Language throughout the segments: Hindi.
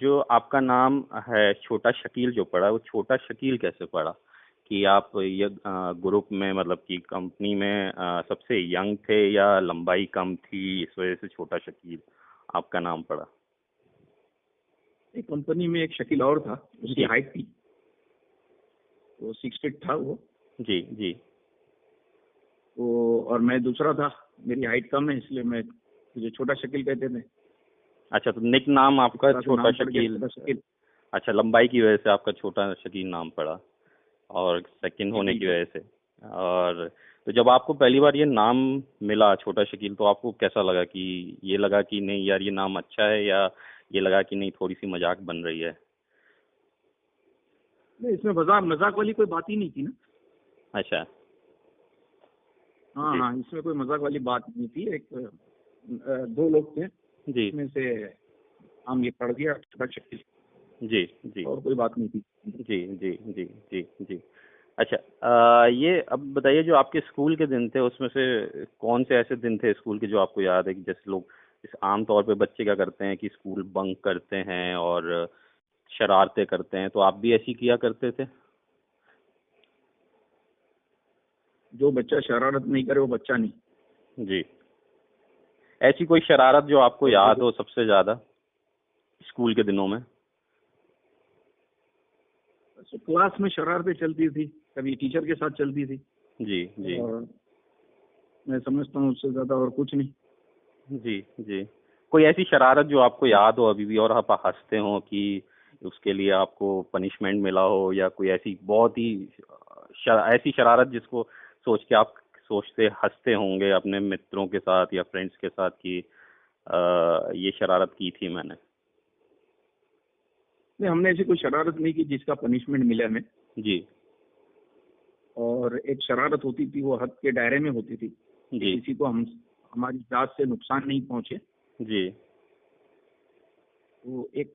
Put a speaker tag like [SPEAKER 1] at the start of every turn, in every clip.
[SPEAKER 1] जो आपका नाम है छोटा शकील जो पड़ा, वो छोटा शकील कैसे पड़ा? कि आप ये ग्रुप में, मतलब कि कंपनी में सबसे यंग थे या लंबाई कम थी, इस वजह से छोटा शकील आपका नाम पड़ा?
[SPEAKER 2] एक कंपनी में एक शकील और था, उसकी
[SPEAKER 1] जी
[SPEAKER 2] हाइट थी, वो 6 फीट था वो।
[SPEAKER 1] जी जी।
[SPEAKER 2] वो और मैं दूसरा था, मेरी हाइट कम है इसलिए मैं मुझे छोटा शकील कहते थे।
[SPEAKER 1] अच्छा, तो निक नाम
[SPEAKER 2] इस
[SPEAKER 1] आपका
[SPEAKER 2] तरह से
[SPEAKER 1] छोटा
[SPEAKER 2] नाम पड़ गया
[SPEAKER 1] शकील।
[SPEAKER 2] छोटा शकील।
[SPEAKER 1] अच्छा, लंबाई की वजह से आपका छोटा शकील नाम पड़ा और सेकंड
[SPEAKER 2] जी
[SPEAKER 1] होने की
[SPEAKER 2] बिल्कुल।
[SPEAKER 1] वजह से। और तो जब आपको पहली बार ये नाम मिला छोटा शकील, तो आपको कैसा लगा? कि ये लगा कि नहीं यार ये नाम अच्छा है, या ये लगा कि नहीं थोड़ी सी मजाक बन रही है?
[SPEAKER 2] नहीं, इसमें मजाक मजाक वाली कोई बात ही नहीं थी ना।
[SPEAKER 1] अच्छा।
[SPEAKER 2] हाँ
[SPEAKER 1] जी
[SPEAKER 2] हाँ, इसमें कोई मजाक वाली बात नहीं थी। एक दो लोग थे,
[SPEAKER 1] जी
[SPEAKER 2] उसमें से हम ये पड़ गया छोटा शकील,
[SPEAKER 1] जी जी
[SPEAKER 2] और कोई बात नहीं थी।
[SPEAKER 1] जी जी जी जी जी। अच्छा, ये अब बताइए, जो आपके स्कूल के दिन थे उसमें से कौन से ऐसे दिन थे स्कूल के जो आपको याद है कि जैसे लोग इस आम तौर पे बच्चे क्या करते हैं कि स्कूल बंक करते हैं और शरारतें करते हैं, तो आप भी ऐसी किया करते थे?
[SPEAKER 2] जो बच्चा शरारत नहीं करे वो बच्चा नहीं।
[SPEAKER 1] जी। ऐसी कोई शरारत जो आपको
[SPEAKER 2] और
[SPEAKER 1] याद
[SPEAKER 2] जो
[SPEAKER 1] हो सबसे ज्यादा स्कूल के दिनों में?
[SPEAKER 2] क्लास में शरारतें चलती थी, कभी टीचर के साथ चलती थी,
[SPEAKER 1] जी जी
[SPEAKER 2] और मैं समझता हूँ उससे ज्यादा और कुछ नहीं।
[SPEAKER 1] जी जी। कोई ऐसी शरारत जो आपको याद हो अभी भी और आप हंसते हो कि उसके लिए आपको पनिशमेंट मिला हो, या कोई ऐसी बहुत ही ऐसी शरारत जिसको सोच के आप सोचते हंसते होंगे अपने मित्रों के साथ या फ्रेंड्स के साथ कि ये शरारत की थी मैंने?
[SPEAKER 2] नहीं, हमने ऐसी कोई शरारत नहीं की जिसका पनिशमेंट मिले हमें।
[SPEAKER 1] जी
[SPEAKER 2] और एक शरारत होती थी, वो हद के दायरे में होती थी कि
[SPEAKER 1] जी
[SPEAKER 2] किसी को हम हमारी जात से नुकसान नहीं पहुंचे।
[SPEAKER 1] जी
[SPEAKER 2] वो एक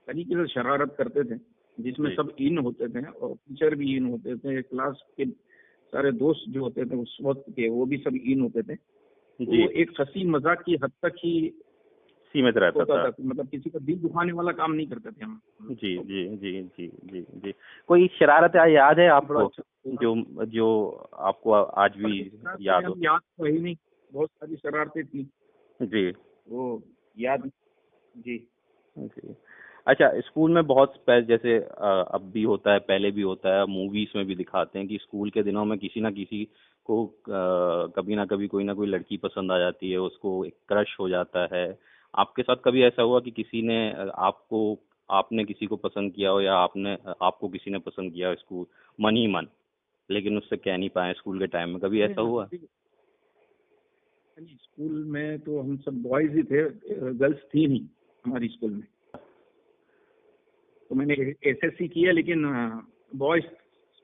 [SPEAKER 2] तरीके से शरारत करते थे जिसमें
[SPEAKER 1] जी
[SPEAKER 2] सब इन होते थे और टीचर भी इन होते थे, क्लास के सारे दोस्त जो होते थे उस वक्त के वो भी सब इन होते थे। तो
[SPEAKER 1] जी।
[SPEAKER 2] वो एक हंसी मजाक की हद तक ही
[SPEAKER 1] सीमित रहता
[SPEAKER 2] होता
[SPEAKER 1] था।
[SPEAKER 2] था, मतलब किसी का दिल दुखाने वाला काम नहीं करते थे हम।
[SPEAKER 1] जी
[SPEAKER 2] तो
[SPEAKER 1] जी जी जी जी जी। कोई शरारत याद है
[SPEAKER 2] बड़ा
[SPEAKER 1] आपको
[SPEAKER 2] अच्छा था।
[SPEAKER 1] जो जो आपको आज भी
[SPEAKER 2] सारी शरारतें
[SPEAKER 1] याद हो?
[SPEAKER 2] हम याद तो है ही नहीं, बहुत सारी शरारतें थी
[SPEAKER 1] जी
[SPEAKER 2] वो याद। जी।
[SPEAKER 1] जी। अच्छा, स्कूल में बहुत जैसे अब भी होता है, पहले भी होता है, मूवीज में भी दिखाते हैं कि स्कूल के दिनों में किसी ना किसी को कभी ना कभी कोई ना कोई लड़की पसंद आ जाती है, उसको एक क्रश हो जाता है। आपके साथ कभी ऐसा हुआ कि किसी ने आपने किसी को पसंद किया हो, या आपको किसी ने पसंद किया हो स्कूल मन ही मन, लेकिन उससे कह नहीं पाए स्कूल के टाइम में? कभी
[SPEAKER 2] नहीं,
[SPEAKER 1] ऐसा हुआ?
[SPEAKER 2] नहीं, स्कूल में तो हम सब बॉयज ही थे, गर्ल्स थी नहीं हमारी स्कूल में। तो मैंने एसएससी किया, लेकिन बॉयज,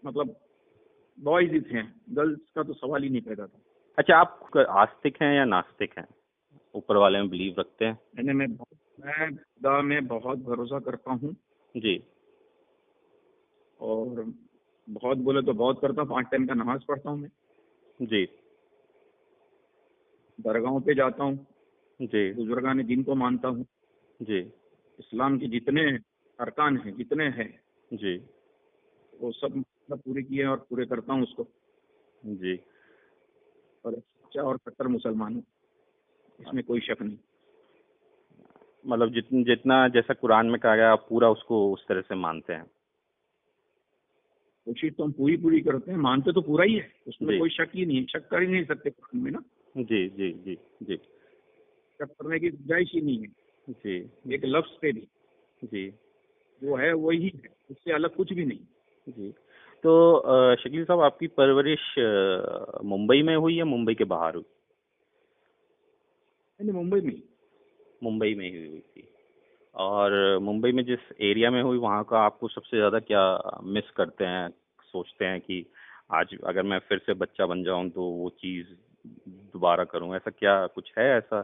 [SPEAKER 2] मतलब बॉयज ही थे, गर्ल्स का तो सवाल ही नहीं पैदा था।
[SPEAKER 1] अच्छा, आप आस्तिक हैं या नास्तिक हैं? ऊपर वाले में बिलीव रखते हैं?
[SPEAKER 2] मैं खुदा में बहुत भरोसा करता हूँ,
[SPEAKER 1] जी
[SPEAKER 2] और बहुत बोले तो बहुत करता हूँ। 5 टाइम का नमाज पढ़ता हूँ मैं,
[SPEAKER 1] जी
[SPEAKER 2] दरगाहों पे जाता हूँ,
[SPEAKER 1] जी
[SPEAKER 2] बुजुर्गान दिन को मानता हूँ।
[SPEAKER 1] जी
[SPEAKER 2] इस्लाम के जितने अरकान हैं, जितने हैं,
[SPEAKER 1] जी
[SPEAKER 2] वो सब मतलब पूरे किए हैं और पूरे करता हूँ उसको।
[SPEAKER 1] जी।
[SPEAKER 2] और एक सच्चा और कट्टर मुसलमान हूँ, इसमें कोई शक नहीं।
[SPEAKER 1] मतलब जितना जैसा कुरान में कहा गया, आप पूरा उसको उस तरह से मानते हैं?
[SPEAKER 2] कोशिश तो हम पूरी पूरी करते हैं, मानते तो पूरा ही है, उसमें
[SPEAKER 1] जी
[SPEAKER 2] कोई शक ही नहीं है। शक कर ही नहीं सकते कुरान में ना,
[SPEAKER 1] जी जी जी जी
[SPEAKER 2] शक करने की गुंजाइश ही नहीं है
[SPEAKER 1] जी
[SPEAKER 2] एक लफ्ज पे भी।
[SPEAKER 1] जी
[SPEAKER 2] जो है वही है, उससे अलग कुछ भी नहीं।
[SPEAKER 1] जी। तो शकील साहब, आपकी परवरिश मुंबई में हुई या मुंबई के बाहर हुई?
[SPEAKER 2] मैंने मुंबई में ही।
[SPEAKER 1] मुंबई में ही हुई थी। और मुंबई में जिस एरिया में हुई, वहाँ का आपको सबसे ज़्यादा क्या मिस करते हैं, सोचते हैं कि आज अगर मैं फिर से बच्चा बन जाऊं तो वो चीज़ दोबारा करूं? ऐसा क्या कुछ है ऐसा?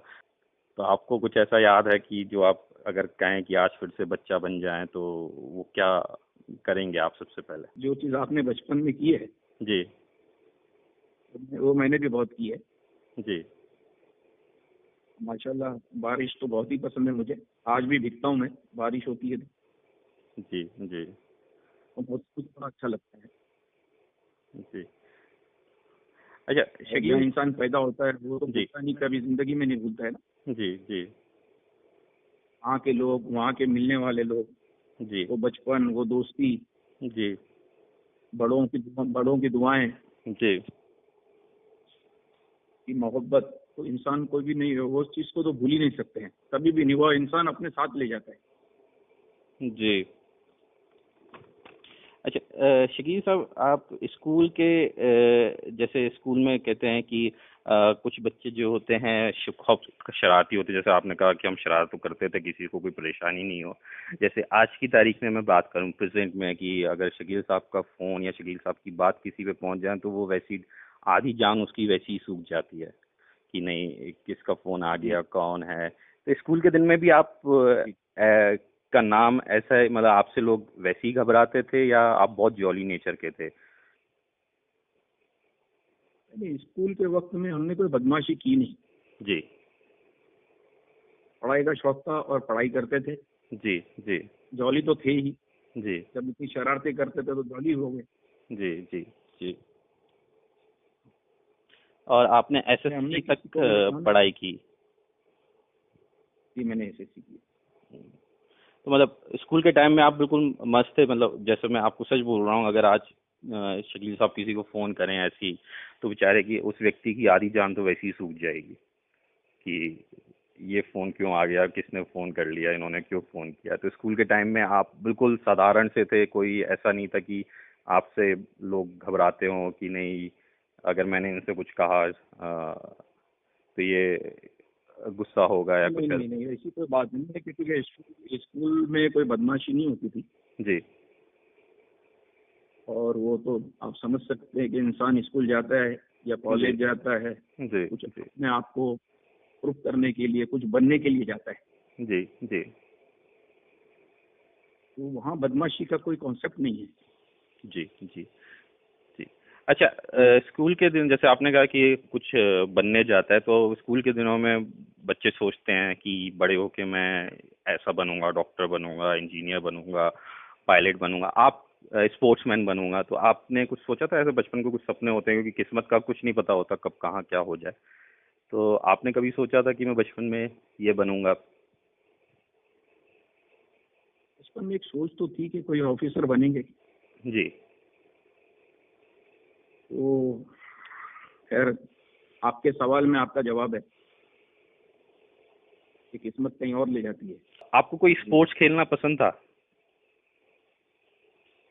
[SPEAKER 1] तो आपको कुछ ऐसा याद है कि जो आप अगर कहें कि आज फिर से बच्चा बन जाएं तो वो क्या करेंगे आप सबसे पहले?
[SPEAKER 2] जो चीज आपने बचपन में की है
[SPEAKER 1] जी
[SPEAKER 2] वो मैंने भी बहुत की है।
[SPEAKER 1] जी
[SPEAKER 2] माशाल्लाह, बारिश तो बहुत ही पसंद है मुझे। आज भी भीगता हूँ मैं, बारिश होती है
[SPEAKER 1] जी जी
[SPEAKER 2] तो बहुत कुछ बड़ा अच्छा लगता है।
[SPEAKER 1] जी। अच्छा
[SPEAKER 2] और जहाँ
[SPEAKER 1] शकील।
[SPEAKER 2] इंसान पैदा होता है वो तो
[SPEAKER 1] जी
[SPEAKER 2] भूलता नहीं, कभी जिंदगी में नहीं भूलता है ना।
[SPEAKER 1] जी जी
[SPEAKER 2] वहाँ के लोग, वहाँ के मिलने वाले लोग,
[SPEAKER 1] जी
[SPEAKER 2] वो बचपन, वो दोस्ती,
[SPEAKER 1] जी
[SPEAKER 2] बड़ों की दुआएं,
[SPEAKER 1] जी
[SPEAKER 2] की मोहब्बत, तो इंसान कोई भी नहीं, वो उस चीज को तो भूल ही नहीं सकते हैं, कभी भी नहीं। वो इंसान अपने साथ ले जाता है।
[SPEAKER 1] जी। अच्छा शकील साहब, आप स्कूल के जैसे स्कूल में कहते हैं कि कुछ बच्चे जो होते हैं खूब शरारती होते हैं, जैसे आपने कहा कि हम शरारत तो करते थे, किसी को कोई परेशानी नहीं हो। जैसे आज की तारीख में मैं बात करूं प्रेजेंट में, कि अगर शकील साहब का फ़ोन या शकील साहब की बात किसी पे पहुंच जाए तो वो वैसी आधी जान उसकी वैसी ही सूख जाती है कि नहीं किसका फ़ोन आ
[SPEAKER 2] जी
[SPEAKER 1] गया, कौन है। तो स्कूल के दिन में भी आप
[SPEAKER 2] जी।
[SPEAKER 1] का नाम ऐसा है, मतलब आपसे लोग वैसे ही घबराते थे या आप बहुत जॉली नेचर के थे?
[SPEAKER 2] नहीं, स्कूल के वक्त में हमने कोई बदमाशी की नहीं।
[SPEAKER 1] जी
[SPEAKER 2] पढ़ाई का शौक था और पढ़ाई करते थे।
[SPEAKER 1] जी जी
[SPEAKER 2] जॉली तो थे ही।
[SPEAKER 1] जी
[SPEAKER 2] जब इतनी शरारतें करते थे तो जॉली हो गए।
[SPEAKER 1] जी जी जी। और आपने
[SPEAKER 2] इसलिए हमने
[SPEAKER 1] एसएससी तक
[SPEAKER 2] किसी को भी नुकसान।
[SPEAKER 1] पढ़ाई की?
[SPEAKER 2] जी, मैंने एसएससी की।
[SPEAKER 1] तो मतलब स्कूल के टाइम में आप बिल्कुल मस्त थे, मतलब जैसे मैं आपको सच बोल रहा हूँ, अगर आज शकील साहब किसी को फ़ोन करें ऐसी, तो बेचारे की उस व्यक्ति की आधी जान तो वैसे ही सूख जाएगी कि ये फ़ोन क्यों आ गया, किसने फ़ोन कर लिया, इन्होंने क्यों फ़ोन किया। तो स्कूल के टाइम में आप बिल्कुल साधारण से थे, कोई ऐसा नहीं था कि आपसे लोग घबराते हों कि नहीं अगर मैंने इनसे कुछ कहा तो ये गुस्सा होगा या
[SPEAKER 2] नहीं
[SPEAKER 1] कुछ
[SPEAKER 2] नहीं नहीं, ऐसी कोई बात नहीं है, क्योंकि स्कूल में कोई बदमाशी नहीं होती थी।
[SPEAKER 1] जी
[SPEAKER 2] और वो तो आप समझ सकते हैं कि इंसान स्कूल जाता है या
[SPEAKER 1] जी
[SPEAKER 2] कॉलेज जाता है,
[SPEAKER 1] जी
[SPEAKER 2] कुछ
[SPEAKER 1] जी
[SPEAKER 2] अपने आप को प्रूफ करने के लिए, कुछ बनने के लिए जाता है।
[SPEAKER 1] जी जी
[SPEAKER 2] तो वहाँ बदमाशी का कोई कॉन्सेप्ट नहीं है।
[SPEAKER 1] जी जी जी। अच्छा स्कूल के दिन जैसे आपने कहा कि कुछ बनने जाता है, तो स्कूल के दिनों में बच्चे सोचते हैं कि बड़े होके मैं ऐसा बनूंगा, डॉक्टर बनूंगा, इंजीनियर बनूंगा, पायलट बनूंगा, आप स्पोर्ट्समैन बनूंगा। तो आपने कुछ सोचा था ऐसे? बचपन को कुछ सपने होते हैं, क्योंकि किस्मत का कुछ नहीं पता होता कब कहाँ क्या हो जाए। तो आपने कभी सोचा था कि मैं बचपन में ये बनूंगा?
[SPEAKER 2] बचपन में एक सोच तो थी कि कोई ऑफिसर बनेंगे।
[SPEAKER 1] जी
[SPEAKER 2] तो खैर, आपके सवाल में आपका जवाब है कि किस्मत कहीं और ले जाती है।
[SPEAKER 1] आपको कोई
[SPEAKER 2] जी,
[SPEAKER 1] स्पोर्ट्स खेलना पसंद था?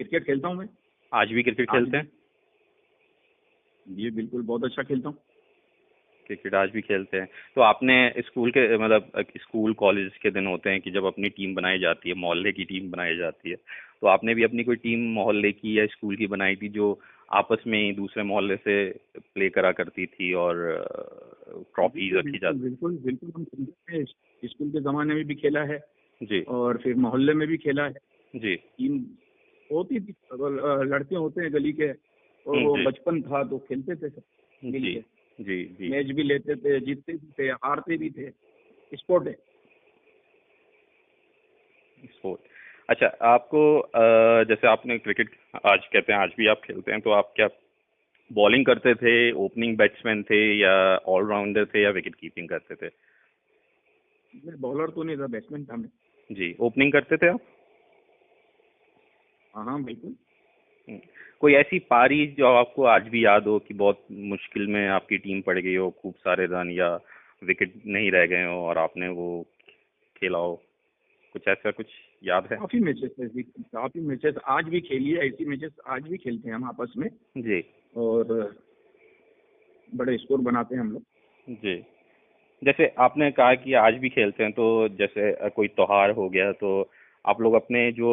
[SPEAKER 2] क्रिकेट खेलता हूँ मैं।
[SPEAKER 1] आज भी क्रिकेट
[SPEAKER 2] आज
[SPEAKER 1] खेलते
[SPEAKER 2] भी।
[SPEAKER 1] हैं?
[SPEAKER 2] जी बिल्कुल, बहुत अच्छा खेलता हूँ।
[SPEAKER 1] क्रिकेट आज भी खेलते हैं? तो आपने स्कूल के मतलब स्कूल कॉलेज के दिन होते हैं कि जब अपनी टीम बनाई जाती है, मोहल्ले की टीम बनाई जाती है, तो आपने भी अपनी कोई टीम मोहल्ले की या स्कूल की बनाई थी जो आपस में ही दूसरे मोहल्ले से प्ले करा करती थी और ट्रॉफीज
[SPEAKER 2] बिल्कुल
[SPEAKER 1] रखी
[SPEAKER 2] बिल्कुल
[SPEAKER 1] जाती?
[SPEAKER 2] बिल्कुल बिल्कुल, हम खेलते हैं। स्कूल के ज़माने में भी खेला है
[SPEAKER 1] जी
[SPEAKER 2] और फिर मोहल्ले में भी खेला है।
[SPEAKER 1] जी
[SPEAKER 2] टीम होती थी, लड़के होते हैं गली के, और वो
[SPEAKER 1] जी
[SPEAKER 2] बचपन था तो खेलते थे सब मिल
[SPEAKER 1] जी
[SPEAKER 2] के।
[SPEAKER 1] जी जी
[SPEAKER 2] मैच भी लेते थे, जीतते भी थे, हारते भी थे। स्पोर्ट है।
[SPEAKER 1] स्पोर्ट। अच्छा आपको जैसे आपने क्रिकेट आज कहते हैं आज भी आप खेलते हैं, तो आप क्या बॉलिंग करते थे, ओपनिंग बैट्समैन थे, या ऑलराउंडर थे, या विकेट कीपिंग करते थे?
[SPEAKER 2] मैं बॉलर तो नहीं था, बैट्समैन था मैं।
[SPEAKER 1] जी ओपनिंग करते थे आप?
[SPEAKER 2] हाँ हाँ बिल्कुल।
[SPEAKER 1] हम्म। कोई ऐसी पारी जो आपको आज भी याद हो कि बहुत मुश्किल में आपकी टीम पड़ गई हो, खूब सारे रन या विकेट नहीं रह गए हो और आपने वो खेला हो, कुछ ऐसा कुछ याद है?
[SPEAKER 2] काफी मैचेस ऐसी, काफी मैचेस आज भी खेली है, ऐसी मैचेस आज भी खेलते हैं हम आपस में।
[SPEAKER 1] जी
[SPEAKER 2] और बड़े स्कोर बनाते हैं हम लोग।
[SPEAKER 1] जी। जैसे आपने कहा कि आज भी खेलते हैं, तो जैसे कोई त्योहार हो गया तो आप लोग अपने जो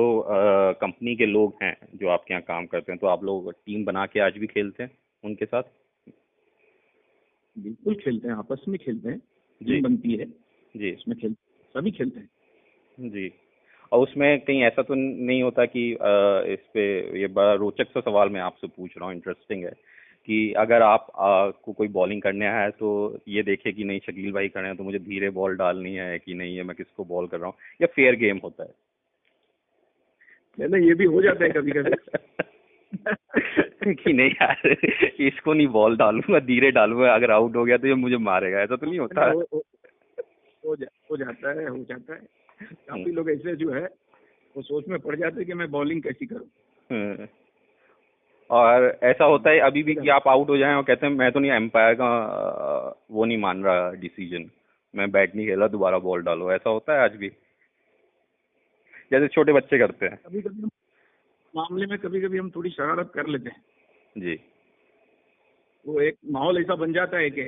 [SPEAKER 1] कंपनी के लोग हैं जो आपके यहाँ काम करते हैं, तो आप लोग टीम बना के आज भी खेलते हैं उनके साथ?
[SPEAKER 2] बिल्कुल खेलते हैं, आपस में खेलते हैं।
[SPEAKER 1] जी
[SPEAKER 2] टीम बनती है,
[SPEAKER 1] जी
[SPEAKER 2] उसमें सभी खेलते हैं।
[SPEAKER 1] जी। और उसमें कहीं ऐसा तो नहीं होता कि इस पे ये बड़ा रोचक सा सवाल मैं आपसे पूछ रहा हूँ, इंटरेस्टिंग है, कि अगर आप को कोई बॉलिंग करने आया है तो ये देखे कि नहीं शकील भाई खड़े हैं तो मुझे धीरे बॉल डालनी है कि नहीं है, मैं किसको बॉल कर रहा हूँ, या फेयर गेम होता है?
[SPEAKER 2] नहीं, ये भी हो जाता है कभी कभी।
[SPEAKER 1] कि नहीं यार इसको नहीं बॉल डालूंगा, धीरे डालूंगा, अगर आउट हो गया तो ये मुझे मारेगा, ऐसा तो नहीं होता है?
[SPEAKER 2] हो जाता है, हो जाता है। काफी लोग ऐसे जो है वो सोच में पड़ जाते हैं कि मैं बॉलिंग कैसी करूं।
[SPEAKER 1] हम्म। और ऐसा होता है अभी भी कि आप आउट हो जाएं और कहते हैं मैं तो नहीं, एम्पायर का वो नहीं मान रहा डिसीजन, मैं बैट नहीं खेला, दोबारा बॉल डालो, ऐसा होता है आज भी जैसे छोटे बच्चे करते हैं?
[SPEAKER 2] कभी कभी मामले में कभी कभी हम थोड़ी शरारत कर लेते हैं।
[SPEAKER 1] जी
[SPEAKER 2] वो एक माहौल ऐसा बन जाता है कि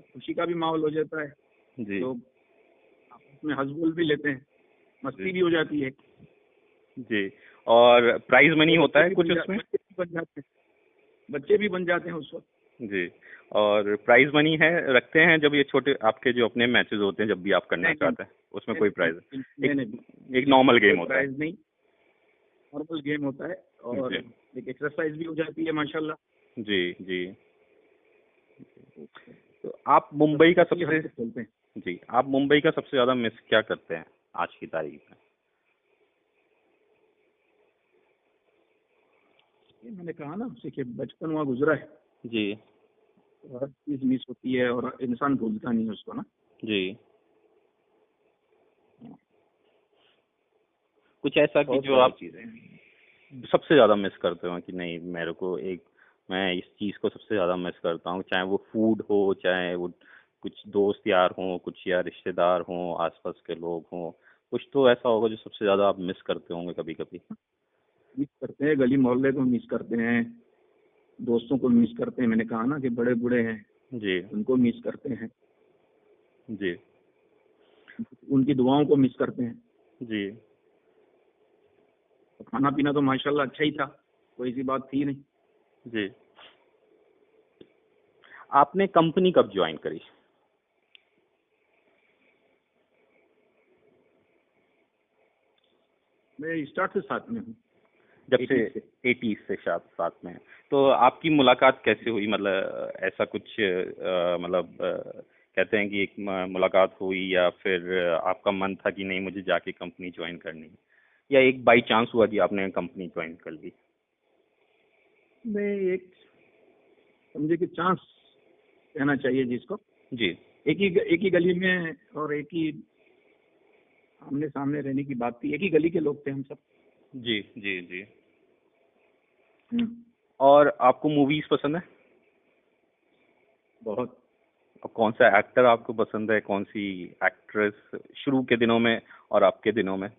[SPEAKER 2] खुशी का भी माहौल हो जाता है,
[SPEAKER 1] जी
[SPEAKER 2] तो आपस में हंस बोल भी लेते हैं, मस्ती भी हो जाती है।
[SPEAKER 1] जी। और प्राइज मनी
[SPEAKER 2] तो
[SPEAKER 1] होता है कुछ उसमें?
[SPEAKER 2] बच्चे भी बन जाते हैं उस वक्त।
[SPEAKER 1] जी। और प्राइज मनी है रखते हैं जब ये छोटे आपके जो अपने मैचेस होते हैं, जब भी आप करना चाहते हैं उसमें कोई प्राइज? एक नॉर्मल गेम होता है?
[SPEAKER 2] प्राइज नहीं, नॉर्मल गेम होता है, और
[SPEAKER 1] जी
[SPEAKER 2] एक एक्सरसाइज भी हो जाती है माशाल्लाह।
[SPEAKER 1] जी जी। तो आप मुंबई का सबसे
[SPEAKER 2] खेलते हैं।
[SPEAKER 1] जी, आप मुंबई का सबसे ज्यादा मिस क्या करते हैं आज की तारीख में?
[SPEAKER 2] ये मैंने कहा ना आपसे कि बचपन वहाँ गुजरा है,
[SPEAKER 1] जी
[SPEAKER 2] तो हर चीज मिस होती है और इंसान भूलता नहीं है उसको ना।
[SPEAKER 1] जी। कुछ ऐसा कि
[SPEAKER 2] बहुत
[SPEAKER 1] जो
[SPEAKER 2] सारी
[SPEAKER 1] आप
[SPEAKER 2] चीजें हैं।
[SPEAKER 1] सबसे ज्यादा मिस करते हो कि नहीं मेरे को एक, मैं इस चीज को सबसे ज्यादा मिस करता हूँ, चाहे वो फूड हो, चाहे वो कुछ दोस्त यार हों, कुछ या रिश्तेदार हों, आसपास के लोग हों, कुछ तो ऐसा होगा जो सबसे ज्यादा आप मिस करते होंगे कभी कभी?
[SPEAKER 2] मिस करते हैं, गली मोहल्ले को मिस करते हैं, दोस्तों को मिस करते हैं। मैंने कहा ना कि बड़े बूढ़े हैं,
[SPEAKER 1] जी
[SPEAKER 2] उनको मिस करते हैं,
[SPEAKER 1] जी
[SPEAKER 2] उनकी दुआओं को मिस करते हैं।
[SPEAKER 1] जी।
[SPEAKER 2] तो खाना पीना तो माशाल्लाह अच्छा ही था, कोई ऐसी बात थी नहीं।
[SPEAKER 1] जी। आपने कंपनी कब ज्वाइन करी?
[SPEAKER 2] मैं स्टार्ट से साथ में हूँ,
[SPEAKER 1] जब से
[SPEAKER 2] 80 से।
[SPEAKER 1] 80 से साथ में है। तो आपकी मुलाकात कैसे हुई, मतलब ऐसा कुछ मतलब कहते हैं कि एक मुलाकात हुई, या फिर आपका मन था कि नहीं मुझे जाके कंपनी ज्वाइन करनी है, या एक बाई चांस हुआ कि आपने कंपनी ज्वाइन कर ली?
[SPEAKER 2] मैं एक समझे कि चांस कहना चाहिए जिसको।
[SPEAKER 1] जी
[SPEAKER 2] एक ही गली में और एक ही आमने सामने रहने की बात थी, एक ही गली के लोग थे हम सब।
[SPEAKER 1] जी जी जी।
[SPEAKER 2] हम्म,
[SPEAKER 1] और आपको मूवीज पसंद है?
[SPEAKER 2] बहुत।
[SPEAKER 1] और कौन सा एक्टर आपको पसंद है, कौन सी एक्ट्रेस शुरू के दिनों में और आपके दिनों में?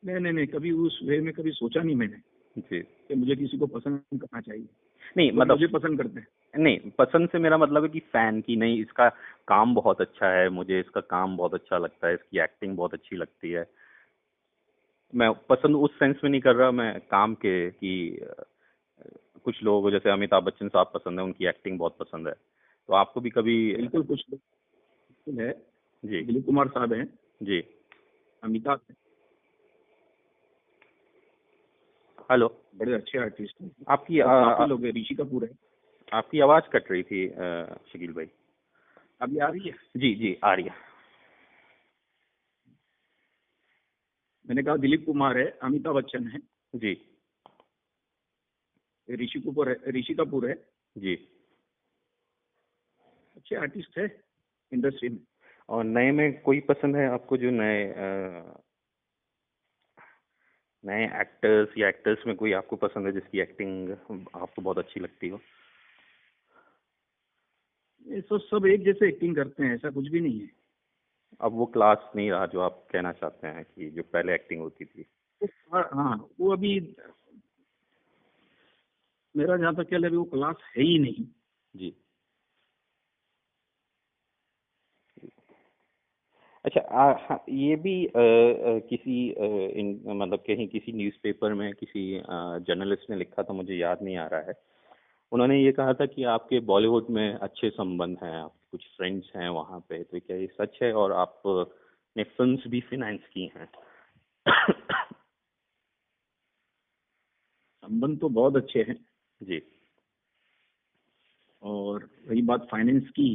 [SPEAKER 2] नहीं, कभी उस वे में कभी सोचा नहीं मैंने
[SPEAKER 1] जी।
[SPEAKER 2] कि मुझे किसी को पसंद करना चाहिए।
[SPEAKER 1] नहीं
[SPEAKER 2] लोग
[SPEAKER 1] मतलब,
[SPEAKER 2] मुझे पसंद करते हैं।
[SPEAKER 1] नहीं पसंद से मेरा मतलब है कि फैन की नहीं, इसका काम बहुत अच्छा है, मुझे इसका काम बहुत अच्छा लगता है, इसकी एक्टिंग बहुत अच्छी लगती है। मैं पसंद उस सेंस में नहीं कर रहा, मैं काम के कि कुछ लोगों को जैसे अमिताभ बच्चन साहब पसंद है, उनकी एक्टिंग बहुत पसंद है, तो आपको भी कभी?
[SPEAKER 2] बिल्कुल, कुछ लोग है,
[SPEAKER 1] जी
[SPEAKER 2] दिलीप कुमार साहब हैं,
[SPEAKER 1] जी।
[SPEAKER 2] अमिताभ हैं,
[SPEAKER 1] हेलो।
[SPEAKER 2] बड़े अच्छे आर्टिस्ट हैं।
[SPEAKER 1] आपकी
[SPEAKER 2] और काफी लोग हैं, ऋषि कपूर है।
[SPEAKER 1] आपकी आवाज कट रही थी शकील भाई।
[SPEAKER 2] अभी आ रही है?
[SPEAKER 1] जी जी आ रही है।
[SPEAKER 2] मैंने कहा दिलीप कुमार है, अमिताभ बच्चन है,
[SPEAKER 1] जी
[SPEAKER 2] ऋषि कपूर है।
[SPEAKER 1] जी।
[SPEAKER 2] अच्छे आर्टिस्ट है इंडस्ट्री में।
[SPEAKER 1] और नए में कोई पसंद है आपको, जो नए नए एक्टर्स या एक्टर्स में कोई आपको पसंद है जिसकी एक्टिंग आपको बहुत अच्छी लगती हो?
[SPEAKER 2] ये सब एक जैसे एक्टिंग करते हैं, ऐसा कुछ भी नहीं है।
[SPEAKER 1] अब वो क्लास नहीं रहा जो आप कहना चाहते हैं कि जो पहले एक्टिंग होती थी?
[SPEAKER 2] हाँ, वो अभी मेरा जहाँ तक ख्याल है अभी वो क्लास है ही नहीं।
[SPEAKER 1] जी। अच्छा हाँ, ये भी किसी मतलब कहीं किसी न्यूज़पेपर में किसी जर्नलिस्ट ने लिखा था, मुझे याद नहीं आ रहा है। उन्होंने ये कहा था कि आपके बॉलीवुड में अच्छे संबंध हैं, आपके कुछ फ्रेंड्स हैं वहाँ पे, तो क्या ये सच है? और आपने फिल्म्स भी फिनेंस की हैं?
[SPEAKER 2] संबंध तो बहुत अच्छे हैं,
[SPEAKER 1] जी।
[SPEAKER 2] और रही बात फाइनेंस की,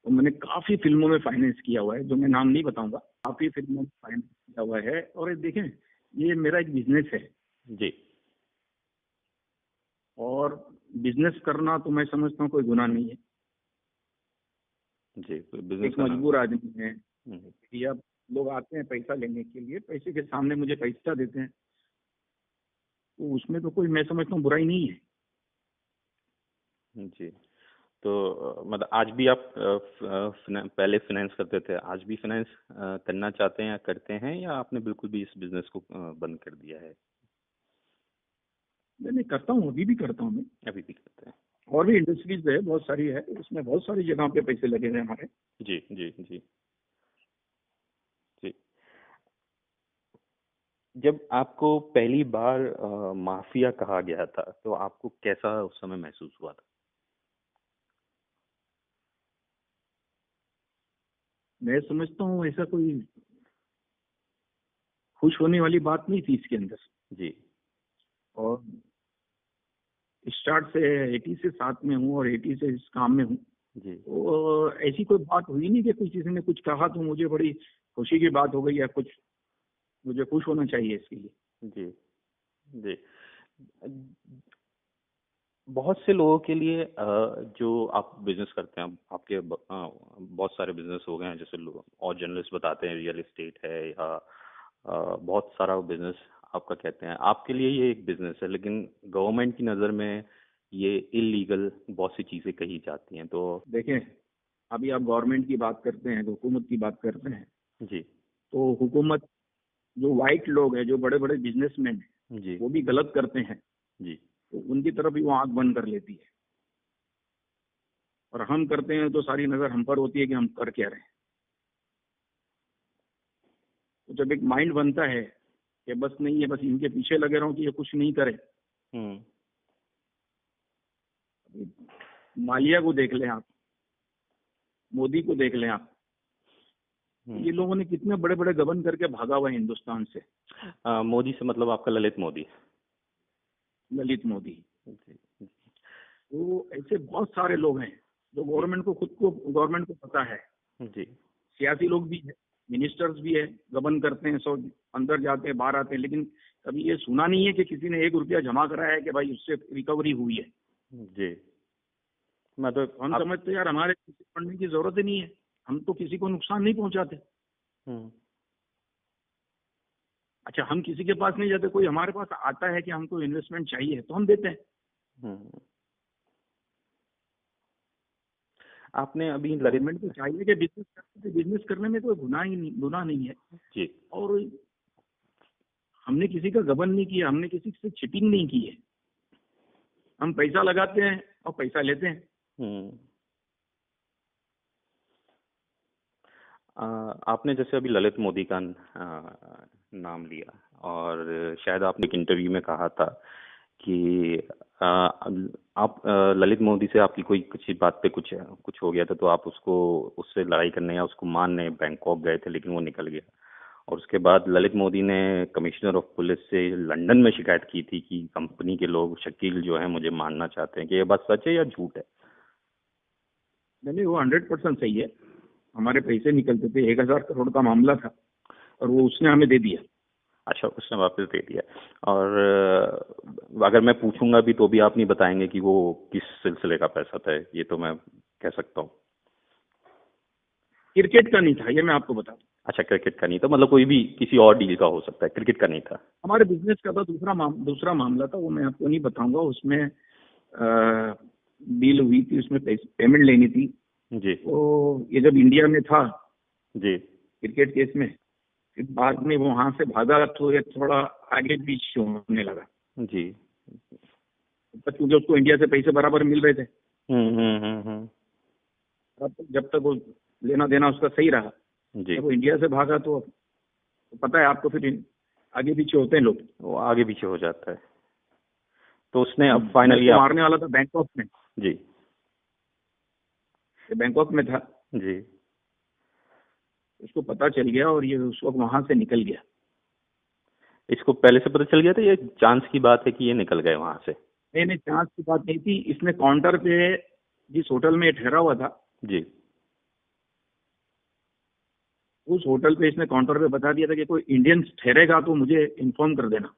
[SPEAKER 2] तो मैंने काफी फिल्मों में फाइनेंस किया हुआ है, जो मैं नाम नहीं बताऊंगा। काफी फिल्मों में फाइनेंस किया हुआ है, और ये देखें, ये मेरा एक बिजनेस है।
[SPEAKER 1] जी।
[SPEAKER 2] और बिजनेस करना तो मैं समझता हूँ कोई गुनाह नहीं है।
[SPEAKER 1] जी, कोई बिजनेस
[SPEAKER 2] एक
[SPEAKER 1] करना।
[SPEAKER 2] मजबूर आदमी है,
[SPEAKER 1] हम्म,
[SPEAKER 2] या लोग आते हैं पैसा लेने के लिए, पैसे के सामने मुझे पैसा देते हैं, तो उसमें तो कोई, मैं समझता हूँ, बुराई नहीं है।
[SPEAKER 1] जी। तो मतलब आज भी आप पहले फाइनेंस करते थे, आज भी फाइनेंस करना चाहते हैं या करते हैं, या आपने बिल्कुल भी इस बिजनेस को बंद कर दिया है?
[SPEAKER 2] मैं करता हूँ, अभी भी करता हूँ मैं।
[SPEAKER 1] अभी भी करते हैं?
[SPEAKER 2] और भी इंडस्ट्रीज है, बहुत सारी है, उसमें बहुत सारी जगह पे पैसे लगे हैं हमारे।
[SPEAKER 1] जी जी जी जी। जब आपको पहली बार माफिया कहा गया था, तो आपको कैसा उस समय महसूस हुआ था?
[SPEAKER 2] मैं समझता हूँ ऐसा कोई खुश होने वाली बात नहीं थी इसके अंदर।
[SPEAKER 1] जी
[SPEAKER 2] और स्टार्ट से 80 से साथ में हूँ, और 80 से इस काम में हूँ।
[SPEAKER 1] जी
[SPEAKER 2] तो ऐसी कोई बात हुई नहीं कि कुछ किसी ने कुछ कहा तो मुझे बड़ी खुशी की बात हो गई, या कुछ मुझे खुश होना चाहिए इसके लिए।
[SPEAKER 1] जी जी। बहुत से लोगों के लिए जो आप बिजनेस करते हैं, आपके बहुत सारे बिजनेस हो गए हैं, जैसे लोग और जर्नलिस्ट बताते हैं रियल एस्टेट है, या बहुत सारा बिजनेस आपका कहते हैं, आपके लिए ये एक बिजनेस है, लेकिन गवर्नमेंट की नज़र में ये इलीगल बहुत सी चीज़ें कही जाती हैं। तो
[SPEAKER 2] देखें, अभी आप गवर्नमेंट की बात करते हैं, तो हुकूमत की बात करते हैं,
[SPEAKER 1] जी
[SPEAKER 2] तो हुकूमत, जो वाइट लोग हैं, जो बड़े बड़े बिजनेसमैन हैं,
[SPEAKER 1] जी
[SPEAKER 2] वो भी गलत करते हैं,
[SPEAKER 1] जी
[SPEAKER 2] तो उनकी तरफ भी वो आंख बंद कर लेती है। और हम करते हैं तो सारी नजर हम पर होती है कि हम कर क्या रहे हैं। तो जब एक माइंड बनता है कि बस नहीं है, बस इनके पीछे लगे रहो कि ये कुछ नहीं करे।
[SPEAKER 1] हम्म
[SPEAKER 2] मालिया को देख लें आप, मोदी को देख लें आप, ये लोगों ने कितने बड़े बड़े गबन करके भागा हुआ है हिंदुस्तान से।
[SPEAKER 1] मोदी से मतलब आपका ललित मोदी?
[SPEAKER 2] ललित मोदी।
[SPEAKER 1] जी
[SPEAKER 2] तो ऐसे बहुत सारे लोग हैं जो गवर्नमेंट को, खुद को गवर्नमेंट को पता है।
[SPEAKER 1] जी
[SPEAKER 2] सियासी लोग भी है, मिनिस्टर्स भी है, गबन करते हैं, सब अंदर जाते हैं बाहर आते हैं, लेकिन कभी ये सुना नहीं है कि किसी ने 1 रुपया जमा कराया है कि भाई उससे रिकवरी हुई है।
[SPEAKER 1] जी। मतलब
[SPEAKER 2] हम समझते हैं यार हमारे किसी फंडिंग की जरूरत ही नहीं है, हम तो किसी को नुकसान नहीं पहुंचाते।
[SPEAKER 1] हम्म
[SPEAKER 2] अच्छा, हम किसी के पास नहीं जाते, कोई हमारे पास आता है कि हमको इन्वेस्टमेंट चाहिए तो हम देते हैं।
[SPEAKER 1] हम्म। आपने अभी ललित
[SPEAKER 2] गवर्नमेंट को चाहिए कि बिजनेस करने में कोई गुनाह नहीं है।
[SPEAKER 1] जी
[SPEAKER 2] और हमने किसी का गबन नहीं किया, हमने किसी से चिटिंग नहीं की है। हम पैसा लगाते हैं और पैसा लेते हैं।
[SPEAKER 1] हम्म। आपने जैसे अभी ललित मोदी का नाम लिया, और शायद आपने एक इंटरव्यू में कहा था कि आप ललित मोदी से आपकी कोई कुछ बात पे कुछ कुछ हो गया था, तो आप उसको उससे लड़ाई करने या उसको मारने बैंकॉक गए थे, लेकिन वो निकल गया। और उसके बाद ललित मोदी ने कमिश्नर ऑफ पुलिस से लंदन में शिकायत की थी कि कंपनी के लोग, शकील जो है, मुझे मारना चाहते हैं। कि ये बात सच है या झूठ है?
[SPEAKER 2] नहीं, वो 100% सही है। हमारे पैसे निकलते थे, 1,000 करोड़ का मामला था, और वो उसने हमें दे दिया।
[SPEAKER 1] अच्छा, उसने वापस दे दिया। और अगर मैं पूछूंगा भी तो भी आप नहीं बताएंगे कि वो किस सिलसिले का पैसा था? ये तो मैं कह सकता हूँ।
[SPEAKER 2] क्रिकेट का नहीं था, ये मैं आपको बता दूं।
[SPEAKER 1] अच्छा, क्रिकेट का नहीं था, मतलब कोई भी किसी और डील का हो सकता है, क्रिकेट का नहीं था?
[SPEAKER 2] हमारे बिजनेस का था, दूसरा मामला था, वो मैं आपको नहीं बताऊंगा। उसमें डील हुई थी, उसमें पेमेंट लेनी थी।
[SPEAKER 1] जी
[SPEAKER 2] तो ये जब इंडिया में था
[SPEAKER 1] जी
[SPEAKER 2] क्रिकेट केस में, फिर बाद में वो वहां से भागा, तो ये थोड़ा आगे पीछे होने लगा,
[SPEAKER 1] जी।
[SPEAKER 2] क्योंकि उसको इंडिया से पैसे बराबर मिल रहे थे।
[SPEAKER 1] हम्म।
[SPEAKER 2] जब तक वो लेना देना उसका सही रहा,
[SPEAKER 1] जी,
[SPEAKER 2] जब वो इंडिया से भागा तो पता है आपको, फिर आगे पीछे होते हैं लोग।
[SPEAKER 1] वो आगे पीछे हो जाता है। तो उसने अब फाइनली
[SPEAKER 2] मारने वाला था बैंकॉक में,
[SPEAKER 1] जी
[SPEAKER 2] ये बैंकॉक में था।
[SPEAKER 1] जी।
[SPEAKER 2] उसको पता चल गया, और ये उस वक्त वहां से निकल गया।
[SPEAKER 1] इसको पहले से पता चल गया था, ये चांस की बात है कि ये निकल गए वहां से?
[SPEAKER 2] नहीं नहीं, चांस की बात नहीं थी। इसने काउंटर पे, जिस होटल में ये ठहरा हुआ था,
[SPEAKER 1] जी।
[SPEAKER 2] उस होटल पे इसने काउंटर पे बता दिया था कि कोई इंडियन ठहरेगा तो मुझे इन्फॉर्म कर देना।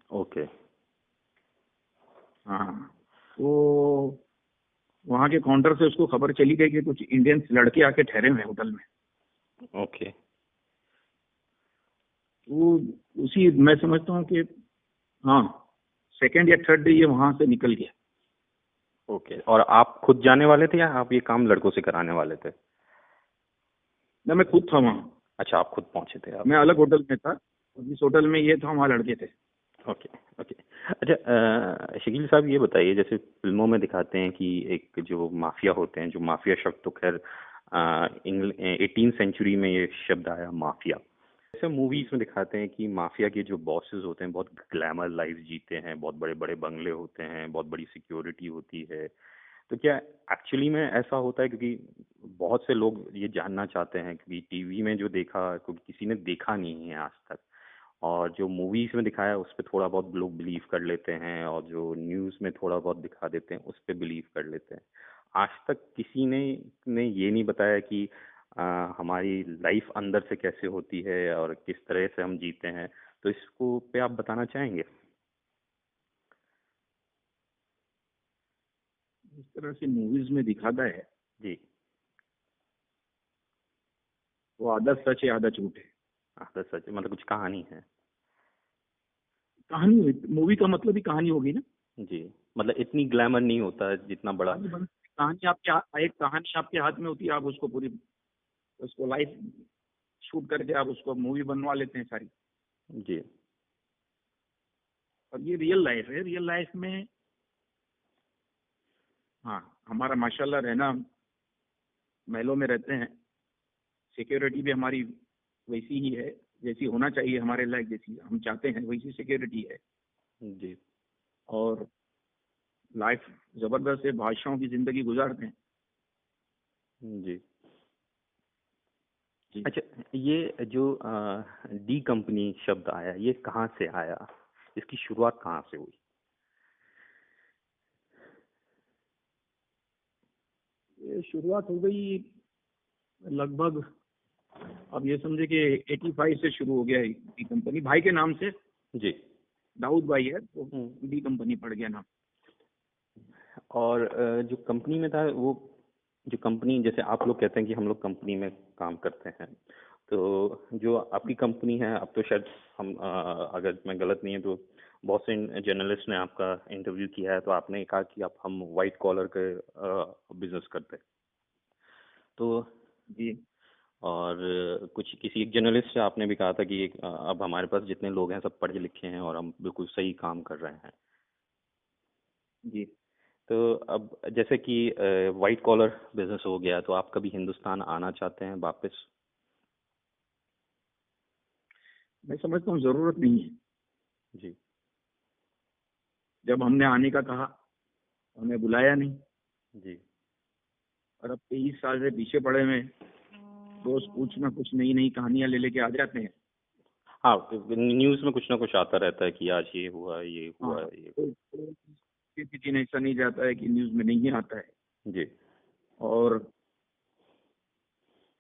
[SPEAKER 1] ओके।
[SPEAKER 2] हाँ, तो वहाँ के काउंटर से उसको खबर चली गई कि कुछ इंडियंस लड़के आके ठहरे हुए हैं होटल में।
[SPEAKER 1] ओके।
[SPEAKER 2] तो उसी, मैं समझता हूँ कि हाँ, सेकेंड या थर्ड डे ये वहाँ से निकल गया।
[SPEAKER 1] ओके, और आप खुद जाने वाले थे या आप ये काम लड़कों से कराने वाले थे?
[SPEAKER 2] ना, मैं खुद था वहाँ।
[SPEAKER 1] अच्छा, आप खुद पहुंचे थे आप।
[SPEAKER 2] मैं अलग होटल में था, और जिस होटल में ये था वहाँ लड़के थे।
[SPEAKER 1] ओके। ओके। अच्छा, शकील साहब ये बताइए, जैसे फिल्मों में दिखाते हैं कि एक जो माफिया होते हैं, जो माफिया शब्द तो खैर 18th सेंचुरी में ये शब्द आया माफिया। जैसे मूवीज में दिखाते हैं कि माफिया के जो बॉसेस होते हैं बहुत ग्लैमर लाइफ जीते हैं, बहुत बड़े बड़े बंगले होते हैं, बहुत बड़ी सिक्योरिटी होती है। तो क्या एक्चुअली में ऐसा होता है? क्योंकि बहुत से लोग ये जानना चाहते हैं, क्योंकि टीवी में जो देखा, क्योंकि किसी ने देखा नहीं है आज तक, और जो मूवीज में दिखाया है उस पर थोड़ा बहुत लोग बिलीव कर लेते हैं, और जो न्यूज में थोड़ा बहुत दिखा देते हैं उस पर बिलीव कर लेते हैं। आज तक किसी ने ये नहीं बताया कि हमारी लाइफ अंदर से कैसे होती है और किस तरह से हम जीते हैं। तो इसको पे आप बताना चाहेंगे?
[SPEAKER 2] इस तरह से मूवीज में दिखाता है,
[SPEAKER 1] जी।
[SPEAKER 2] वो आधा सच है आधा झूठ है।
[SPEAKER 1] हाँ, तो सच मतलब कुछ कहानी है।
[SPEAKER 2] कहानी, मूवी का मतलब ही कहानी होगी ना।
[SPEAKER 1] जी। मतलब इतनी ग्लैमर नहीं होता है जितना बड़ा।
[SPEAKER 2] कहानी आपके एक कहानी आपके हाथ में होती है, आप उसको पूरी, उसको लाइव शूट करके आप उसको मूवी बनवा लेते हैं सारी।
[SPEAKER 1] जी।
[SPEAKER 2] और ये रियल लाइफ है। रियल लाइफ में हाँ, हमारा माशाल्लाह रहना, महलों में रहते हैं, सिक्योरिटी भी हमारी वैसी ही है जैसी होना चाहिए हमारे लायक, जैसी हम चाहते हैं वैसी सिक्योरिटी है।
[SPEAKER 1] जी।
[SPEAKER 2] और लाइफ जबरदस्त है, बादशाहों की जिंदगी गुजारते हैं।
[SPEAKER 1] जी।
[SPEAKER 2] जी।
[SPEAKER 1] अच्छा, ये जो डी कंपनी शब्द आया, ये कहाँ से आया? इसकी शुरुआत कहाँ से हुई?
[SPEAKER 2] ये शुरुआत हो गई लगभग, अब ये समझे कि 85 से शुरू हो गया है डी कंपनी। भाई के नाम से,
[SPEAKER 1] जी।
[SPEAKER 2] दाऊद भाई है तो डी कंपनी पड़ गया नाम।
[SPEAKER 1] और जो कंपनी में था वो, जो कंपनी, जैसे आप लोग कहते हैं कि हम लोग कंपनी में काम करते हैं, तो जो आपकी कंपनी है, अब तो शायद हम अगर मैं गलत नहीं है तो बहुत से जर्नलिस्ट ने आपका इंटरव्यू किया है, तो आपने कहा कि आप हम वाइट कॉलर के बिजनेस करते हैं। तो
[SPEAKER 2] जी।
[SPEAKER 1] और कुछ किसी एक जर्नलिस्ट से आपने भी कहा था कि अब हमारे पास जितने लोग हैं सब पढ़े लिखे हैं और हम बिल्कुल सही काम कर रहे हैं।
[SPEAKER 2] जी।
[SPEAKER 1] तो अब जैसे कि वाइट कॉलर बिजनेस हो गया, तो आप कभी हिंदुस्तान आना चाहते हैं वापस?
[SPEAKER 2] मैं समझता हूँ जरूरत नहीं है।
[SPEAKER 1] जी।
[SPEAKER 2] जब हमने आने का कहा, हमें बुलाया नहीं।
[SPEAKER 1] जी।
[SPEAKER 2] और अब 23 साल से पीछे पड़े हुए हैं। रोज कुछ ना कुछ नई नई कहानियां ले लेके आ जाते हैं।
[SPEAKER 1] हाँ, न्यूज़ में कुछ ना कुछ आता रहता है कि आज ये हुआ, ये हुआ,
[SPEAKER 2] हाँ,
[SPEAKER 1] ये।
[SPEAKER 2] तो किसी दिन ऐसा नहीं जाता है कि न्यूज में नहीं आता है।
[SPEAKER 1] जी।
[SPEAKER 2] और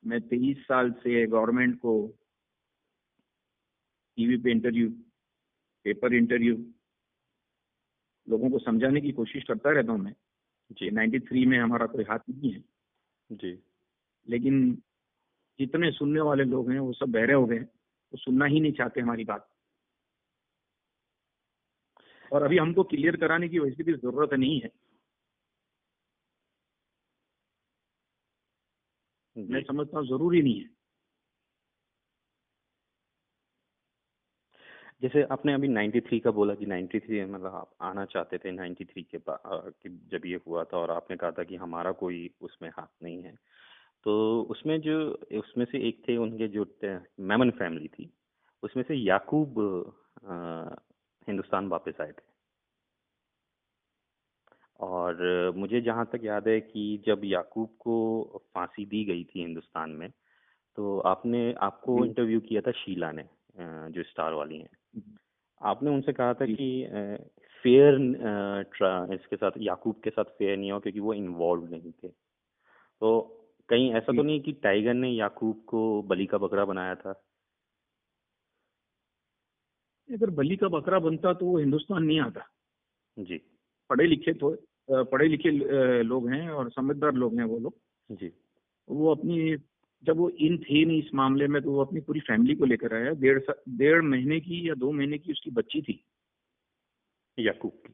[SPEAKER 2] मैं 23 साल से गवर्नमेंट को टीवी पे इंटरव्यू, पेपर इंटरव्यू, लोगों को समझाने की कोशिश करता रहता हूँ मैं कि
[SPEAKER 1] जी।
[SPEAKER 2] 93 में हमारा कोई हाथ नहीं है।
[SPEAKER 1] जी।
[SPEAKER 2] लेकिन जितने सुनने वाले लोग हैं वो सब बहरे हो गए हैं, वो सुनना ही नहीं चाहते हमारी बात। और अभी हमको क्लियर कराने की वैसे भी जरूरत नहीं है। मैं
[SPEAKER 1] जी।
[SPEAKER 2] समझता हूँ जरूरी नहीं है।
[SPEAKER 1] जैसे आपने अभी 93 का बोला कि 93 मतलब आप आना चाहते थे 93 के बाद, कि जब ये हुआ था, और आपने कहा था कि हमारा कोई उसमें हाथ नहीं है। तो उसमें जो, उसमें से एक थे उनके जो मेमन फैमिली थी, उसमें से याकूब हिंदुस्तान वापस आए थे। और मुझे जहाँ तक याद है कि जब याकूब को फांसी दी गई थी हिंदुस्तान में, तो आपको
[SPEAKER 2] जी।
[SPEAKER 1] इंटरव्यू किया था शीला ने, जो स्टार वाली हैं। आपने उनसे कहा था
[SPEAKER 2] जी।
[SPEAKER 1] कि फेयर इसके साथ, याकूब के साथ फेयर नहीं हुआ क्योंकि वो इन्वॉल्व नहीं थे। तो कहीं ऐसा तो
[SPEAKER 2] जी।
[SPEAKER 1] नहीं कि टाइगर ने याकूब को बलि का बकरा बनाया था?
[SPEAKER 2] अगर बलि का बकरा बनता तो वो हिंदुस्तान नहीं आता।
[SPEAKER 1] जी
[SPEAKER 2] पढ़े लिखे तो पढ़े लिखे लोग हैं और समझदार लोग हैं वो लोग।
[SPEAKER 1] जी
[SPEAKER 2] वो अपनी, जब वो इन थे नहीं इस मामले में, तो वो अपनी पूरी फैमिली को लेकर आया। 1.5 महीने की या 2 महीने की उसकी बच्ची थी,
[SPEAKER 1] याकूब की।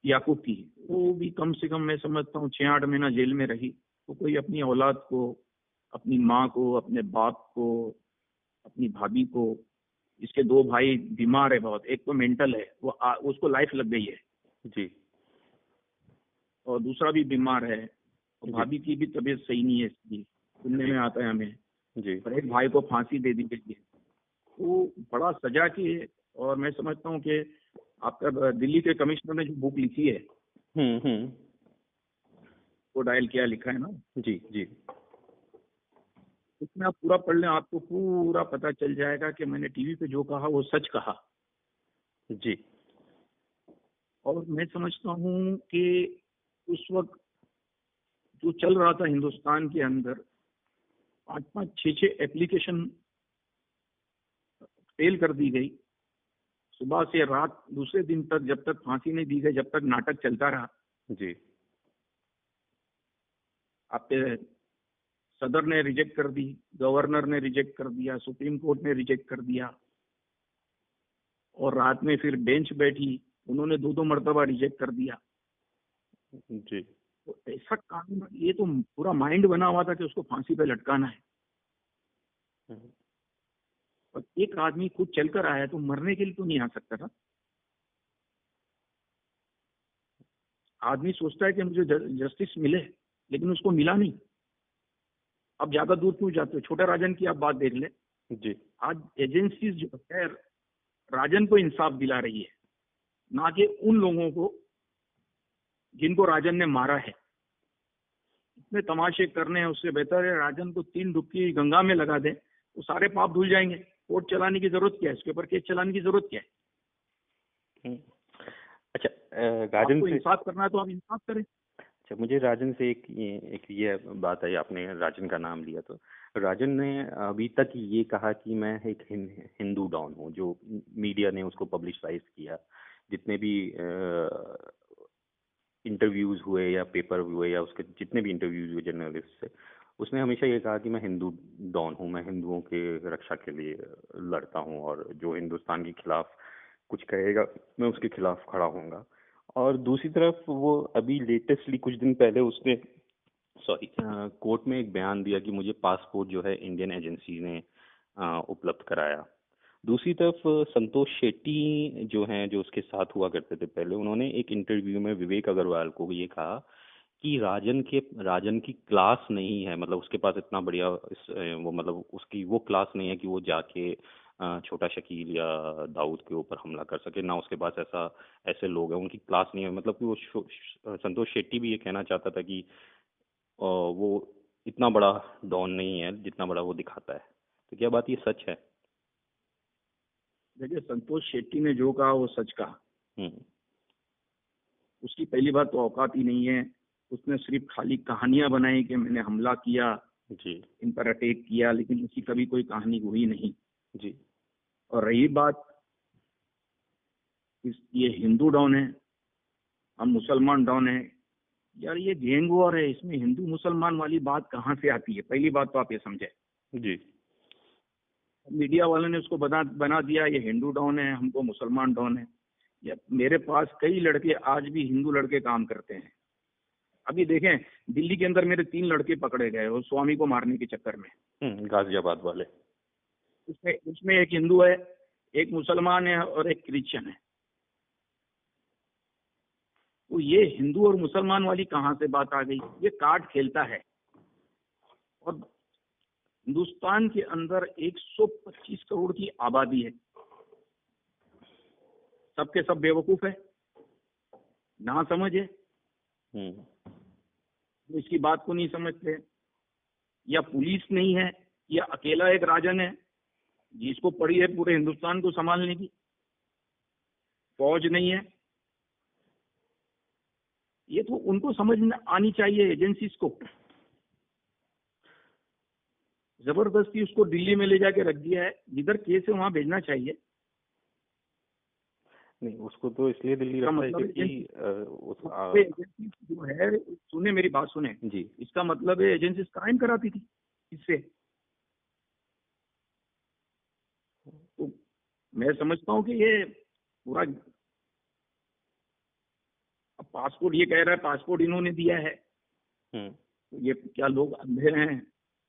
[SPEAKER 2] याकूब की। वो भी कम से कम मैं समझता हूँ 6-8 महीना जेल में रही। तो कोई अपनी औलाद को, अपनी माँ को, अपने बाप को, अपनी भाभी को, इसके 2 भाई बीमार है बहुत, एक तो मेंटल है, उसको लाइफ लग गई है,
[SPEAKER 1] जी
[SPEAKER 2] और दूसरा भी बीमार है, और
[SPEAKER 1] जी
[SPEAKER 2] भाभी की भी तबीयत सही नहीं है इसकी, सुनने
[SPEAKER 1] जी
[SPEAKER 2] में आता है हमें।
[SPEAKER 1] जी
[SPEAKER 2] और एक भाई को फांसी दे दी गई है। वो बड़ा सजा की है। और मैं समझता हूँ कि आपका दिल्ली के कमिश्नर ने जो बुक लिखी है,
[SPEAKER 1] हम्म।
[SPEAKER 2] वो डायल किया लिखा है ना,
[SPEAKER 1] जी जी
[SPEAKER 2] उसमें आप पूरा पढ़ लें, आपको पूरा पता चल जाएगा कि मैंने टीवी पे जो कहा वो सच कहा।
[SPEAKER 1] जी
[SPEAKER 2] और मैं समझता हूँ कि उस वक्त जो चल रहा था हिंदुस्तान के अंदर, 5-5, 6-6 एप्लीकेशन फेल कर दी गई। सुबह से रात दूसरे दिन तक, जब तक फांसी नहीं दी गई, जब तक नाटक चलता रहा।
[SPEAKER 1] जी
[SPEAKER 2] आपके सदर ने रिजेक्ट कर दी, गवर्नर ने रिजेक्ट कर दिया, सुप्रीम कोर्ट ने रिजेक्ट कर दिया, और रात में फिर बेंच बैठी, उन्होंने 2-2 मर्तबा रिजेक्ट कर दिया।
[SPEAKER 1] जी
[SPEAKER 2] तो ऐसा कानून, ये तो पूरा माइंड बना हुआ था कि उसको फांसी पे लटकाना है।
[SPEAKER 1] हम्म,
[SPEAKER 2] और एक आदमी खुद चलकर आया तो मरने के लिए तो नहीं आ सकता था। आदमी सोचता है कि मुझे जस्टिस मिले, लेकिन उसको मिला नहीं। अब ज्यादा दूर क्यों जाते हो, छोटा राजन की आप बात देख ले।
[SPEAKER 1] जी
[SPEAKER 2] आज एजेंसीज जो है राजन को इंसाफ दिला रही है, ना कि उन लोगों को जिनको राजन ने मारा है। इतने तमाशे करने हैं, उससे बेहतर है राजन को 3 डुबकी गंगा में लगा दें, वो सारे पाप धुल जाएंगे। कोर्ट चलाने की जरूरत क्या है, इसके ऊपर केस चलाने की जरूरत क्या है।
[SPEAKER 1] हम्म। अच्छा, राजन
[SPEAKER 2] आपको
[SPEAKER 1] से,
[SPEAKER 2] इंसाफ करना है तो आप इंसाफ करें।
[SPEAKER 1] अच्छा मुझे राजन से एक ये बात है, आपने राजन का नाम लिया तो राजन ने अभी तक ये कहा कि मैं एक हिंदू डॉन हूँ। जो मीडिया ने उसको पब्लिसाइज किया, जितने भी इंटरव्यूज हुए या पेपर हुए या उसके जितने भी इंटरव्यूज हुए जर्नलिस्ट से, उसने हमेशा ये कहा कि मैं हिंदू डॉन हूँ, मैं हिंदुओं के रक्षा के लिए लड़ता हूँ, और जो हिंदुस्तान के खिलाफ कुछ कहेगा मैं उसके खिलाफ खड़ा होऊंगा। और दूसरी तरफ वो अभी लेटेस्टली कुछ दिन पहले उसने, सॉरी, कोर्ट में एक बयान दिया कि मुझे पासपोर्ट जो है इंडियन एजेंसी ने उपलब्ध कराया। दूसरी तरफ संतोष शेट्टी जो हैं, जो उसके साथ हुआ करते थे पहले, उन्होंने एक इंटरव्यू में विवेक अग्रवाल को ये कहा कि राजन की क्लास नहीं है, मतलब उसके पास इतना बढ़िया वो, मतलब उसकी वो क्लास नहीं है कि वो जाके छोटा शकील या दाऊद के ऊपर हमला कर सके, ना उसके पास ऐसे लोग हैं, उनकी क्लास नहीं है। मतलब कि वो संतोष शेट्टी भी ये कहना चाहता था कि वो इतना बड़ा डॉन नहीं है जितना बड़ा वो दिखाता है। तो क्या बात ये सच है?
[SPEAKER 2] देखिए, संतोष शेट्टी ने जो कहा वो सच कहा।
[SPEAKER 1] हम्म।
[SPEAKER 2] उसकी पहली बात तो औकात ही नहीं है। उसने सिर्फ खाली कहानियां बनाई कि मैंने हमला किया,
[SPEAKER 1] जी
[SPEAKER 2] इन पर अटैक किया, लेकिन उसकी कभी कोई कहानी हुई नहीं।
[SPEAKER 1] जी
[SPEAKER 2] और रही बात, ये हिंदू डॉन है, हम मुसलमान डॉन है, यार ये गैंग वॉर है, इसमें हिंदू मुसलमान वाली बात कहाँ से आती है। पहली बात तो आप ये समझे।
[SPEAKER 1] जी
[SPEAKER 2] मीडिया वालों ने उसको बना बना दिया ये हिंदू डॉन है, हमको मुसलमान डॉन है। या मेरे पास कई लड़के आज भी हिंदू लड़के काम करते हैं। अभी देखें, दिल्ली के अंदर मेरे 3 लड़के पकड़े गए वो स्वामी को मारने के चक्कर में।
[SPEAKER 1] गाजियाबाद वाले।
[SPEAKER 2] उसमें उसमें एक हिंदू है, एक मुसलमान है, और एक क्रिश्चियन है। तो ये हिंदू और मुसलमान वाली कहाँ से बात आ गई। ये कार्ड खेलता है। और हिंदुस्तान के अंदर 125 करोड़ की आबादी है, सबके सब बेवकूफ है, ना समझ है,
[SPEAKER 1] हम्म
[SPEAKER 2] तो इसकी बात को नहीं समझते। या पुलिस नहीं है, या अकेला एक राजन है जिसको पड़ी है पूरे हिंदुस्तान को संभालने की। फौज नहीं है। ये तो उनको समझ में आनी चाहिए एजेंसीज को। जबरदस्ती उसको दिल्ली में ले जाके रख दिया है, जिधर केस है वहां भेजना चाहिए।
[SPEAKER 1] नहीं, उसको तो इसलिए दिल्ली
[SPEAKER 2] इसका
[SPEAKER 1] रखा है
[SPEAKER 2] मतलब
[SPEAKER 1] क्योंकि
[SPEAKER 2] एजेंसी जो है, सुने मेरी बात सुने,
[SPEAKER 1] जी
[SPEAKER 2] इसका मतलब है एजेंसी क्राइम कराती थी इससे। तो मैं समझता हूँ कि ये पूरा, अब पासपोर्ट ये कह रहा है पासपोर्ट इन्होंने दिया है,
[SPEAKER 1] हम्म
[SPEAKER 2] तो ये क्या लोग अंधे हैं,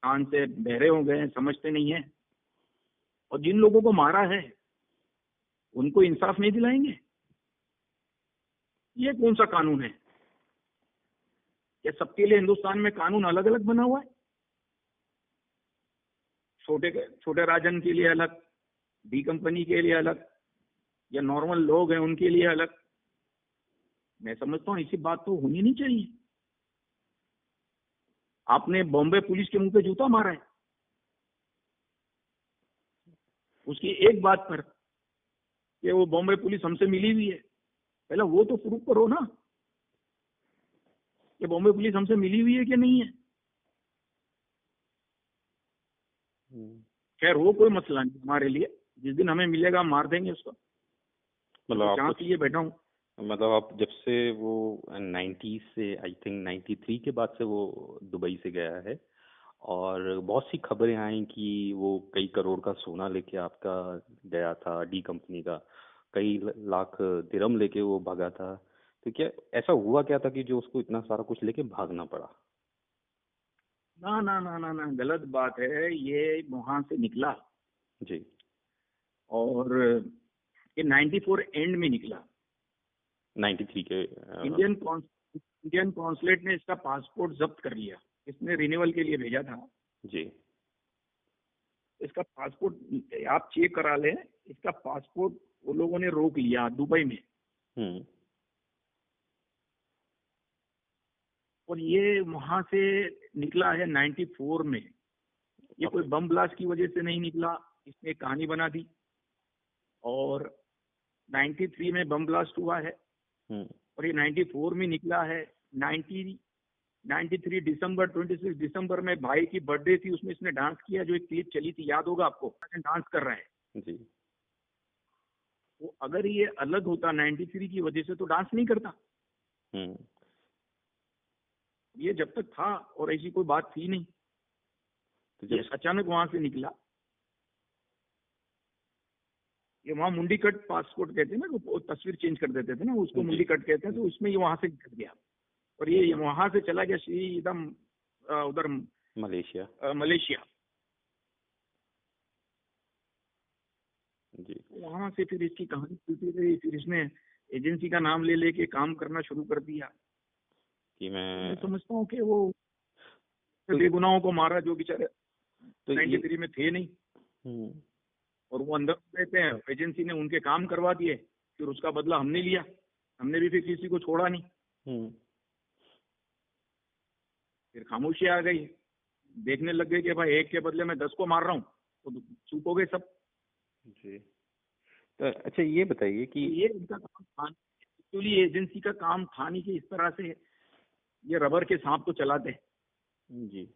[SPEAKER 2] कान से बहरे हो गए हैं, समझते नहीं है? और जिन लोगों को मारा है उनको इंसाफ नहीं दिलाएंगे? ये कौन सा कानून है? क्या सबके लिए हिंदुस्तान में कानून अलग अलग बना हुआ है? छोटे छोटे राजन के लिए अलग, डी कंपनी के लिए अलग, या नॉर्मल लोग हैं उनके लिए अलग? मैं समझता हूँ ऐसी बात तो होनी नहीं चाहिए। आपने बॉम्बे पुलिस के मुंह पे जूता मारा है उसकी एक बात पर कि वो बॉम्बे पुलिस हमसे मिली हुई है। पहले वो तो प्रूफ करो ना कि बॉम्बे पुलिस हमसे मिली हुई है कि नहीं है।
[SPEAKER 1] हम्म।
[SPEAKER 2] खैर वो कोई मसला नहीं हमारे लिए, जिस दिन हमें मिलेगा हम मार देंगे उसको।
[SPEAKER 1] मतलब
[SPEAKER 2] तो
[SPEAKER 1] आप
[SPEAKER 2] चांस लिए बैठा हूँ।
[SPEAKER 1] मतलब आप जब से वो 90 से आई थिंक 93 के बाद से वो दुबई से गया है, और बहुत सी खबरें आई कि वो कई करोड़ का सोना लेके आपका गया था, डी कंपनी का कई लाख दिरहम लेके वो भागा था। तो क्या ऐसा हुआ क्या था कि जो उसको इतना सारा कुछ लेके भागना पड़ा?
[SPEAKER 2] ना ना ना ना ना, गलत बात है। ये वहां से निकला
[SPEAKER 1] जी
[SPEAKER 2] और ये 94 एंड में निकला।
[SPEAKER 1] 93 के
[SPEAKER 2] इंडियन कॉन्सुलेट ने इसका पासपोर्ट जब्त कर लिया। इसने रिन्यूअल के लिए भेजा था।
[SPEAKER 1] जी
[SPEAKER 2] इसका पासपोर्ट आप चेक करा लें, इसका पासपोर्ट वो लोगों ने रोक लिया दुबई में।
[SPEAKER 1] हम्म
[SPEAKER 2] और ये वहां से निकला है 94 में। ये कोई बम ब्लास्ट की वजह से नहीं निकला, इसने एक कहानी बना दी। और 93 में बम ब्लास्ट हुआ है
[SPEAKER 1] हम्म
[SPEAKER 2] और ये 94 में निकला है। 93 दिसंबर, 26 दिसंबर में भाई की बर्थडे थी, उसमें इसने डांस किया, जो एक क्लिप चली थी, याद होगा आपको, डांस कर रहा है।
[SPEAKER 1] जी
[SPEAKER 2] वो अगर ये अलग होता 93 की वजह से तो डांस नहीं करता।
[SPEAKER 1] हम्म
[SPEAKER 2] ये जब तक था और ऐसी कोई बात थी नहीं,
[SPEAKER 1] तो
[SPEAKER 2] ये
[SPEAKER 1] जब
[SPEAKER 2] अचानक वहां से निकला। ये वहां मुंडी कट पासपोर्ट कहते हैं ना, वो तस्वीर चेंज कर देते थे ना, उसको मुंडी कट कहते हैं। तो उसमें ये वहां से निकल गया और ये वहां से चला गया एकदम उधर
[SPEAKER 1] मलेशिया।
[SPEAKER 2] मलेशिया।
[SPEAKER 1] जी
[SPEAKER 2] वहां से फिर इसकी कहानी चलती रही। फिर इसने एजेंसी का नाम ले लेके काम करना शुरू कर दिया।
[SPEAKER 1] कि
[SPEAKER 2] मैं
[SPEAKER 1] मैं
[SPEAKER 2] समझता हूँ कि वो
[SPEAKER 1] तो
[SPEAKER 2] बेगुनाहों को मारा जो बेचारे
[SPEAKER 1] तो ये
[SPEAKER 2] 93 में थे नहीं,
[SPEAKER 1] हम्म
[SPEAKER 2] और वो अंदर रहते हैं। एजेंसी ने उनके काम करवा दिए, फिर उसका बदला हमने लिया। हमने भी फिर किसी को छोड़ा नहीं।
[SPEAKER 1] हम्म
[SPEAKER 2] फिर खामोशी आ गई, देखने लग गए कि भाई एक के बदले मैं 10 को मार रहा हूँ, तो चुप हो गए सब।
[SPEAKER 1] जी तो अच्छा ये बताइए कि
[SPEAKER 2] तो ये इनका काम था। एक्चुअली एजेंसी का काम था नहीं कि इस तरह से ये रबर के सांप को चलाते हैं।
[SPEAKER 1] जी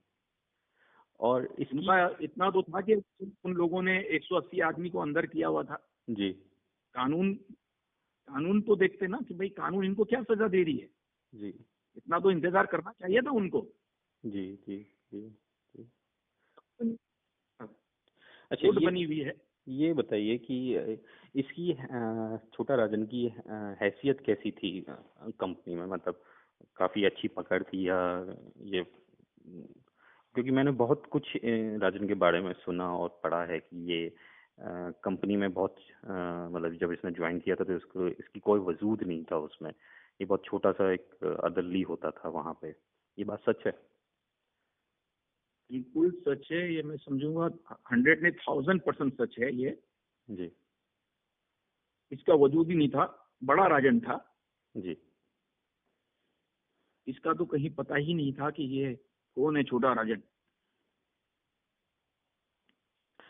[SPEAKER 1] और इसकी
[SPEAKER 2] इनका इतना तो था कि उन लोगों ने 180 आदमी को अंदर किया हुआ था।
[SPEAKER 1] जी
[SPEAKER 2] कानून कानून तो देखते ना कि भाई कानून इनको क्या सजा दे रही है।
[SPEAKER 1] जी
[SPEAKER 2] इतना तो इंतजार करना चाहिए था उनको।
[SPEAKER 1] जी जी जी जी अच्छा
[SPEAKER 2] कोर्ट बनी हुई है।
[SPEAKER 1] ये बताइए कि इसकी छोटा राजन की हैसियत कैसी थी कंपनी में? मतलब काफी अच्छी पकड़ थी या ये क्योंकि मैंने बहुत कुछ राजन के बारे में सुना और पढ़ा है कि ये कंपनी में बहुत मतलब जब इसने ज्वाइन किया था तो इसको इसकी कोई वजूद नहीं था उसमें। ये बहुत छोटा सा एक अदरली होता था वहां पे। ये बात सच है?
[SPEAKER 2] बिल्कुल सच है, ये मैं समझूंगा 100 नहीं 1000% सच है ये।
[SPEAKER 1] जी
[SPEAKER 2] इसका वजूद ही नहीं था, बड़ा राजन था।
[SPEAKER 1] जी
[SPEAKER 2] इसका तो कहीं पता ही नहीं था कि ये कौन है छोटा राजन।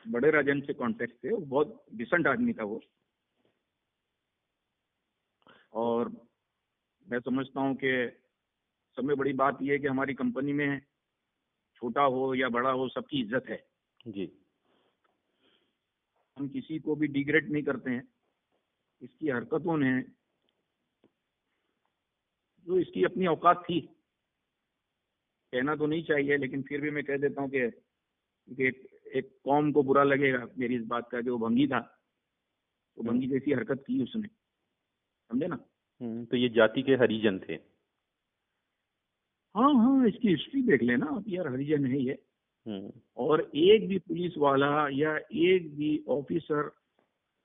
[SPEAKER 2] बड़े राजन से कांटेक्ट थे, वो बहुत डिसेंट आदमी था वो। मैं समझता हूँ कि सब में बड़ी बात यह है कि हमारी कंपनी में छोटा हो या बड़ा हो सबकी इज्जत है।
[SPEAKER 1] जी।
[SPEAKER 2] हम किसी को भी डिग्रेड नहीं करते हैं। इसकी हरकतों ने जो इसकी अपनी औकात थी, कहना तो नहीं चाहिए लेकिन फिर भी मैं कह देता हूँ कि एक कौम को बुरा लगेगा मेरी इस बात का कि वो भंगी था, तो भंगी जैसी हरकत की उसने, समझे ना।
[SPEAKER 1] तो ये जाति के हरिजन थे।
[SPEAKER 2] हाँ हाँ, इसकी हिस्ट्री देख लेना आप यार, हरिजन है ये। और एक भी पुलिस वाला या एक भी ऑफिसर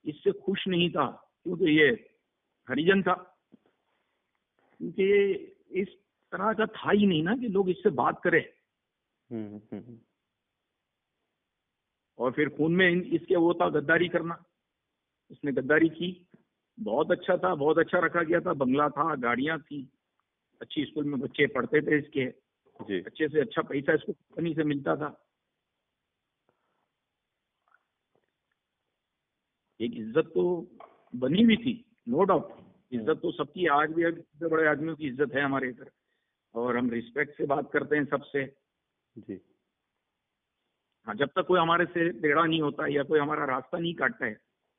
[SPEAKER 2] इससे खुश नहीं था, क्योंकि ये हरिजन था। क्योंकि इस तरह का था ही नहीं ना कि लोग इससे बात करें। और फिर खून में इसके वो था गद्दारी करना, इसने गद्दारी की। बहुत अच्छा था, बहुत अच्छा रखा गया था, बंगला था, गाड़ियां थी, अच्छी स्कूल में बच्चे पढ़ते थे इसके,
[SPEAKER 1] जी।
[SPEAKER 2] अच्छे से अच्छा पैसा इसको कंपनी से मिलता था। एक इज्जत तो बनी हुई थी, नो डाउट। इज्जत तो सबकी, आज भी सबसे बड़े आदमियों की इज्जत है हमारे इधर, और हम रिस्पेक्ट से बात करते हैं सबसे।
[SPEAKER 1] जी।
[SPEAKER 2] हाँ, जब तक कोई हमारे से टेढ़ा नहीं होता या कोई हमारा रास्ता नहीं काटता है,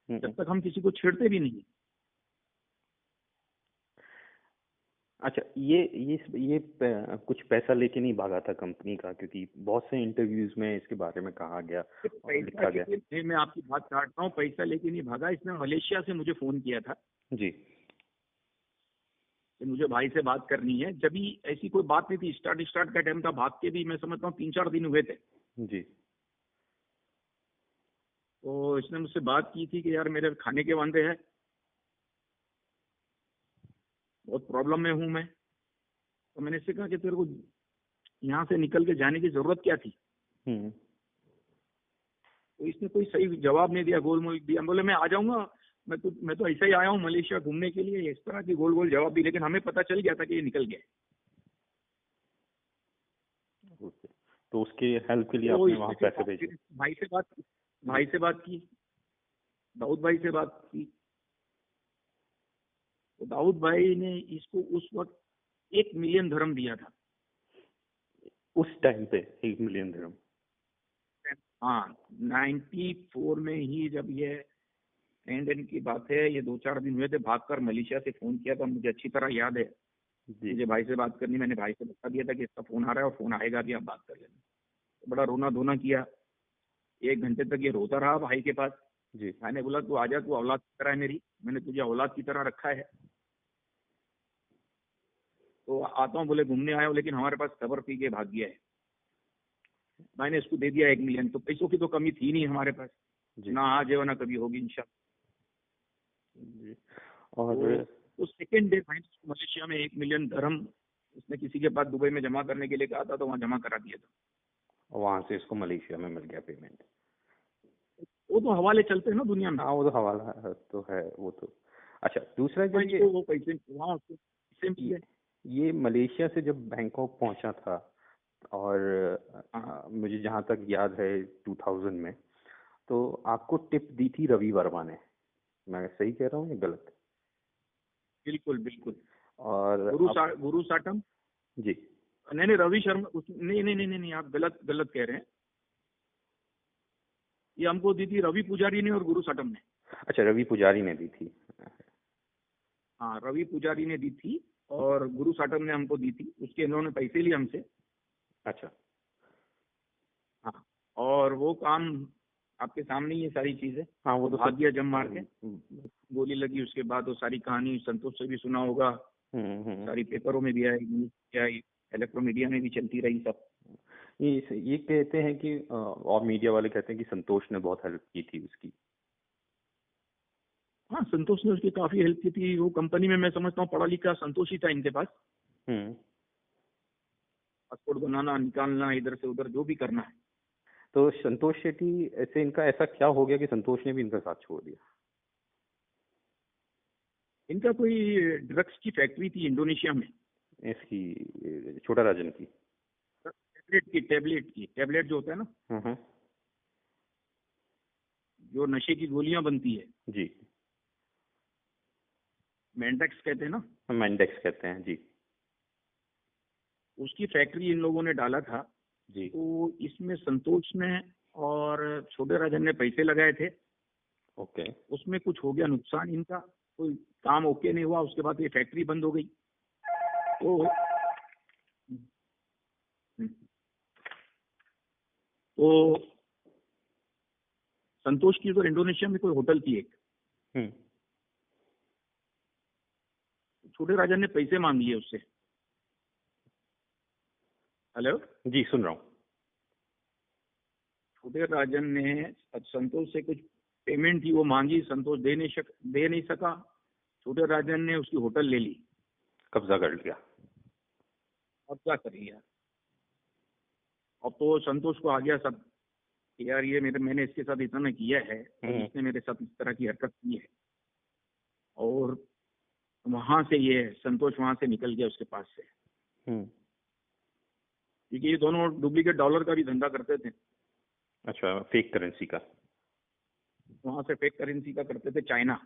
[SPEAKER 2] जब तक हम किसी को छेड़ते भी नहीं।
[SPEAKER 1] अच्छा, कुछ पैसा लेके नहीं भागा था कंपनी का, क्योंकि बहुत से इंटरव्यूज में इसके बारे में कहा गया और लिखा गया।
[SPEAKER 2] पैसा, मैं आपकी बात काट रहा हूँ, पैसा लेके नहीं भागा। इसने मलेशिया से मुझे फोन किया था
[SPEAKER 1] जी।
[SPEAKER 2] कि मुझे भाई से बात करनी है। जब भी ऐसी कोई बात नहीं थी, स्टार्ट का टाइम था, भाग के भी मैं समझता हूँ 3-4 दिन हुए थे।
[SPEAKER 1] जी।
[SPEAKER 2] तो इसने मुझसे बात की थी कि यार मेरे खाने के वांदे हैं, बहुत प्रॉब्लम में हूँ मैं। तो मैंने इससे कहा कि तेरे को यहाँ से निकल के जाने की जरूरत क्या थी। तो इसने कोई सही जवाब नहीं दिया, गोल मोल दिया। बोले मैं आ जाऊंगा, मैं तो ऐसा ही आया हूँ मलेशिया घूमने के लिए, इस तरह की गोल गोल जवाब दी। लेकिन हमें पता चल गया था कि ये निकल गया।
[SPEAKER 1] तो उसके हेल्प के लिए
[SPEAKER 2] तो
[SPEAKER 1] आपने वहाँ पैसे भेजे?
[SPEAKER 2] भाई से बात की, दाऊद भाई से बात की। तो दाऊद भाई ने इसको उस वक्त 1 मिलियन धर्म दिया था।
[SPEAKER 1] उस टाइम पे 1 मिलियन दिरहम?
[SPEAKER 2] हाँ, 94 में ही जब ये एंड की बात है, ये 2-4 दिन हुए थे। भागकर मलेशिया से फोन किया था, मुझे अच्छी तरह याद है। मुझे भाई से बात करनी, मैंने भाई से बता दिया था कि इसका फोन आ रहा है और फोन आएगा भी, आप बात कर लेना। तो बड़ा रोना धोना किया, 1 घंटे तक ये रोता रहा भाई के पास।
[SPEAKER 1] जी।
[SPEAKER 2] भाई ने बोला तू आजा, तू औलाद की तरह है मेरी, मैंने तुझे औलाद की तरह रखा है, तो आता हूँ। बोले घूमने आया हूँ, लेकिन हमारे पास खबर पी के भाग गया है। मैंने इसको दे दिया 1 मिलियन। तो पैसों की तो कमी थी नहीं हमारे पास, ना आज है ना कभी होगी इंशाल्लाह।
[SPEAKER 1] और
[SPEAKER 2] तो सेकेंड डे फाइनल मलेशिया में 1 मिलियन धर्म उसने किसी के पास दुबई में जमा करने के लिए कहा था, तो वहाँ जमा करा दिया था।
[SPEAKER 1] वहां से इसको मलेशिया में मिल गया पेमेंट।
[SPEAKER 2] वो तो हवाले चलते हैं ना दुनिया में।
[SPEAKER 1] हाँ, वो तो हवाला तो है वो तो। अच्छा, दूसरा जब
[SPEAKER 2] वो पैसे वहाँ पैसे मिल गए।
[SPEAKER 1] ये मलेशिया से जब बैंकॉक पहुंचा था, और मुझे जहां तक याद है 2000 में, तो आपको टिप दी थी रवि वर्मा ने। मैं सही कह रहा हूँ या गलत?
[SPEAKER 2] बिल्कुल बिल्कुल।
[SPEAKER 1] और
[SPEAKER 2] गुरु साटम
[SPEAKER 1] जी।
[SPEAKER 2] नहीं, रवि शर्मा नहीं नहीं नहीं नहीं, आप गलत कह रहे हैं। ये हमको दी थी रवि पुजारी ने और गुरु साटम ने।
[SPEAKER 1] अच्छा, रवि पुजारी ने दी थी।
[SPEAKER 2] हाँ, रवि पुजारी ने दी थी और गुरु साटम ने हमको दी थी। उसके इन्होंने पैसे लिए हमसे।
[SPEAKER 1] अच्छा।
[SPEAKER 2] हाँ, और वो काम आपके सामने ही ये सारी चीजें।
[SPEAKER 1] हाँ, वो तो
[SPEAKER 2] भाग गया जम मार के, गोली लगी। उसके बाद वो सारी कहानी संतोष से भी सुना होगा, सारी पेपरों में भी आई, इलेक्ट्रो मीडिया में भी चलती रही सब।
[SPEAKER 1] ये कहते हैं कि और मीडिया वाले कहते हैं कि संतोष ने बहुत हेल्प की थी उसकी।
[SPEAKER 2] हाँ, संतोष ने उसकी काफी हेल्प की थी। वो कंपनी में मैं समझता हूँ पढ़ा लिखा संतोष ही था इनके पास। पासपोर्ट बनाना, निकालना, इधर से उधर जो भी करना है।
[SPEAKER 1] तो संतोष शेट्टी ऐसे, इनका ऐसा क्या हो गया कि संतोष ने भी इनका साथ छोड़ दिया?
[SPEAKER 2] इनका कोई ड्रग्स की फैक्ट्री थी इंडोनेशिया में,
[SPEAKER 1] इसकी छोटा राजन की।
[SPEAKER 2] टैबलेट जो होता है ना, जो नशे की गोलियां बनती है
[SPEAKER 1] जी।
[SPEAKER 2] मैंडेक्स कहते हैं ना,
[SPEAKER 1] मैंडेक्स कहते हैं जी।
[SPEAKER 2] उसकी फैक्ट्री इन लोगों ने डाला था।
[SPEAKER 1] जी।
[SPEAKER 2] तो इसमें संतोष ने और छोटे राजन ने पैसे लगाए थे।
[SPEAKER 1] ओके।
[SPEAKER 2] उसमें कुछ हो गया नुकसान इनका, कोई काम ओके नहीं हुआ, उसके बाद ये फैक्ट्री बंद हो गई। तो तो संतोष की तो इंडोनेशिया में कोई होटल थी एक,
[SPEAKER 1] हम्म।
[SPEAKER 2] छोटे राजन ने पैसे मांग लिए उससे। हेलो,
[SPEAKER 1] जी सुन रहा हूँ।
[SPEAKER 2] छोटे राजन ने संतोष से कुछ पेमेंट थी वो मांगी, संतोष दे नहीं सका। छोटे राजन ने उसकी होटल ले ली,
[SPEAKER 1] कब्जा कर लिया।
[SPEAKER 2] अब क्या कर लिया। अब तो संतोष को आ गया सब कि यार ये मैंने इसके साथ इतना किया है और इसने मेरे साथ इस तरह की हरकत की है। और वहां से ये संतोष वहां से निकल गया उसके पास से, क्योंकि ये दोनों डुप्लीकेट डॉलर का भी धंधा करते थे।
[SPEAKER 1] अच्छा, फेक करेंसी का।
[SPEAKER 2] वहां से फेक करेंसी का करते थे। चाइना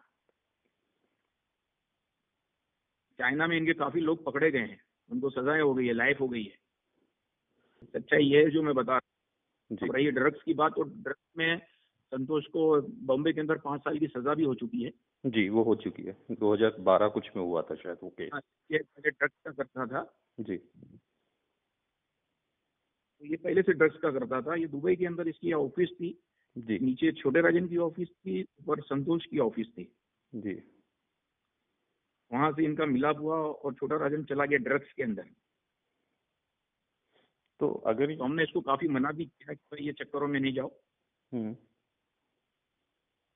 [SPEAKER 2] में इनके काफी लोग पकड़े गए हैं, उनको सजाएं हो गई है, लाइफ हो गई है। अच्छा ये है जो मैं बता रहा हूँ। अब रही ड्रग्स की बात, तो ड्रग्स में संतोष को बॉम्बे के अंदर 5 साल की सजा भी हो चुकी है।
[SPEAKER 1] जी वो हो चुकी है, 2012 कुछ में हुआ था शायद वो केस।
[SPEAKER 2] ये पहले ड्रग्स का करता था
[SPEAKER 1] जी।
[SPEAKER 2] तो ये पहले से ड्रग्स का करता था। ये दुबई के अंदर इसकी ऑफिस थी
[SPEAKER 1] जी।
[SPEAKER 2] नीचे छोटे राजन की ऑफिस थी, ऊपर संतोष की ऑफिस थी।
[SPEAKER 1] जी।
[SPEAKER 2] वहां से इनका मिलाप हुआ और छोटा राजन चला गया ड्रग्स के अंदर।
[SPEAKER 1] तो अगर
[SPEAKER 2] तो हमने इसको काफी मना भी किया कि भाई ये चक्करों में नहीं जाओ।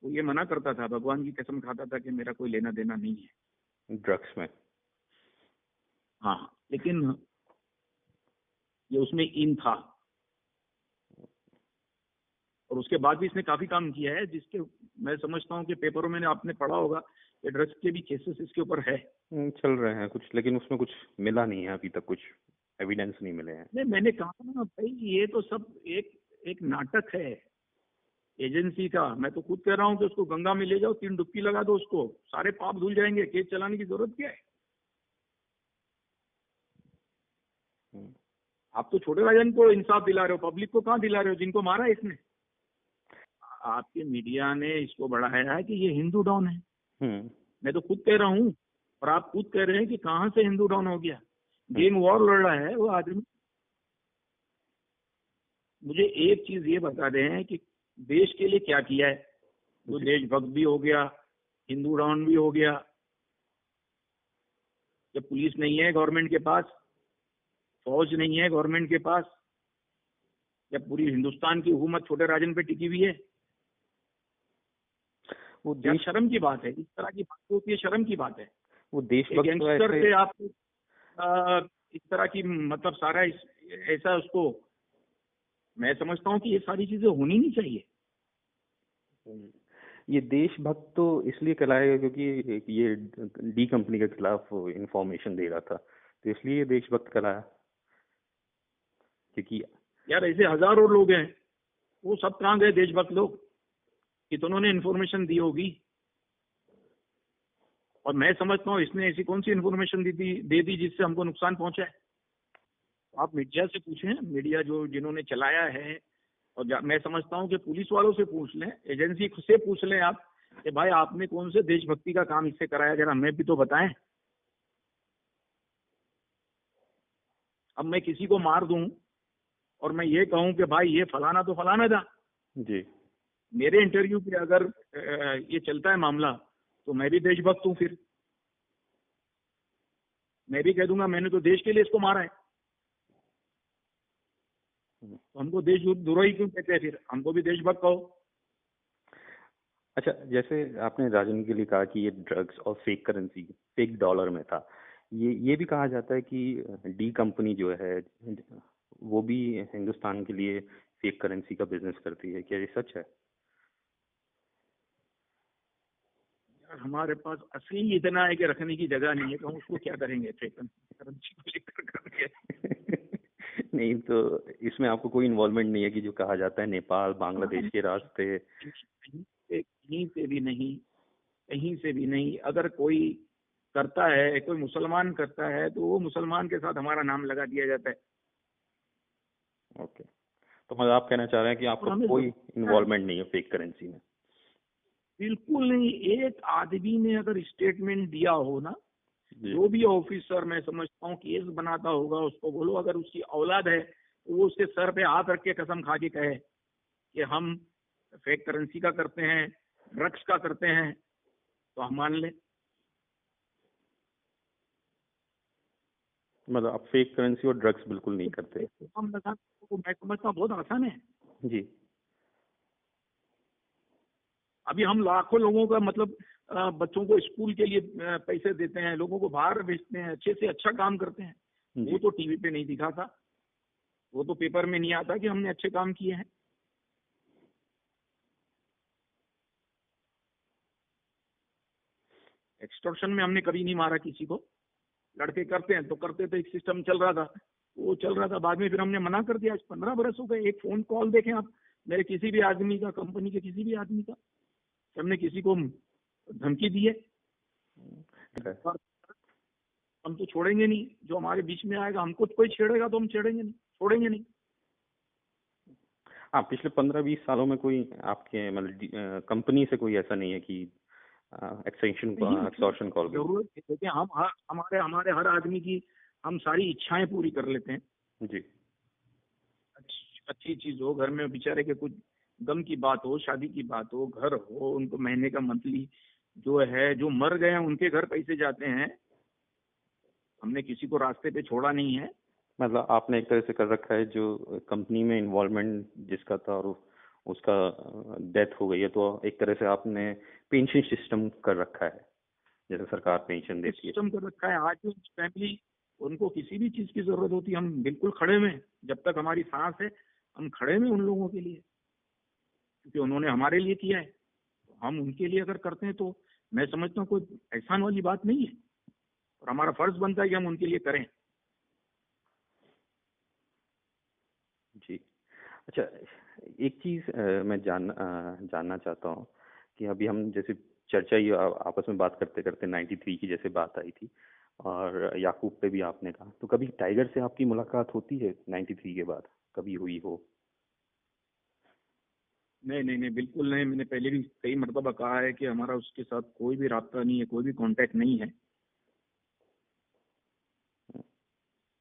[SPEAKER 2] तो ये मना करता था, भगवान की कसम खाता था कि मेरा कोई लेना देना नहीं है
[SPEAKER 1] ड्रग्स में।
[SPEAKER 2] हाँ, लेकिन ये उसमें इन था। और उसके बाद भी इसने काफी काम किया है, जिसके मैं समझता हूँ कि पेपरों में आपने पढ़ा होगा कि ड्रग्स के भी केसेस इसके ऊपर है।
[SPEAKER 1] चल रहे हैं कुछ, लेकिन उसमें कुछ मिला नहीं है अभी तक, कुछ एविडेंस नहीं मिले हैं।
[SPEAKER 2] नहीं, मैंने कहा ना भाई, ये तो सब एक नाटक है एजेंसी का। मैं तो खुद कह रहा हूँ कि उसको गंगा में ले जाओ, 3 डुबकी लगा दो, उसको सारे पाप धुल जाएंगे। केस चलाने की जरूरत क्या है। आप तो छोटे राजन को इंसाफ दिला रहे हो, पब्लिक को कहाँ दिला रहे हो जिनको मारा है इसने। आपके मीडिया ने इसको बढ़ाया है कि ये हिंदू डॉन है। मैं तो खुद कह रहा हूँ, और आप खुद कह रहे हैं कि कहाँ से हिंदू डॉन हो गया। गैंग वॉर लड़ रहा है वो आदमी। मुझे एक चीज ये बता दें कि देश के लिए क्या किया है। तो देशभक्त भी हो गया, हिंदू डॉन भी हो गया। जब पुलिस नहीं है गवर्नमेंट के पास, फौज नहीं है गवर्नमेंट के पास, जब पूरी हिंदुस्तान की हुकूमत छोटे राजन पे टिकी हुई है, वो देश शर्म की बात है। इस तरह की बात होती है, शर्म की बात है।
[SPEAKER 1] वो देशभक्त
[SPEAKER 2] गैंगस्टर से आप इस तरह की मतलब सारा ऐसा उसको, मैं समझता हूँ कि ये सारी चीजें होनी नहीं चाहिए।
[SPEAKER 1] ये देशभक्त तो इसलिए कहलाएगा क्योंकि ये डी कंपनी के खिलाफ इंफॉर्मेशन दे रहा था, तो इसलिए देशभक्त कहलाया। क्योंकि
[SPEAKER 2] यार ऐसे हजारों लोग हैं, वो सब कहाँ गए देशभक्त लोग, कितनों ने इन्फॉर्मेशन दी होगी। और मैं समझता हूँ इसने ऐसी कौन सी इन्फॉर्मेशन दे दी जिससे हमको नुकसान पहुंचा है। आप मीडिया से पूछें, मीडिया जिन्होंने चलाया है। और मैं समझता हूँ कि पुलिस वालों से पूछ लें, एजेंसी से पूछ लें आप कि भाई आपने कौन से देशभक्ति का काम इससे कराया, जरा हमें भी तो बताएं। अब मैं किसी को मार दूं और मैं ये कहूं कि भाई ये फलाना तो फलाना था
[SPEAKER 1] जी,
[SPEAKER 2] मेरे इंटरव्यू पे अगर ये चलता है मामला, तो मैं भी देशभक्त हूं। फिर मैं भी कह दूंगा मैंने तो देश के लिए इसको मारा है। तो हमको देशद्रोही क्यों कहते हैं, फिर हमको भी देशभक्त कहो।
[SPEAKER 1] अच्छा, जैसे आपने राजन के लिए कहा कि ये ड्रग्स और फेक करेंसी, फेक डॉलर में था, ये भी कहा जाता है कि डी कंपनी जो है वो भी हिंदुस्तान के लिए फेक करेंसी का बिजनेस करती है। क्या ये सच है?
[SPEAKER 2] यार हमारे पास असली इतना है कि रखने की जगह नहीं है, तो हम उसको क्या करेंगे फेक करेंसी को लेकर करके।
[SPEAKER 1] नहीं तो इसमें आपको कोई इन्वॉल्वमेंट नहीं है कि जो कहा जाता है नेपाल बांग्लादेश के रास्ते?
[SPEAKER 2] कहीं से भी नहीं, कहीं से भी नहीं। अगर कोई करता है, कोई मुसलमान करता है, तो वो मुसलमान के साथ हमारा नाम लगा दिया जाता है।
[SPEAKER 1] ओके, तो मतलब आप कहना चाह रहे हैं कि
[SPEAKER 2] और
[SPEAKER 1] आपका
[SPEAKER 2] हमें
[SPEAKER 1] कोई
[SPEAKER 2] लगता है
[SPEAKER 1] इन्वॉल्वमेंट नहीं है फेक करेंसी में?
[SPEAKER 2] बिल्कुल नहीं। एक आदमी ने अगर स्टेटमेंट दिया हो ना,
[SPEAKER 1] जी।
[SPEAKER 2] जो भी ऑफिसर मैं समझता हूँ केस बनाता होगा, उसको बोलो अगर उसकी औलाद है तो वो उसके सर पे हाथ रख के कसम खा के कहे कि हम फेक करेंसी का करते हैं, ड्रग्स का करते हैं, तो हम मान ले।
[SPEAKER 1] मतलब आप फेक करेंसी और ड्रग्स बिल्कुल नहीं करते?
[SPEAKER 2] हम लगा तो मैं समझता हूँ बहुत आसान है।
[SPEAKER 1] जी।
[SPEAKER 2] अभी हम लाखों लोगों का मतलब बच्चों को स्कूल के लिए पैसे देते हैं, लोगों को बाहर भेजते हैं, अच्छे से अच्छा काम करते हैं।
[SPEAKER 1] जी।
[SPEAKER 2] वो तो टीवी पे नहीं दिखा था, वो तो पेपर में नहीं आता कि हमने अच्छे काम किए हैं। एक्सटॉर्शन में हमने कभी नहीं मारा किसी को। लड़के करते हैं तो करते, तो एक सिस्टम चल रहा था, वो चल रहा था। बाद में फिर हमने मना कर दिया। आज 15 बरस हो गए। एक फोन कॉल देखें आप मेरे किसी भी आदमी का, कंपनी के किसी भी आदमी का, कि हमने किसी को धमकी दी है। और हम तो छोड़ेंगे नहीं। जो हमारे बीच में आएगा, हमको कोई छेड़ेगा तो हम छेड़ेंगे नहीं, छोड़ेंगे नहीं।
[SPEAKER 1] हाँ, पिछले 15-20 सालों में कोई आपके मतलब कंपनी से कोई ऐसा नहीं है कि एक्सटेंशन एक्सटॉर्शन कॉल गई?
[SPEAKER 2] जरूरत है, देखिए हम हमारे हमारे हर आदमी की हम सारी इच्छाएं पूरी कर लेते हैं।
[SPEAKER 1] जी।
[SPEAKER 2] अच्छी चीज हो, घर में बेचारे के कुछ गम की बात हो, शादी की बात हो, घर हो, उनको महीने का मंथली जो है, जो मर गए हैं उनके घर पैसे जाते हैं। हमने किसी को रास्ते पे छोड़ा नहीं है।
[SPEAKER 1] मतलब आपने एक तरह से कर रखा है, जो कंपनी में इन्वॉल्वमेंट जिसका था और उसका डेथ हो गई है, तो एक तरह से आपने पेंशन सिस्टम कर रखा है, जैसे सरकार पेंशन देती है।
[SPEAKER 2] सिस्टम कर रखा है। आज भी फैमिली, उनको किसी भी चीज की जरूरत होती है, हम बिल्कुल खड़े में, जब तक हमारी सांस है हम खड़े में उन लोगों के लिए, क्योंकि उन्होंने हमारे लिए किया है। तो हम उनके लिए अगर करते हैं तो मैं समझता हूँ कोई एहसान वाली बात नहीं है, और हमारा फर्ज बनता है कि हम उनके लिए करें।
[SPEAKER 1] जी। अच्छा, एक चीज मैं जानना चाहता हूँ कि अभी हम जैसे चर्चा ये आपस में बात करते करते 93 की जैसे बात आई थी, और याकूब पे भी आपने कहा, तो कभी टाइगर से आपकी मुलाकात होती है 93 के बाद, कभी हुई हो?
[SPEAKER 2] नहीं नहीं नहीं, बिल्कुल नहीं। मैंने पहले भी कई मरतबा कहा है कि हमारा उसके साथ कोई भी रास्ता नहीं है, कोई भी कांटेक्ट नहीं है।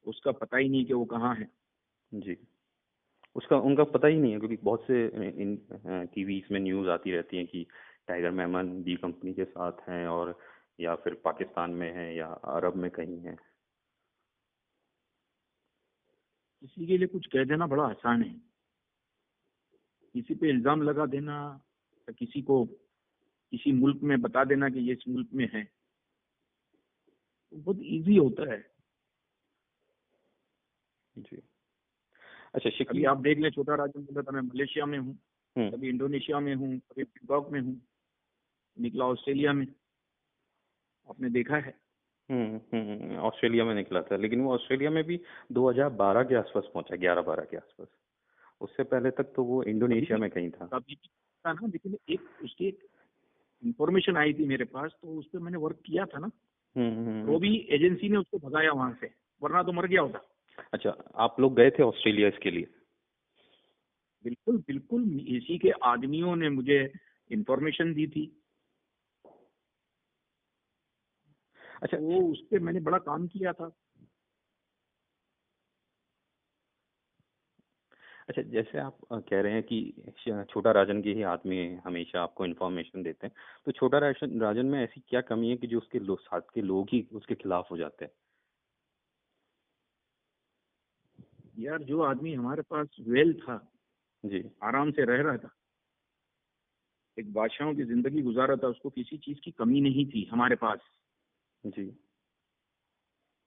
[SPEAKER 2] उसका पता ही नहीं कि वो कहाँ है।
[SPEAKER 1] जी। उसका उनका पता ही नहीं है, क्योंकि बहुत से इन टीवी में न्यूज़ आती रहती हैं कि टाइगर मेमन बी कंपनी के साथ हैं, और या फिर पाकिस्तान में है या अरब में कहीं है।
[SPEAKER 2] किसी के लिए कुछ कह देना बड़ा आसान है। किसी पे इल्जाम लगा देना, या किसी को किसी मुल्क में बता देना कि ये इस मुल्क में है, तो बहुत इजी होता है।
[SPEAKER 1] जी। अच्छा,
[SPEAKER 2] अभी
[SPEAKER 1] शकील।
[SPEAKER 2] आप देख लें, छोटा राजन बोला था मैं मलेशिया में हूँ,
[SPEAKER 1] हम्म।
[SPEAKER 2] कभी इंडोनेशिया में हूँ, कभी बैंकॉक में हूँ, निकला ऑस्ट्रेलिया में। आपने देखा है।
[SPEAKER 1] ऑस्ट्रेलिया में निकला था, लेकिन वो ऑस्ट्रेलिया में भी 2012 के आसपास पहुंचा, 11-12 के आसपास। उससे पहले तक तो वो इंडोनेशिया में कहीं था।
[SPEAKER 2] कभी भी था ना, लेकिन एक उसकी एक इंफॉर्मेशन आई थी मेरे पास, तो उस पर मैंने वर्क किया था ना। वो भी एजेंसी ने उसको भगाया वहां से, वरना तो मर गया होता।
[SPEAKER 1] अच्छा, आप लोग गए थे ऑस्ट्रेलिया इसके लिए?
[SPEAKER 2] बिल्कुल बिल्कुल, इसी के आदमियों ने मुझे इंफॉर्मेशन दी थी।
[SPEAKER 1] अच्छा।
[SPEAKER 2] वो उस पर मैंने बड़ा काम किया था।
[SPEAKER 1] अच्छा, जैसे आप कह रहे हैं कि छोटा राजन के ही आदमी हमेशा आपको इन्फॉर्मेशन देते हैं, तो छोटा राजन राजन में ऐसी क्या कमी है कि जो उसके साथ के लोग ही उसके खिलाफ हो जाते हैं?
[SPEAKER 2] यार, जो आदमी हमारे पास वेल था,
[SPEAKER 1] जी।
[SPEAKER 2] आराम से रह रहा था, एक बादशाहों की जिंदगी गुजार रहा था, उसको किसी चीज की कमी नहीं थी हमारे पास।
[SPEAKER 1] जी।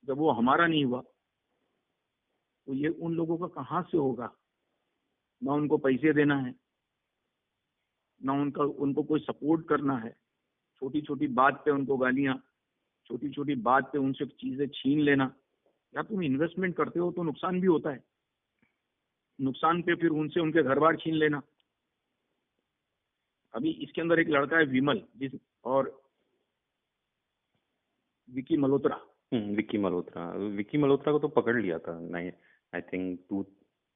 [SPEAKER 2] जब वो हमारा नहीं हुआ, तो ये उन लोगों का कहाँ से होगा। ना उनको पैसे देना है, ना उनका उनको कोई सपोर्ट करना है। छोटी छोटी बात पे उनको गालियां, छोटी छोटी बात पे उनसे चीजें छीन लेना। या तुम इन्वेस्टमेंट करते हो तो नुकसान भी होता है, नुकसान पे फिर उनसे उनके घर बार छीन लेना। अभी इसके अंदर एक लड़का है विमल, जिस और विकी मल्होत्रा।
[SPEAKER 1] विक्की मल्होत्रा को तो पकड़ लिया था, नहीं, आई थिंक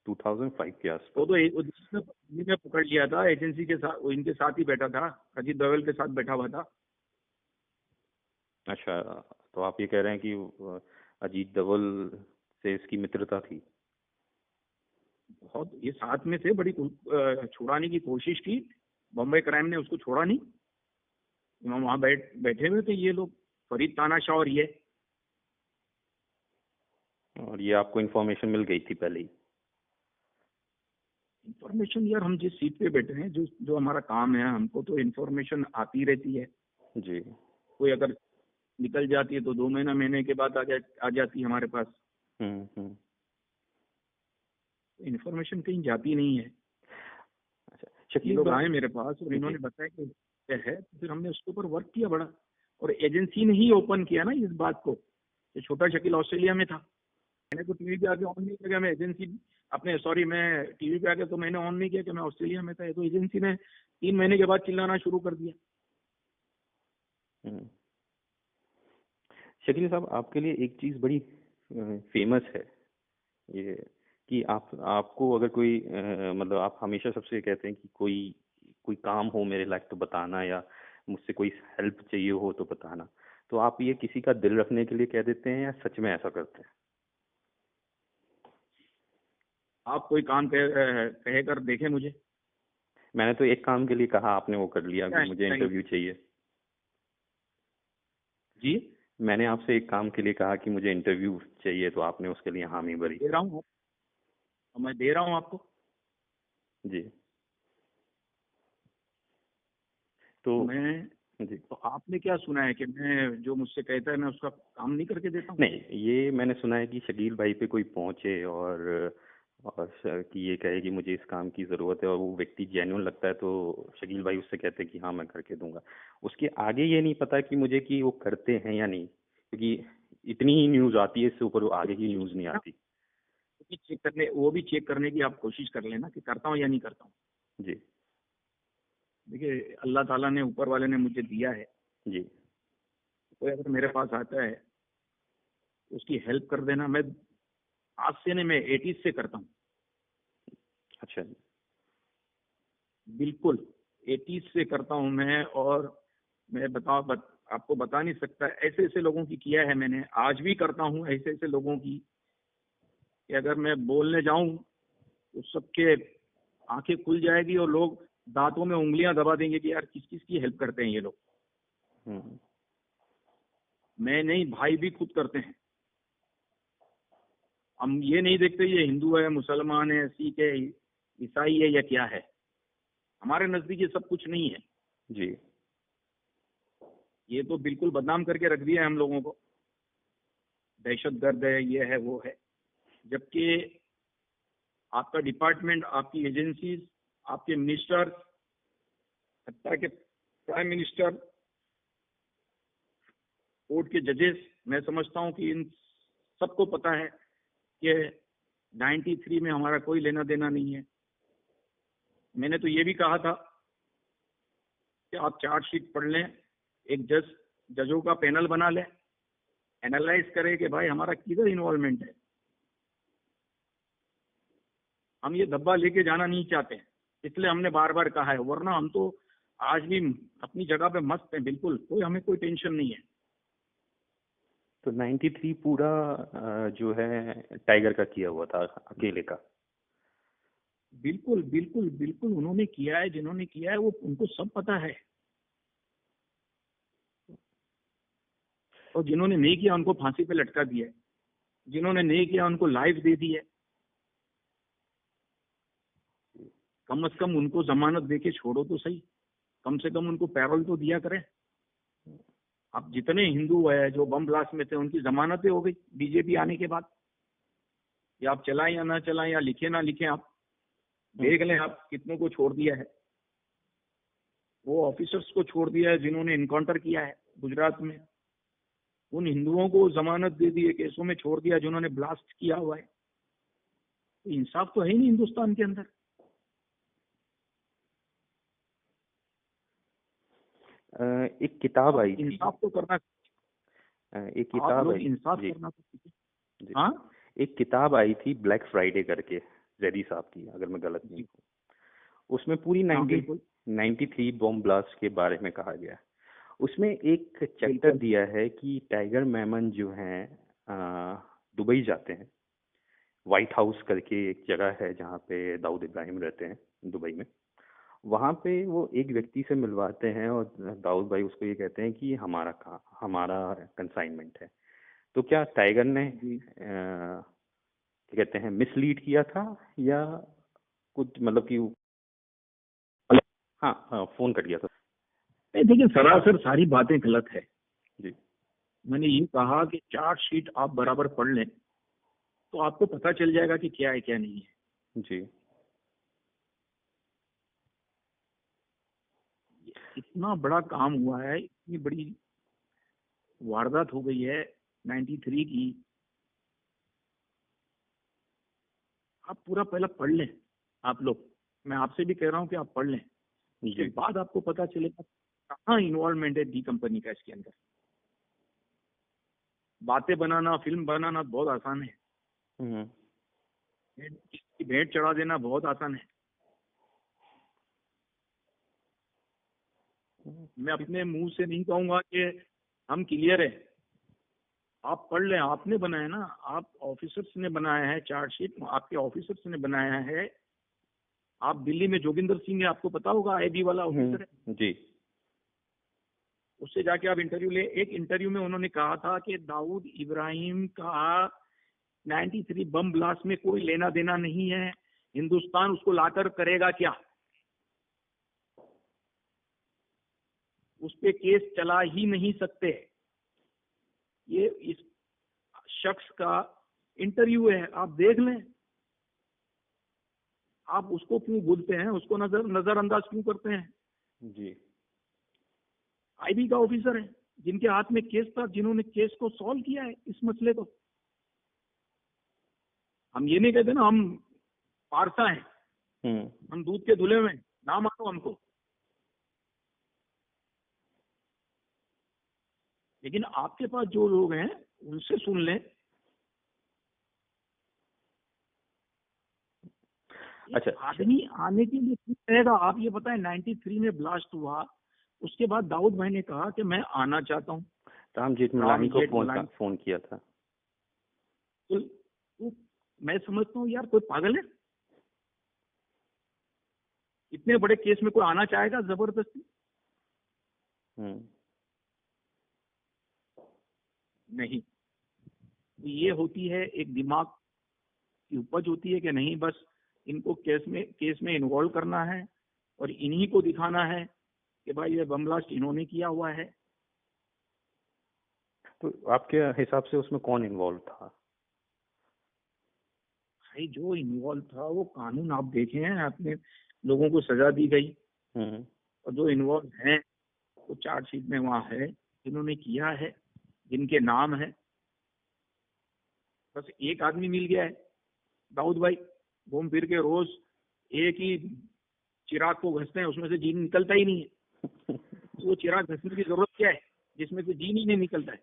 [SPEAKER 1] 2005 के आसपास।
[SPEAKER 2] वो तो जिसने ने पकड़ लिया था एजेंसी के साथ, वो इनके साथ ही बैठा था, अजीत डोभाल के साथ बैठा हुआ था।
[SPEAKER 1] अच्छा, तो आप ये कह रहे हैं कि अजीत डोभाल से इसकी मित्रता थी?
[SPEAKER 2] बहुत, ये साथ में थे, बड़ी छुड़ाने की कोशिश की, बॉम्बे क्राइम ने उसको छोड़ा नहीं। वहां बैठे हुए थे ये लोग, फरीद तानाशाह और ये।
[SPEAKER 1] और ये आपको इन्फॉर्मेशन मिल गई थी पहले ही?
[SPEAKER 2] इन्फॉर्मेशन यार, हम जिस सीट पे बैठे हैं, जो जो हमारा काम है, हमको तो इन्फॉर्मेशन आती रहती है
[SPEAKER 1] जी।
[SPEAKER 2] कोई अगर निकल जाती है तो 2 महीने के बाद आ जाती है हमारे पास।
[SPEAKER 1] हम्म।
[SPEAKER 2] इन्फॉर्मेशन कहीं जाती नहीं है।
[SPEAKER 1] अच्छा,
[SPEAKER 2] ये
[SPEAKER 1] शकील
[SPEAKER 2] लोग
[SPEAKER 1] भाई।
[SPEAKER 2] आए मेरे पास और इन्होंने बताया कि ये है, तो फिर हमने उसके ऊपर वर्क किया बड़ा। और एजेंसी ने ही ओपन किया ना इस बात को। ये छोटा शकील ऑस्ट्रेलिया में था, मैंने तो टीवी पे आके ऑन नहीं किया, मैं एजेंसी अपने, सॉरी, मैं टीवी पे आके तो मैंने ऑन नहीं किया कि मैं ऑस्ट्रेलिया में था। ये तो एजेंसी ने 3 महीने के बाद चिल्लाना शुरू कर दिया।
[SPEAKER 1] हम्म। शकील साहब, आपके लिए एक चीज बड़ी फेमस है, ये कि आपको अगर कोई मतलब आप हमेशा सबसे कहते हैं कि कोई कोई काम हो मेरे लायक तो बताना, या मुझसे कोई हेल्प चाहिए हो तो बताना। तो आप ये किसी का दिल रखने के लिए कह देते हैं या सच में ऐसा करते हैं?
[SPEAKER 2] आप कोई काम कहे कर देखे मुझे।
[SPEAKER 1] मैंने तो एक काम के लिए कहा, आपने वो कर लिया
[SPEAKER 2] क्या
[SPEAKER 1] कि
[SPEAKER 2] है?
[SPEAKER 1] मुझे इंटरव्यू चाहिए।
[SPEAKER 2] जी,
[SPEAKER 1] मैंने आपसे एक काम के लिए कहा कि मुझे इंटरव्यू चाहिए, तो आपने उसके लिए हामी भरी।
[SPEAKER 2] दे रहा हूँ, मैं दे रहा हूँ आपको।
[SPEAKER 1] जी। तो
[SPEAKER 2] मैं,
[SPEAKER 1] जी,
[SPEAKER 2] तो आपने क्या सुना है कि मैं जो मुझसे कहता है मैं उसका काम नहीं करके देता हूँ?
[SPEAKER 1] नहीं, ये मैंने सुना है कि शकील भाई पे कोई पहुंचे और कि ये कहे कि मुझे इस काम की ज़रूरत है, और वो व्यक्ति जेन्युइन लगता है, तो शकील भाई उससे कहते हैं कि हाँ मैं करके दूंगा। उसके आगे ये नहीं पता कि मुझे कि वो करते हैं या नहीं, क्योंकि इतनी ही न्यूज़ आती है, इससे ऊपर वो आगे की न्यूज़ नहीं आती।
[SPEAKER 2] वो भी चेक करने की आप कोशिश कर लेना कि करता हूँ या नहीं करता हूँ।
[SPEAKER 1] जी।
[SPEAKER 2] देखिए, अल्लाह ताला ने, ऊपर वाले ने मुझे दिया है।
[SPEAKER 1] जी।
[SPEAKER 2] कोई अगर मेरे पास आता है तो उसकी हेल्प कर देना। मैं आज से नहीं, मैं 80s से करता हूँ।
[SPEAKER 1] अच्छा जी।
[SPEAKER 2] बिल्कुल 80s से करता हूँ मैं। और मैं आपको बता नहीं सकता, ऐसे ऐसे लोगों की किया है मैंने, आज भी करता हूँ ऐसे ऐसे लोगों की, कि अगर मैं बोलने जाऊं तो सबके आंखें खुल जाएगी और लोग दांतों में उंगलियां दबा देंगे कि यार किस किस की हेल्प करते हैं ये लोग।
[SPEAKER 1] हम्म।
[SPEAKER 2] मैं नहीं, भाई भी खुद करते हैं। हम ये नहीं देखते ये हिंदू है, मुसलमान है, सिख है, ईसाई है या क्या है। हमारे नजदीक ये सब कुछ नहीं है।
[SPEAKER 1] जी।
[SPEAKER 2] ये तो बिल्कुल बदनाम करके रख दिया है हम लोगों को, दहशतगर्द है, ये है, वो है। जबकि आपका डिपार्टमेंट, आपकी एजेंसीज, आपके मिनिस्टर, हत्या के प्राइम मिनिस्टर, कोर्ट के जजेस, मैं समझता हूं कि इन सबको पता है कि 93 में हमारा कोई लेना देना नहीं है। मैंने तो ये भी कहा था कि आप चार्जशीट पढ़ लें, एक जजों का पैनल बना लें, एनालाइज करें कि भाई हमारा किधर इन्वॉल्वमेंट है। हम ये धब्बा लेके जाना नहीं चाहते, इसलिए हमने बार बार कहा है, वरना हम तो आज भी अपनी जगह पे मस्त हैं, बिल्कुल कोई, हमें कोई टेंशन नहीं है।
[SPEAKER 1] तो 93 पूरा जो है टाइगर का किया हुआ था, अकेले का?
[SPEAKER 2] बिल्कुल बिल्कुल बिल्कुल, उन्होंने किया है, जिन्होंने किया है वो, उनको सब पता है। और जिन्होंने नहीं किया उनको फांसी पे लटका दिया है, जिन्होंने नहीं किया उनको लाइफ दे दी है। कम से कम उनको जमानत दे के छोड़ो तो सही, कम से कम उनको पैरोल तो दिया करें। अब जितने हिंदू है जो बम ब्लास्ट में थे उनकी जमानतें हो गई बीजेपी आने के बाद। या आप चलाएं या ना चलाएं, या लिखे ना लिखे, आप देख लें आप कितनों को छोड़ दिया है। वो ऑफिसर्स को छोड़ दिया है जिन्होंने इनकाउंटर किया है गुजरात में। उन हिंदुओं को जमानत दे दी है, केसों में छोड़ दिया जिन्होंने ब्लास्ट किया हुआ है। तो इंसाफ तो है ही नहीं हिंदुस्तान के अंदर।
[SPEAKER 1] एक किताब
[SPEAKER 2] अब
[SPEAKER 1] आई थी।
[SPEAKER 2] इंसाफ तो करना।
[SPEAKER 1] एक
[SPEAKER 2] आप
[SPEAKER 1] किताब
[SPEAKER 2] लोग
[SPEAKER 1] आई।
[SPEAKER 2] इंसाफ
[SPEAKER 1] जी
[SPEAKER 2] करना तो सीखें।
[SPEAKER 1] जी।
[SPEAKER 2] हाँ
[SPEAKER 1] एक किताब आई थी ब्लैक फ्राइडे करके, जैदी साहब की, अगर मैं गलत नहीं
[SPEAKER 2] जी,
[SPEAKER 1] हूँ। उसमें पूरी
[SPEAKER 2] हाँ बिल्कुल
[SPEAKER 1] 1993 बॉम्ब ब्लास्ट के बारे में कहा गया है। उसमें एक चैप्टर
[SPEAKER 2] बिल्कुल।
[SPEAKER 1] दिया है कि टाइगर मेमन जो हैं दुबई जाते हैं। व्हाइट हाउस करके एक जगह है जहाँ पे दाऊद इब्राहिम रहते हैं दुबई में। वहाँ पे वो एक व्यक्ति से मिलवाते हैं और दाऊद भाई उसको ये कहते हैं कि हमारा कंसाइनमेंट है। तो क्या टाइगर ने
[SPEAKER 2] जी
[SPEAKER 1] क्या कहते हैं मिसलीड किया था, या कुछ मतलब कि हाँ हाँ फोन कट गया था।
[SPEAKER 2] नहीं, देखिए सरासर सारी बातें गलत है।
[SPEAKER 1] जी
[SPEAKER 2] मैंने ये कहा कि चार्जशीट आप बराबर पढ़ लें तो आपको पता चल जाएगा कि क्या है क्या नहीं है।
[SPEAKER 1] जी
[SPEAKER 2] इतना बड़ा काम हुआ है, इतनी बड़ी वारदात हो गई है 93 की। आप पूरा पहले पढ़ लें आप लोग। मैं आपसे भी कह रहा हूं कि आप पढ़ लें, उसके
[SPEAKER 1] जी।
[SPEAKER 2] बाद आपको पता चलेगा कहाँ इन्वॉल्वमेंट है डी कंपनी का इसके अंदर। बातें बनाना, फिल्म बनाना बहुत आसान है,
[SPEAKER 1] हम्म
[SPEAKER 2] किसी की भेंट चढ़ा देना बहुत आसान है। मैं अपने मुंह से नहीं कहूंगा कि हम क्लियर है। आप पढ़ लें, आपने बनाया ना, आप ऑफिसर्स ने बनाया है चार्जशीट, आपके ऑफिसर्स ने बनाया है। आप दिल्ली में जोगिंदर सिंह है, आपको पता होगा, आईबी वाला ऑफिसर है।
[SPEAKER 1] जी
[SPEAKER 2] उससे जाके आप इंटरव्यू ले। एक इंटरव्यू में उन्होंने कहा था कि दाऊद इब्राहिम का 93 बम ब्लास्ट में कोई लेना देना नहीं है, हिंदुस्तान उसको लाकर करेगा क्या। उस पे केस चला ही नहीं सकते। ये इस शख्स का इंटरव्यू है, आप देख लें। आप उसको क्यों भूलते हैं, उसको नजरअंदाज क्यों करते हैं।
[SPEAKER 1] जी
[SPEAKER 2] आईबी का ऑफिसर है, जिनके हाथ में केस था, जिन्होंने केस को सॉल्व किया है इस मसले को। हम ये नहीं कहते ना हम पारसा हैं,
[SPEAKER 1] हम्म
[SPEAKER 2] हम दूध के धुले में, ना मानो हमको। लेकिन आपके पास जो लोग हैं उनसे सुन लें।
[SPEAKER 1] अच्छा
[SPEAKER 2] आदमी आने के लिए क्यों रहेगा। आप ये बताएं 93 में ब्लास्ट हुआ, उसके बाद दाऊद भाई ने कहा कि मैं आना चाहता हूँ।
[SPEAKER 1] राम जेठमलानी
[SPEAKER 2] राम
[SPEAKER 1] को
[SPEAKER 2] जेठमलानी
[SPEAKER 1] फोन किया था।
[SPEAKER 2] तो मैं समझता हूँ यार कोई पागल है। इतने बड़े केस में कोई आना चाहेगा जबरदस्ती।
[SPEAKER 1] हम्म
[SPEAKER 2] नहीं, तो ये होती है एक दिमाग की उपज होती है कि नहीं, बस इनको केस में इन्वॉल्व करना है और इन्हीं को दिखाना है कि भाई ये बम ब्लास्ट इन्होंने किया हुआ है।
[SPEAKER 1] तो आपके हिसाब से उसमें कौन इन्वॉल्व था?
[SPEAKER 2] भाई जो इन्वॉल्व था वो कानून आप देखे हैं, अपने लोगों को सजा दी गई।
[SPEAKER 1] हम्म
[SPEAKER 2] और जो इन्वॉल्व हैं वो चार्जशीट में वहाँ है, जिन्होंने किया है, जिनके नाम है। बस एक आदमी मिल गया है, दाऊद भाई। घूम फिर के रोज एक ही चिराग को घसते हैं, उसमें से जी निकलता ही नहीं है। तो वो चिराग घसने की जरूरत क्या है जिसमें से जी नहीं निकलता है।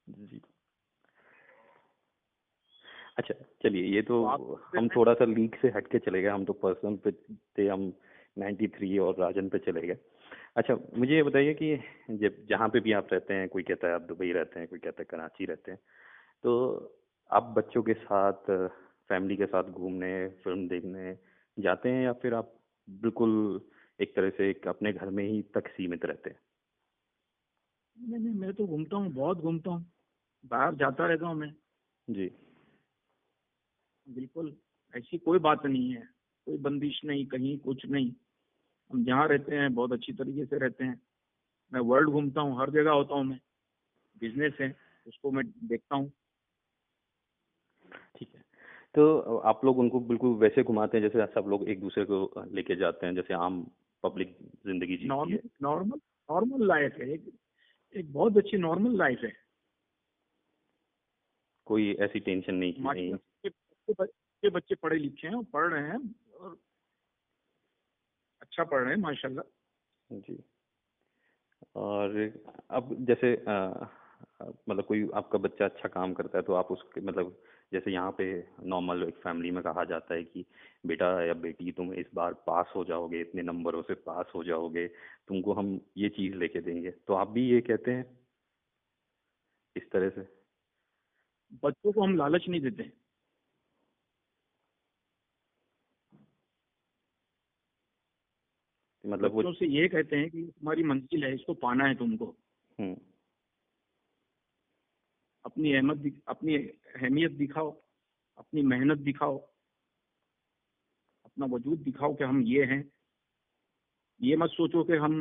[SPEAKER 1] जी। अच्छा चलिए, ये तो
[SPEAKER 2] तो आप
[SPEAKER 1] हम थोड़ा सा लीग से हटके चले गए, हम तो पर्सनल पे थे, हम 93 और राजन पे चले गए। अच्छा मुझे ये बताइए कि जब जहाँ पे भी आप रहते हैं, कोई कहता है आप दुबई रहते हैं, कोई कहता है कराची रहते हैं, तो आप बच्चों के साथ, फैमिली के साथ घूमने, फिल्म देखने जाते हैं, या फिर आप बिल्कुल एक तरह से एक अपने घर में ही तक सीमित रहते हैं?
[SPEAKER 2] नहीं नहीं, मैं तो घूमता हूँ, बहुत घूमता हूँ, बाहर जाता रहता हूँ मैं।
[SPEAKER 1] जी
[SPEAKER 2] बिल्कुल, ऐसी कोई बात नहीं है, कोई बंदिश नहीं, कहीं कुछ नहीं। हम जहाँ रहते हैं बहुत अच्छी तरीके से रहते हैं। मैं वर्ल्ड घूमता हूँ, हर जगह होता हूँ मैं। बिजनेस है, उसको मैं देखता हूँ।
[SPEAKER 1] ठीक है। तो आप लोग उनको बिल्कुल वैसे घुमाते हैं जैसे सब लोग एक दूसरे को लेके जाते हैं, जैसे आम पब्लिक जिंदगी जीती
[SPEAKER 2] नॉर्मल
[SPEAKER 1] है?
[SPEAKER 2] नॉर्मल नॉर्मल लाइफ है, एक बहुत अच्छी नॉर्मल लाइफ है।
[SPEAKER 1] कोई ऐसी टेंशन नहीं कि नहीं?
[SPEAKER 2] माशाल्लाह के बच्चे पढ़े लिखे हैं और पढ़ रहे हैं, और अच्छा पढ़ रहे हैं माशाल्लाह।
[SPEAKER 1] जी। और अब जैसे मतलब कोई आपका बच्चा अच्छा काम करता है तो आप उसके मतलब जैसे यहाँ पे नॉर्मल एक फैमिली में कहा जाता है कि बेटा या बेटी तुम इस बार पास हो जाओगे, इतने नंबरों से पास हो जाओगे, तुमको हम ये चीज़ लेके देंगे, तो आप भी ये कहते हैं इस तरह से?
[SPEAKER 2] बच्चों को हम लालच नहीं देते हैं।
[SPEAKER 1] मतलब वो।
[SPEAKER 2] बच्चों से ये कहते हैं कि तुम्हारी मंजिल है, इसको पाना है तुमको।
[SPEAKER 1] हम्म।
[SPEAKER 2] अपनी अहमियत दिखाओ, अपनी मेहनत दिखाओ, अपना वजूद दिखाओ कि हम ये हैं। ये मत सोचो कि हम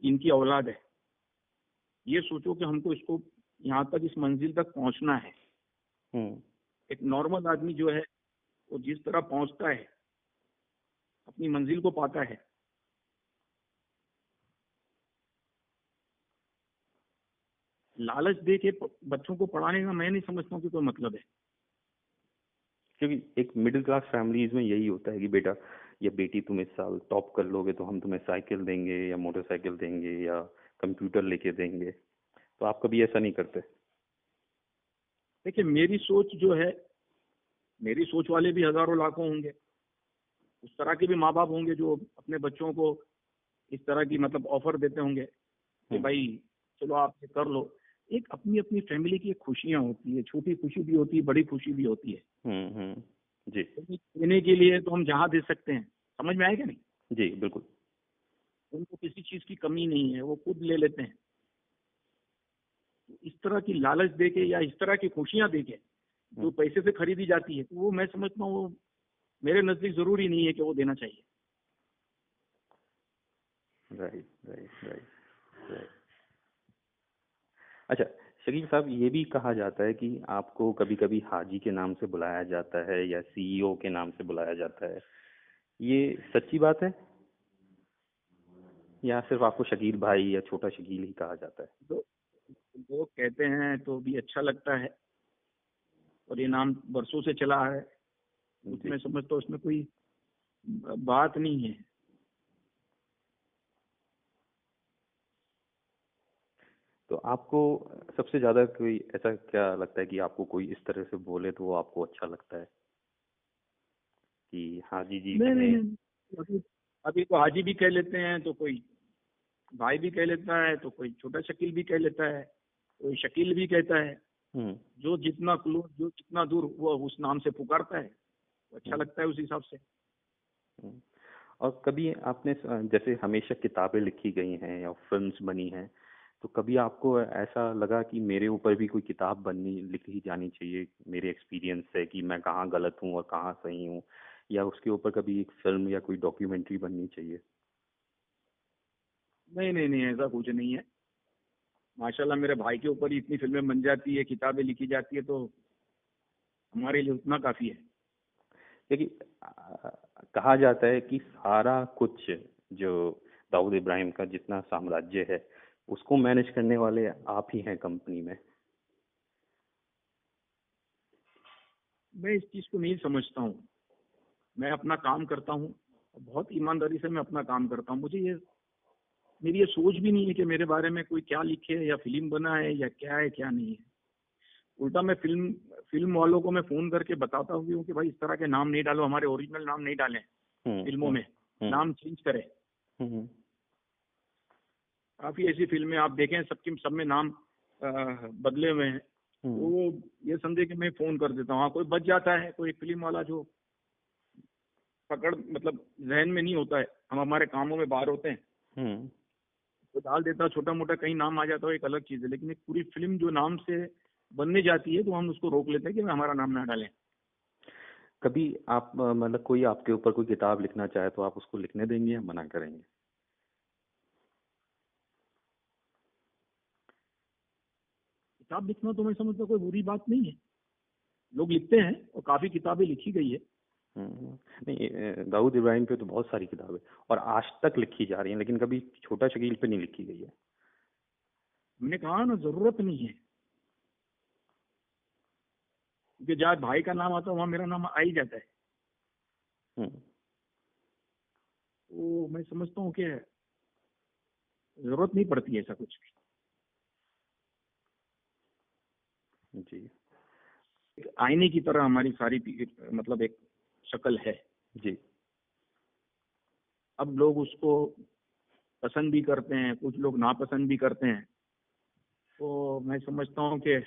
[SPEAKER 2] इनकी औलाद है। ये सोचो कि हमको इसको यहाँ तक, इस मंजिल तक पहुंचना है।
[SPEAKER 1] हम्म।
[SPEAKER 2] एक नॉर्मल आदमी जो है वो जिस तरह पहुंचता है, अपनी मंजिल को पाता है। लालच दे के बच्चों को पढ़ाने का मैं नहीं समझता हूँ कि कोई मतलब है।
[SPEAKER 1] क्योंकि एक मिडिल क्लास फैमिलीज में यही होता है कि बेटा या बेटी तुम इस साल टॉप कर लोगे तो हम तुम्हें साइकिल देंगे या मोटरसाइकिल देंगे या कंप्यूटर लेके देंगे, तो आप कभी ऐसा नहीं करते?
[SPEAKER 2] देखिए, मेरी सोच जो है, मेरी सोच वाले भी हजारों लाखों होंगे। उस तरह के भी माँ बाप होंगे जो अपने बच्चों को इस तरह की मतलब ऑफर देते होंगे कि
[SPEAKER 1] हम्म।
[SPEAKER 2] भाई चलो आप ये कर लो। एक अपनी अपनी फैमिली की एक खुशियां होती है, छोटी खुशी भी होती है, बड़ी खुशी भी होती है।
[SPEAKER 1] हम्म। जी।
[SPEAKER 2] लेकिन देने के लिए तो हम जहाँ दे सकते हैं। समझ में आएगा नहीं?
[SPEAKER 1] जी बिल्कुल।
[SPEAKER 2] उनको किसी चीज की कमी नहीं है, वो खुद ले लेते हैं। तो इस तरह की लालच देके या इस तरह की खुशियां देके जो पैसे से खरीदी जाती है, तो वो मैं समझता हूँ वो मेरे नजदीक जरूरी नहीं है कि वो देना चाहिए।
[SPEAKER 1] Right right right right. अच्छा, शकील साहब, ये भी कहा जाता है कि आपको कभी कभी हाजी के नाम से बुलाया जाता है या सीईओ के नाम से बुलाया जाता है, ये सच्ची बात है या सिर्फ आपको शकील भाई या छोटा शकील ही कहा जाता है?
[SPEAKER 2] तो लोग कहते हैं तो भी अच्छा लगता है, और ये नाम बरसों से चला है।
[SPEAKER 1] जी।
[SPEAKER 2] उसमें समझता हूँ उसमें कोई बात नहीं है।
[SPEAKER 1] तो आपको सबसे ज्यादा कोई ऐसा क्या लगता है कि आपको कोई इस तरह से बोले तो वो आपको अच्छा लगता है कि हाजी जी
[SPEAKER 2] नहीं नहीं
[SPEAKER 1] कहें?
[SPEAKER 2] नहीं। अभी अभी तो हाजी भी कह लेते हैं, तो कोई भाई भी कह लेता है, तो कोई छोटा शकील भी कह लेता है, कोई शकील भी कहता है।
[SPEAKER 1] हम्म।
[SPEAKER 2] जो जितना क्लोज, जो जितना दूर, वो उस नाम से पुकारता है, तो अच्छा
[SPEAKER 1] हम्म।
[SPEAKER 2] लगता है उस हिसाब से।
[SPEAKER 1] हम्म। और कभी आपने जैसे हमेशा किताबें लिखी गई हैं या फिल्म्स बनी हैं, तो कभी आपको ऐसा लगा कि मेरे ऊपर भी कोई किताब बननी लिखी जानी चाहिए मेरे एक्सपीरियंस से कि मैं कहाँ गलत हूँ और कहाँ सही हूँ, या उसके ऊपर कभी एक फिल्म या कोई डॉक्यूमेंट्री बननी चाहिए?
[SPEAKER 2] नहीं नहीं नहीं, ऐसा कुछ नहीं है। माशाल्लाह मेरे भाई के ऊपर ही इतनी फिल्में बन जाती है, किताबें लिखी जाती है, तो हमारे लिए उतना काफी है।
[SPEAKER 1] क्योंकि कहा जाता है कि सारा कुछ जो दाऊद इब्राहिम का जितना साम्राज्य है उसको मैनेज करने वाले आप ही हैं कंपनी में।
[SPEAKER 2] मैं इस चीज को नहीं समझता हूँ। मैं अपना काम करता हूँ, बहुत ईमानदारी से मैं अपना काम करता हूँ। मुझे ये, मेरी ये सोच भी नहीं है कि मेरे बारे में कोई क्या लिखे या फिल्म बना है क्या नहीं है। उल्टा मैं फिल्म फिल्म वालों को मैं फोन करके बताता हूँ कि भाई इस तरह के नाम नहीं डालो, हमारे ओरिजिनल नाम नहीं डालें फिल्मों
[SPEAKER 1] हम्म।
[SPEAKER 2] में,
[SPEAKER 1] हम्म।
[SPEAKER 2] नाम चेंज करें।
[SPEAKER 1] हम्म।
[SPEAKER 2] काफी ऐसी फिल्में आप देखें, सबकी सब में नाम बदले हुए हैं।
[SPEAKER 1] हम्म।
[SPEAKER 2] तो ये समझे कि मैं फोन कर देता हूँ। हाँ, कोई बच जाता है, कोई फिल्म वाला जो पकड़ मतलब जहन में नहीं होता है, हम हमारे कामों में बाहर होते हैं,
[SPEAKER 1] हम्म।
[SPEAKER 2] तो डाल देता है छोटा मोटा, कहीं नाम आ जाता है, एक अलग चीज है। लेकिन एक पूरी फिल्म जो नाम से बनने जाती है, तो हम उसको रोक लेते हैं कि हमारा नाम ना डालें।
[SPEAKER 1] कभी आप मतलब कोई आपके ऊपर कोई किताब लिखना चाहे तो आप उसको लिखने देंगे या मना करेंगे?
[SPEAKER 2] किताब लिखना तो मैं समझता कोई बुरी बात नहीं है। लोग लिखते हैं और काफी किताबें लिखी गई है।
[SPEAKER 1] नहीं, दाऊद इब्राहिम पे तो बहुत सारी किताबें और आज तक लिखी जा रही हैं, लेकिन कभी छोटा शकील पे नहीं लिखी गई है।
[SPEAKER 2] हमने कहा ना, जरूरत नहीं है। क्योंकि जहाँ भाई का नाम आता है वहां मेरा नाम आ ही जाता है।
[SPEAKER 1] हम्म।
[SPEAKER 2] तो मैं समझता हूँ कि जरूरत नहीं पड़ती है ऐसा कुछ भी।
[SPEAKER 1] जी
[SPEAKER 2] एक आईने की तरह हमारी सारी मतलब एक शक्ल है।
[SPEAKER 1] जी
[SPEAKER 2] अब लोग उसको पसंद भी करते हैं, कुछ लोग नापसंद भी करते हैं। तो मैं समझता हूँ कि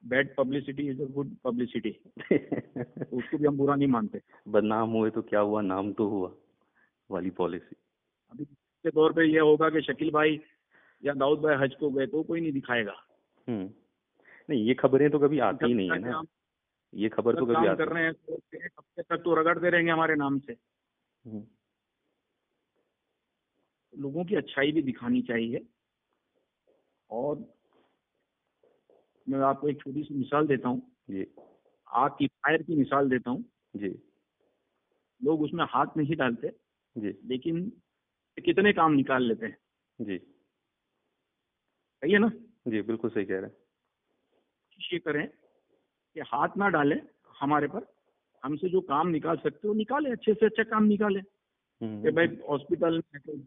[SPEAKER 2] bad publicity is a good publicity, तो उसको भी हम बुरा नहीं मानते।
[SPEAKER 1] बदनाम हुए तो क्या हुआ, नाम तो हुआ वाली पॉलिसी।
[SPEAKER 2] अभी के दौर पे ये होगा कि शकील भाई या दाऊद भाई हज को गए तो कोई नहीं दिखाएगा।
[SPEAKER 1] नहीं, ये खबरें तो कभी आती ही
[SPEAKER 2] जब
[SPEAKER 1] नहीं है
[SPEAKER 2] तक
[SPEAKER 1] ना।
[SPEAKER 2] हम
[SPEAKER 1] ये खबर तो
[SPEAKER 2] गलत
[SPEAKER 1] कभी
[SPEAKER 2] काम
[SPEAKER 1] आती
[SPEAKER 2] कर रहे हैं तो एक हफ्ते तक तो रगड़ते रहेंगे हमारे नाम से।
[SPEAKER 1] हम्म,
[SPEAKER 2] लोगों की अच्छाई भी दिखानी चाहिए। और मैं आपको एक छोटी सी मिसाल देता हूँ,
[SPEAKER 1] जी
[SPEAKER 2] आग की फायर की मिसाल देता हूँ।
[SPEAKER 1] जी
[SPEAKER 2] लोग उसमें हाथ नहीं डालते,
[SPEAKER 1] जी
[SPEAKER 2] लेकिन कितने काम निकाल लेते हैं।
[SPEAKER 1] जी
[SPEAKER 2] सही है ना?
[SPEAKER 1] जी, बिल्कुल सही कह रहे हैं।
[SPEAKER 2] कोशिश ये करें कि हाथ ना डालें हमारे पर। हमसे जो काम निकाल सकते हो निकालें, अच्छे से अच्छा काम निकालें। कि भाई
[SPEAKER 1] हम्म,
[SPEAKER 2] हॉस्पिटल में कोई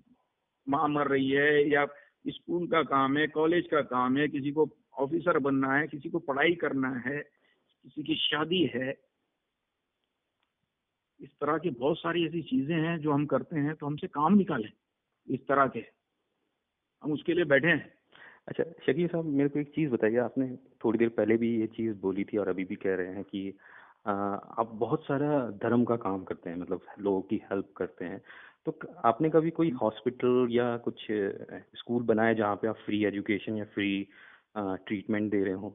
[SPEAKER 2] माँ मर रही है, या स्कूल का काम है, कॉलेज का काम है, किसी को ऑफिसर बनना है, किसी को पढ़ाई करना है, किसी की शादी है। इस तरह की बहुत सारी ऐसी चीजें हैं जो हम करते हैं, तो हमसे काम निकालें इस तरह के। हम उसके लिए बैठे हैं।
[SPEAKER 1] अच्छा शकील साहब, मेरे को एक चीज़ बताइए। आपने थोड़ी देर पहले भी ये चीज़ बोली थी और अभी भी कह रहे हैं कि आप बहुत सारा धर्म का काम करते हैं, मतलब लोगों की हेल्प करते हैं। तो आपने कभी कोई हॉस्पिटल या कुछ स्कूल बनाया जहाँ पे आप फ्री एजुकेशन या फ्री ट्रीटमेंट दे रहे हो?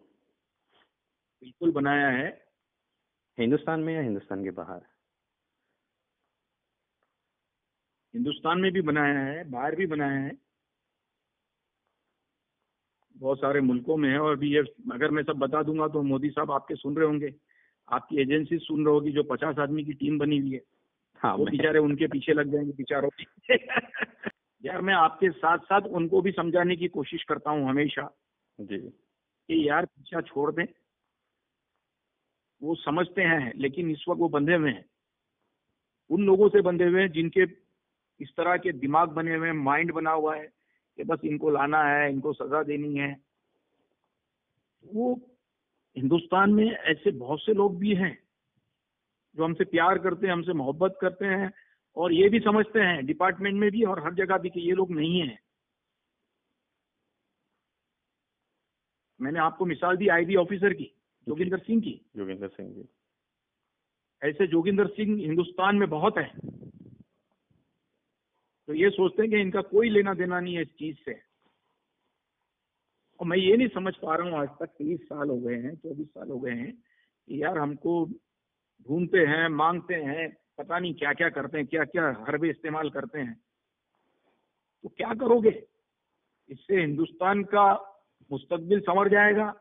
[SPEAKER 2] बिल्कुल बनाया है।
[SPEAKER 1] हिंदुस्तान में या हिंदुस्तान के बाहर?
[SPEAKER 2] हिंदुस्तान में भी बनाया है, बाहर भी बनाया है, बहुत सारे मुल्कों में है। और अभी ये अगर मैं सब बता दूंगा तो मोदी साहब आपके सुन रहे होंगे, आपकी एजेंसी सुन रही होगी, जो 50 आदमी की टीम बनी हुई है,
[SPEAKER 1] हाँ
[SPEAKER 2] वो
[SPEAKER 1] मैं
[SPEAKER 2] बेचारे उनके पीछे लग जाएंगे बेचारों की। यार मैं आपके साथ साथ उनको भी समझाने की कोशिश करता हूँ हमेशा
[SPEAKER 1] जी
[SPEAKER 2] कि यार पीछा छोड़ दें। वो समझते हैं, लेकिन इस वक्त वो बंधे हुए हैं, उन लोगों से बंधे हुए हैं जिनके इस तरह के दिमाग बने हुए हैं, माइंड बना हुआ है कि बस इनको लाना है, इनको सजा देनी है। वो हिंदुस्तान में ऐसे बहुत से लोग भी हैं जो हमसे प्यार करते हैं, हमसे मोहब्बत करते हैं, और ये भी समझते हैं डिपार्टमेंट में भी और हर जगह भी कि ये लोग नहीं हैं। मैंने आपको मिसाल दी आईबी ऑफिसर की,
[SPEAKER 1] जी,
[SPEAKER 2] जोगिंदर सिंह की।
[SPEAKER 1] जोगिंदर सिंह जी।
[SPEAKER 2] ऐसे जोगिंदर सिंह हिंदुस्तान में बहुत है। तो ये सोचते हैं कि इनका कोई लेना देना नहीं है इस चीज से। और मैं ये नहीं समझ पा रहा हूँ, आज तक 30 साल हो गए हैं, 24 साल हो गए हैं, कि यार हमको ढूंढते हैं, मांगते हैं, पता नहीं क्या क्या करते हैं, क्या क्या हरबे इस्तेमाल करते हैं। तो क्या करोगे? इससे हिंदुस्तान का मुस्तकबिल संवर जाएगा,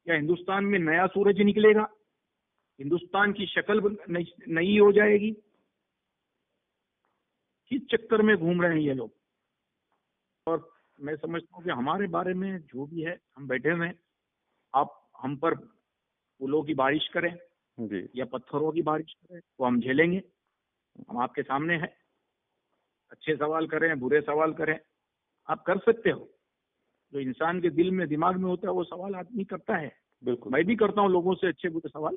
[SPEAKER 2] या हिंदुस्तान में नया सूरज निकलेगा, हिंदुस्तान की शक्ल नई हो जाएगी? किस चक्कर में घूम रहे हैं ये लोग? और मैं समझता हूँ कि हमारे बारे में जो भी है, हम बैठे हुए हैं। आप हम पर फूलों की बारिश करें
[SPEAKER 1] जी
[SPEAKER 2] या पत्थरों की बारिश करें, वो हम झेलेंगे। हम आपके सामने हैं। अच्छे सवाल करें, बुरे सवाल करें, आप कर सकते हो। जो इंसान के दिल में, दिमाग में होता है, वो सवाल आदमी करता है।
[SPEAKER 1] बिल्कुल।
[SPEAKER 2] मैं भी करता हूँ लोगों से अच्छे बुरे सवाल।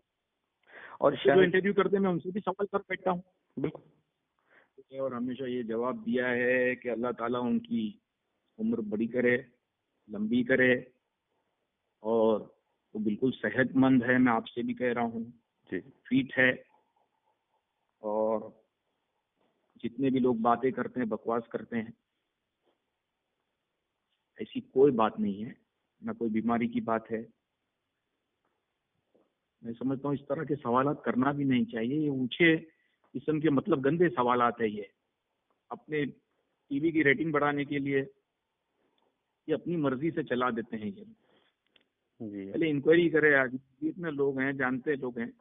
[SPEAKER 1] और
[SPEAKER 2] मुझसे जो
[SPEAKER 1] शायद
[SPEAKER 2] इंटरव्यू करते हैं, मैं उनसे भी सवाल कर बैठता हूँ।
[SPEAKER 1] बिल्कुल।
[SPEAKER 2] और हमेशा ये जवाब दिया है कि अल्लाह ताला उनकी उम्र बड़ी करे, लंबी करे, और वो बिल्कुल सेहतमंद है। मैं आपसे भी कह रहा हूँ,
[SPEAKER 1] जी
[SPEAKER 2] फिट है। और जितने भी लोग बातें करते हैं, बकवास करते हैं, ऐसी कोई बात नहीं है, ना कोई बीमारी की बात है। मैं समझता हूँ इस तरह के सवालात करना भी नहीं चाहिए। ये ऊंचे किस्म के, मतलब गंदे सवालात है ये। अपने टीवी की रेटिंग बढ़ाने के लिए ये अपनी मर्जी से चला देते हैं ये।
[SPEAKER 1] जी
[SPEAKER 2] पहले इंक्वायरी करे, आदमी जितने लोग हैं, जानते लोग हैं,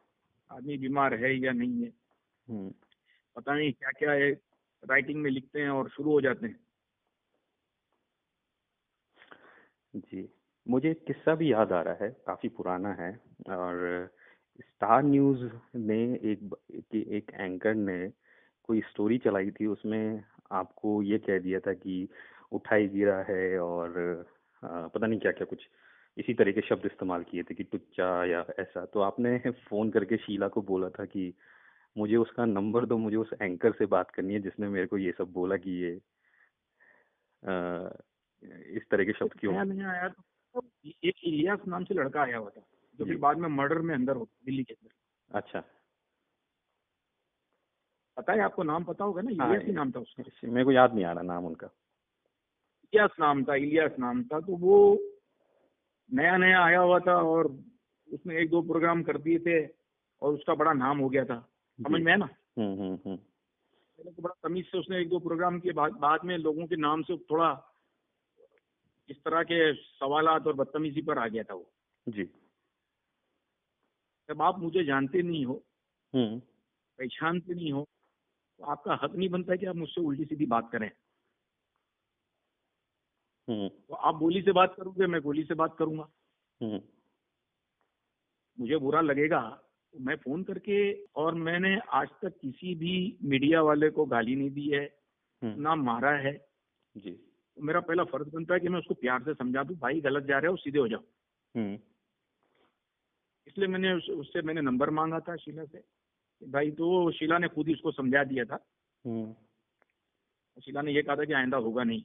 [SPEAKER 2] आदमी बीमार है या नहीं है।
[SPEAKER 1] हम्म,
[SPEAKER 2] पता नहीं क्या क्या है, राइटिंग में लिखते हैं और शुरू हो जाते हैं।
[SPEAKER 1] जी मुझे एक किस्सा भी याद आ रहा है, काफी पुराना है। और स्टार न्यूज़ ने एक एंकर ने कोई स्टोरी चलाई थी, उसमें आपको ये कह दिया था कि उठाई गिरा है और पता नहीं क्या क्या कुछ इसी तरह के शब्द इस्तेमाल किए थे कि टुच्चा या ऐसा। तो आपने फोन करके शीला को बोला था कि मुझे उसका नंबर दो, मुझे उस एंकर से बात करनी है जिसने मेरे को ये सब बोला कि ये अ, इस तरह के शब्द क्यों।
[SPEAKER 2] नया नया आया तो एक इलियास नाम से लड़का आया हुआ था, जो
[SPEAKER 1] जी।
[SPEAKER 2] फिर बाद में मर्डर में अंदर हो दिल्ली के अंदर।
[SPEAKER 1] अच्छा।
[SPEAKER 2] पता है आपको, नाम पता होगा ना,
[SPEAKER 1] हाँ,
[SPEAKER 2] इलियास ही नाम था उसका।
[SPEAKER 1] मेरे को याद नहीं आ रहा नाम उनका।
[SPEAKER 2] इलियास नाम था, इलियास नाम था। तो वो नया नया आया हुआ था और उसने एक दो प्रोग्राम कर दिए थे और उसका बड़ा नाम हो गया था, समझ
[SPEAKER 1] जी।
[SPEAKER 2] में है ना।
[SPEAKER 1] हम्म।
[SPEAKER 2] पहले तो बड़ा तमीज से उसने एक दो प्रोग्राम किए, बाद में लोगों के नाम से थोड़ा इस तरह के सवालात और बदतमीजी पर आ गया था वो।
[SPEAKER 1] जी।
[SPEAKER 2] जब आप मुझे जानते नहीं हो,
[SPEAKER 1] हम्म।
[SPEAKER 2] पहचानते नहीं हो, तो आपका हक नहीं बनता है कि आप मुझसे उल्टी सीधी बात करें।
[SPEAKER 1] हम्म।
[SPEAKER 2] तो आप बोली से बात करोगे, मैं गोली से बात करूंगा।
[SPEAKER 1] हम्म।
[SPEAKER 2] मुझे बुरा लगेगा तो मैं फोन करके, और मैंने आज तक किसी भी मीडिया वाले को गाली नहीं दी है,
[SPEAKER 1] हम्म।
[SPEAKER 2] ना मारा है।
[SPEAKER 1] जी।
[SPEAKER 2] तो मेरा पहला फर्ज बनता है कि मैं उसको प्यार से समझा दूं, भाई गलत जा रहे हो, सीधे हो जाओ।
[SPEAKER 1] हम्म।
[SPEAKER 2] इसलिए मैंने उससे मैंने नंबर मांगा था शीला से कि भाई, तो शीला ने खुद ही उसको समझा दिया था।
[SPEAKER 1] हम्म।
[SPEAKER 2] शीला ने यह कहा था कि आइंदा होगा नहीं।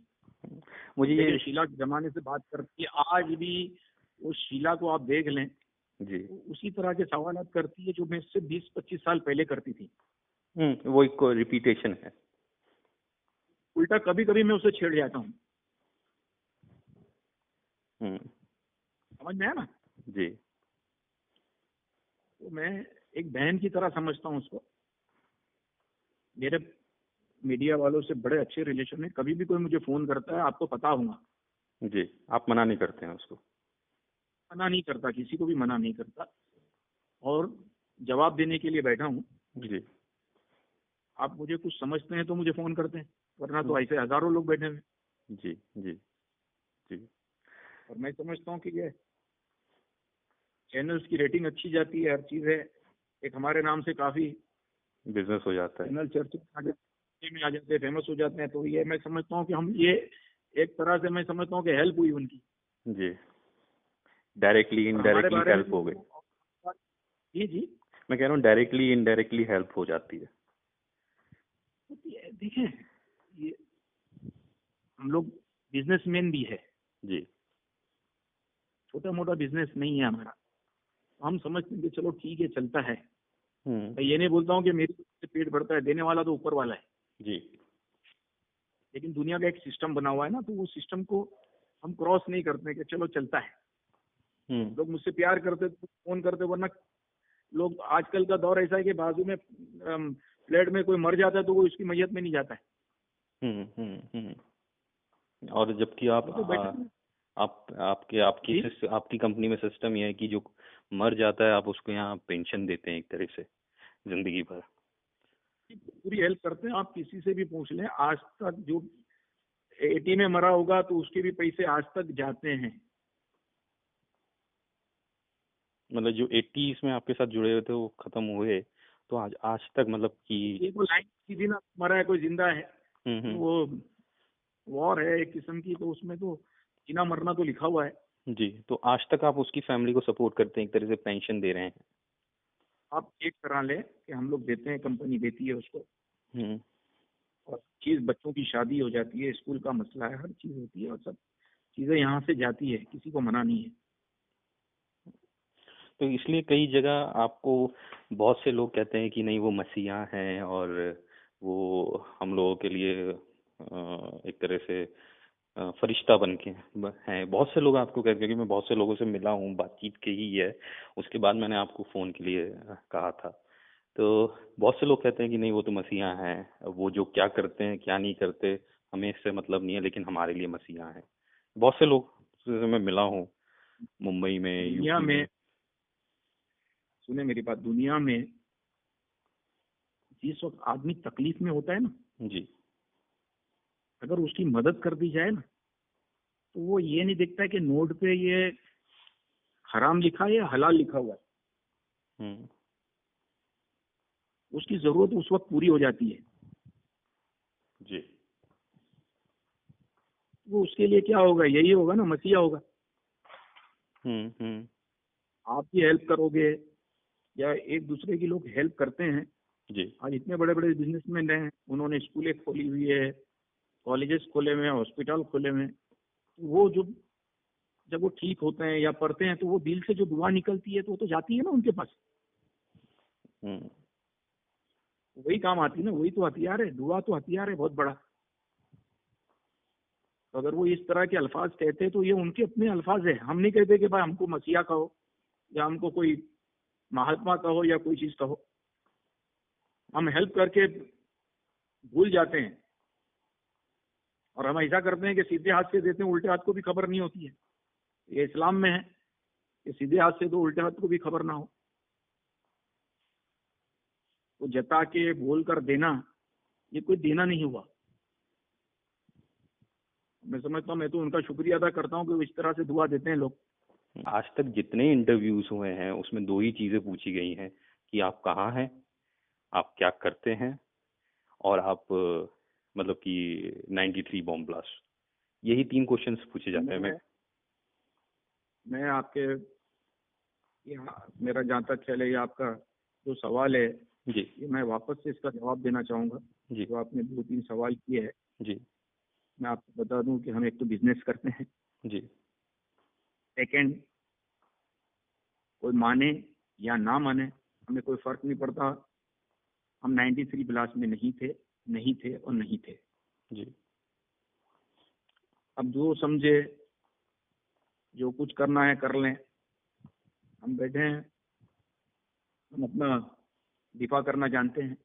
[SPEAKER 1] मुझे
[SPEAKER 2] लेकिन
[SPEAKER 1] ये।
[SPEAKER 2] शीला जमाने से बात करती है, आज भी वो शीला को आप देख लें,
[SPEAKER 1] जी।
[SPEAKER 2] वो उसी तरह के सवाल करती है जो मैं इससे 20-25 साल पहले करती थी।
[SPEAKER 1] वो एक रिपीटेशन है।
[SPEAKER 2] उल्टा कभी कभी मैं उसे छेड़ जाता हूँ,
[SPEAKER 1] हम्म।
[SPEAKER 2] समझ में है ना।
[SPEAKER 1] जी।
[SPEAKER 2] तो मैं एक बहन की तरह समझता हूँ उसको। मेरे मीडिया वालों से बड़े अच्छे रिलेशन है। कभी भी कोई मुझे फोन करता है, आपको पता होगा,
[SPEAKER 1] जी। आप मना नहीं करते हैं उसको।
[SPEAKER 2] मना नहीं करता, किसी को भी मना नहीं करता, और जवाब देने के लिए बैठा हूँ।
[SPEAKER 1] जी।
[SPEAKER 2] आप मुझे कुछ समझते हैं तो मुझे फोन करते हैं, वरना तो ऐसे हजारों लोग बैठे हैं।
[SPEAKER 1] जी। जी। जी।
[SPEAKER 2] और मैं समझता हूँ कि ये चैनल्स की रेटिंग अच्छी जाती है, हर चीज है, एक हमारे नाम से काफी
[SPEAKER 1] बिजनेस हो जाता है।
[SPEAKER 2] चैनल चर्चा में आ जाते हैं, फेमस हो जाते हैं। तो ये मैं समझता हूँ कि हम ये एक तरह से, मैं समझता हूँ कि हेल्प हुई उनकी।
[SPEAKER 1] जी। डायरेक्टली
[SPEAKER 2] और हमारे
[SPEAKER 1] इनडायरेक्टली
[SPEAKER 2] बारे में
[SPEAKER 1] हेल्प हो गई।
[SPEAKER 2] जी जी,
[SPEAKER 1] मैं कह रहा हूँ डायरेक्टली इनडायरेक्टली हेल्प हो जाती है।
[SPEAKER 2] देखें, ये हम लोग बिजनेसमैन भी है,
[SPEAKER 1] जी।
[SPEAKER 2] छोटा मोटा बिजनेस नहीं है हमारा। हम समझते हैं कि चलो ठीक है, चलता है। मैं ये नहीं बोलता हूँ कि मेरे से पेट भरता है, देने वाला तो ऊपर वाला है।
[SPEAKER 1] जी।
[SPEAKER 2] लेकिन दुनिया का एक सिस्टम बना हुआ है ना, तो वो सिस्टम को हम क्रॉस नहीं करते कि चलो चलता है। लोग मुझसे प्यार करते तो फोन करते, वरना लोग, आजकल का दौर ऐसा है कि बाजू में फ्लैट में कोई मर जाता है तो वो उसकी मैयत में नहीं जाता है।
[SPEAKER 1] और जबकि आप
[SPEAKER 2] वो तो बैठे हैं।
[SPEAKER 1] आपकी
[SPEAKER 2] जी,
[SPEAKER 1] आपकी कंपनी में सिस्टम ये है कि जो मर जाता है आप उसको यहाँ पेंशन देते हैं एक तरह से जिंदगी भर।
[SPEAKER 2] पूरी हेल्प करते हैं। आप किसी से भी पूछ लें, आज तक जो 80 में मरा होगा तो उसके भी पैसे आज तक जाते हैं।
[SPEAKER 1] मतलब जो 80s में आपके साथ जुड़े हुए थे वो खत्म हुए, तो आज आज तक मतलब कि।
[SPEAKER 2] ये कोई लाइन सीधी ना, मरा है कोई जिंदा है, वो वॉर है एक किस्म की, तो उसमें तो जीना मरना तो लिखा हुआ है।
[SPEAKER 1] जी। तो आज तक आप उसकी फैमिली को सपोर्ट करते हैं, एक तरह से पेंशन दे रहे हैं।
[SPEAKER 2] आप चेक करा लें कि हम लोग देते हैं, कंपनी देती है उसको।
[SPEAKER 1] हम्म।
[SPEAKER 2] और चीज, बच्चों की शादी हो जाती है, स्कूल का मसला है, हर चीज होती है, और सब चीजें यहाँ से जाती है, किसी को मना नहीं है।
[SPEAKER 1] तो इसलिए कई जगह आपको बहुत से लोग कहते हैं कि नहीं वो मसीहा हैं और वो हम लोगों के लिए एक तरह से फरिश्ता बन के हैं। बहुत से लोग आपको कहते हैं कि मैं बहुत से लोगों से मिला हूँ, बातचीत की ही है, उसके बाद मैंने आपको फ़ोन के लिए कहा था। तो बहुत से लोग कहते हैं कि नहीं वो तो मसीहा हैं, वो जो क्या करते हैं क्या नहीं करते हमें इससे मतलब नहीं है, लेकिन हमारे लिए मसीहा हैं। बहुत से लोग से मैं मिला हूँ, मुंबई में,
[SPEAKER 2] दुनिया
[SPEAKER 1] यूपी
[SPEAKER 2] में,
[SPEAKER 1] में।
[SPEAKER 2] सुने मेरी बात, दुनिया में जिस वक्त आदमी तकलीफ में होता है ना,
[SPEAKER 1] जी।
[SPEAKER 2] अगर उसकी मदद कर दी जाए ना, तो वो ये नहीं देखता है कि नोट पे ये हराम लिखा है या हलाल लिखा हुआ है।
[SPEAKER 1] हम्म।
[SPEAKER 2] उसकी जरूरत उस वक्त पूरी हो जाती है।
[SPEAKER 1] जी।
[SPEAKER 2] वो उसके लिए क्या होगा, यही होगा ना, मसीहा होगा।
[SPEAKER 1] हम्म।
[SPEAKER 2] आप भी हेल्प करोगे या एक दूसरे की लोग हेल्प करते हैं।
[SPEAKER 1] जी।
[SPEAKER 2] आज इतने बड़े बड़े बिजनेसमैन हैं, उन्होंने स्कूलें खोली हुई है, कॉलेजेस खोले हुए हैं, हॉस्पिटल खोले हुए हैं। वो जो जब वो ठीक होते हैं या पढ़ते हैं तो वो दिल से जो दुआ निकलती है तो वो तो जाती है ना उनके पास,
[SPEAKER 1] हम्म।
[SPEAKER 2] वही काम आती है ना, वही तो हथियार है, दुआ तो हथियार है बहुत बड़ा। तो अगर वो इस तरह के अल्फाज कहते तो ये उनके अपने अल्फाज है, हम नहीं कहते कि भाई हमको मसीहा कहो या हमको कोई महात्मा कहो या कोई चीज कहो। हम हेल्प करके भूल जाते हैं और हम ऐसा करते हैं कि सीधे हाथ से देते हैं, उल्टे हाथ को भी खबर नहीं होती है। ये इस्लाम में है कि सीधे हाथ से दो, उल्टे हाथ को भी खबर ना हो। तो जता के बोल कर देना, ये कोई देना नहीं हुआ। मैं समझता हूँ, मैं तो उनका शुक्रिया अदा करता हूँ कि वो इस तरह से दुआ देते हैं लोग।
[SPEAKER 1] आज तक जितने इंटरव्यूज हुए हैं उसमें दो ही चीजें पूछी गई हैं कि आप कहाँ हैं, आप क्या करते हैं, और आप मतलब कि 93 बॉम्ब ब्लास्ट, यही 3 क्वेश्चंस पूछे जाते हैं।
[SPEAKER 2] मैं आपके मेरा जहाँ तक ख्याल है, ये आपका जो सवाल है,
[SPEAKER 1] जी।
[SPEAKER 2] ये मैं वापस से इसका जवाब देना चाहूँगा।
[SPEAKER 1] जी।
[SPEAKER 2] जो आपने 2-3 सवाल किए हैं,
[SPEAKER 1] जी।
[SPEAKER 2] मैं आपको बता दूं कि हम एक तो बिजनेस करते हैं।
[SPEAKER 1] जी।
[SPEAKER 2] सेकंड, कोई माने या ना माने हमें कोई फर्क नहीं पड़ता। हम 93 ब्लास्ट में नहीं थे, नहीं थे और नहीं थे।
[SPEAKER 1] जी।
[SPEAKER 2] अब जो समझे, जो कुछ करना है कर लें। हम बैठे हैं, हम अपना दिफा करना जानते हैं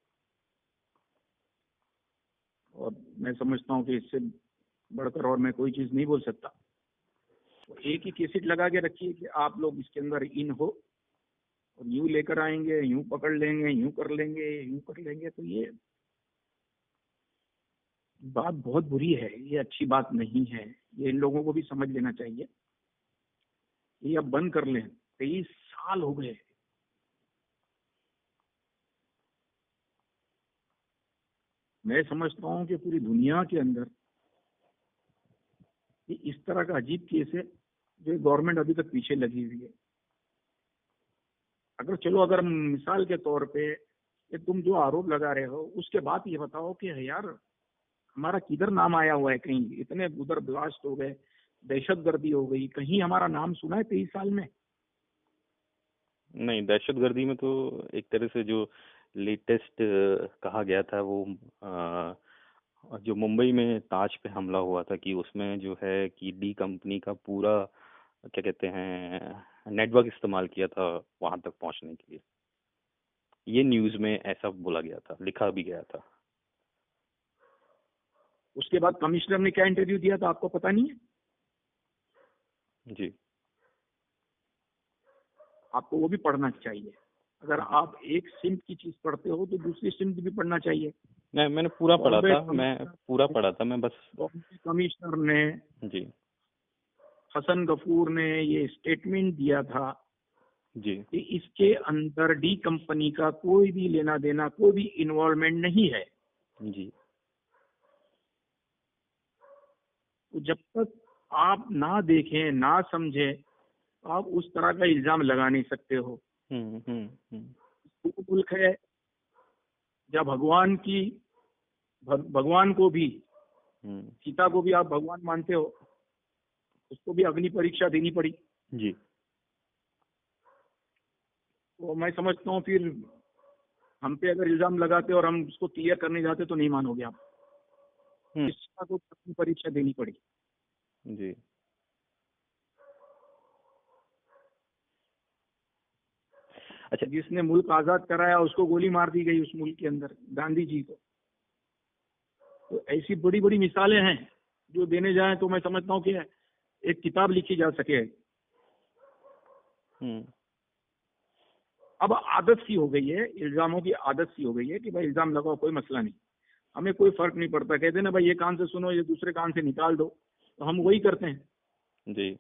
[SPEAKER 2] और मैं समझता हूँ कि इससे बढ़कर और मैं कोई चीज़ नहीं बोल सकता। तो एक ही कैसेट लगा के रखिए कि आप लोग इसके अंदर इन हो और यूं लेकर आएंगे, यूं पकड़ लेंगे, यूं कर लेंगे, यूं कर लेंगे। तो ये बात बहुत बुरी है, ये अच्छी बात नहीं है। ये इन लोगों को भी समझ लेना चाहिए। ये अब बंद कर लें। 23 साल हो गए। मैं समझता हूँ कि पूरी दुनिया के अंदर ये इस तरह का अजीब केस है जो गवर्नमेंट अभी तक पीछे लगी हुई है। अगर मिसाल के तौर पे ये तुम जो आरोप लगा रहे हो, उसके बाद ये बताओ कि यार हमारा किधर नाम आया हुआ है, कहीं इतने उधर ब्लास्ट हो गए, दहशतगर्दी हो गई, कहीं हमारा नाम सुना है 23 साल में?
[SPEAKER 1] नहीं, दहशतगर्दी में तो एक तरह से जो लेटेस्ट कहा गया था वो जो मुंबई में ताज पे हमला हुआ था, कि उसमें जो है कि डी कंपनी का पूरा क्या कहते हैं नेटवर्क इस्तेमाल किया था वहां तक पहुंचने के लिए। ये न्यूज में ऐसा बोला गया था, लिखा भी गया था।
[SPEAKER 2] उसके बाद कमिश्नर ने क्या इंटरव्यू दिया था, आपको पता नहीं है?
[SPEAKER 1] जी।
[SPEAKER 2] आपको वो भी पढ़ना चाहिए। अगर आप एक सिम्ट की चीज पढ़ते हो तो दूसरी सिम्ट भी पढ़ना चाहिए।
[SPEAKER 1] मैंने पूरा पढ़ा
[SPEAKER 2] बॉम्बे
[SPEAKER 1] था, मैं पूरा पढ़ा था, मैं बस।
[SPEAKER 2] बॉम्बे कमिश्नर ने,
[SPEAKER 1] जी।
[SPEAKER 2] हसन गफूर ने ये स्टेटमेंट दिया था
[SPEAKER 1] जी।
[SPEAKER 2] कि इसके अंदर डी कंपनी का कोई भी लेना देना, कोई भी इन्वॉल्वमेंट नहीं है।
[SPEAKER 1] जी।
[SPEAKER 2] तो जब तक आप ना देखें, ना समझें, आप उस तरह का इल्जाम लगा नहीं सकते हो। वो मुल्क है जब भगवान को भी, सीता को भी आप भगवान मानते हो, उसको भी अग्नि परीक्षा देनी पड़ी।
[SPEAKER 1] जी।
[SPEAKER 2] तो मैं समझता हूँ फिर हम पे अगर इल्जाम लगाते और हम उसको क्लियर करने जाते तो नहीं मानोगे आप। सीता को अग्नि परीक्षा देनी पड़ी।
[SPEAKER 1] जी। अच्छा,
[SPEAKER 2] जिसने मुल्क आजाद कराया उसको गोली मार दी गई उस मुल्क के अंदर, गांधी जी को। तो ऐसी बड़ी बड़ी मिसालें हैं जो देने जाए तो मैं समझता हूँ कि एक किताब लिखी जा सके। अब आदत सी हो गई है, इल्जामों की आदत सी हो गई है कि भाई इल्जाम लगाओ, कोई मसला नहीं, हमें कोई फर्क नहीं पड़ता। कहते ना भाई ये कान से सुनो, ये दूसरे कान से निकाल दो, तो हम वही करते हैं।
[SPEAKER 1] जी।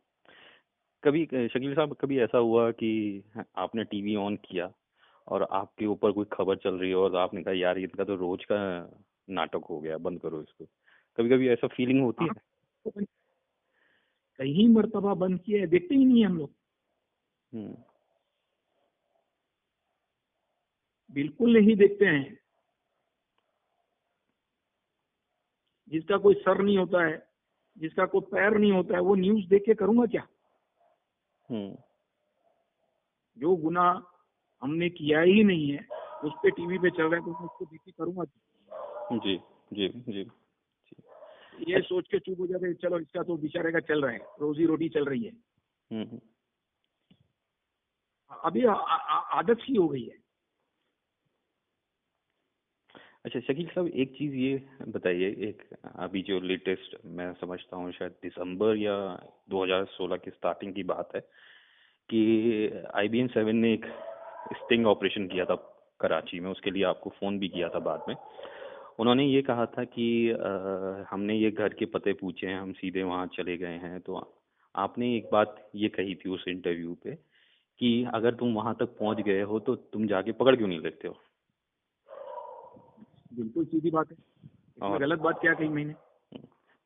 [SPEAKER 1] कभी शकील साहब, कभी ऐसा हुआ कि आपने टीवी ऑन किया और आपके ऊपर कोई खबर चल रही है और आपने कहा यार इनका तो रोज का नाटक हो गया, बंद करो इसको? कभी कभी ऐसा फीलिंग होती है?
[SPEAKER 2] कहीं मर्तबा बंद किया है, देखते ही नहीं है हम लोग,
[SPEAKER 1] हम्म,
[SPEAKER 2] बिल्कुल नहीं देखते हैं। जिसका कोई सर नहीं होता है, जिसका कोई पैर नहीं होता है, वो न्यूज देख के करूंगा क्या?
[SPEAKER 1] हम्म,
[SPEAKER 2] जो गुनाह हमने किया ही नहीं है उस पे टीवी पे चल रहा है, तो मैं उसको देख के करूंगा क्या?
[SPEAKER 1] जी जी जी जी।
[SPEAKER 2] ये सोच के चुप हो जाते हैं, चलो इसका तो बेचारे का चल रहा है, रोजी रोटी चल रही है।
[SPEAKER 1] हम्म।
[SPEAKER 2] अभी आदत सी हो गई है।
[SPEAKER 1] अच्छा शकील साहब, एक चीज़ ये बताइए, एक अभी जो लेटेस्ट, मैं समझता हूँ शायद दिसंबर या 2016 की स्टार्टिंग की बात है, कि IBN 7 ने एक स्टिंग ऑपरेशन किया था कराची में। उसके लिए आपको फ़ोन भी किया था बाद में। उन्होंने ये कहा था कि हमने ये घर के पते पूछे हैं, हम सीधे वहाँ चले गए हैं। तो आपने एक बात ये कही थी उस इंटरव्यू पे कि अगर तुम वहाँ तक पहुँच गए हो तो तुम जाके पकड़ क्यों नहीं लेते हो।
[SPEAKER 2] बिल्कुल सीधी बात है, इसमें
[SPEAKER 1] और
[SPEAKER 2] गलत बात क्या कही मैंने?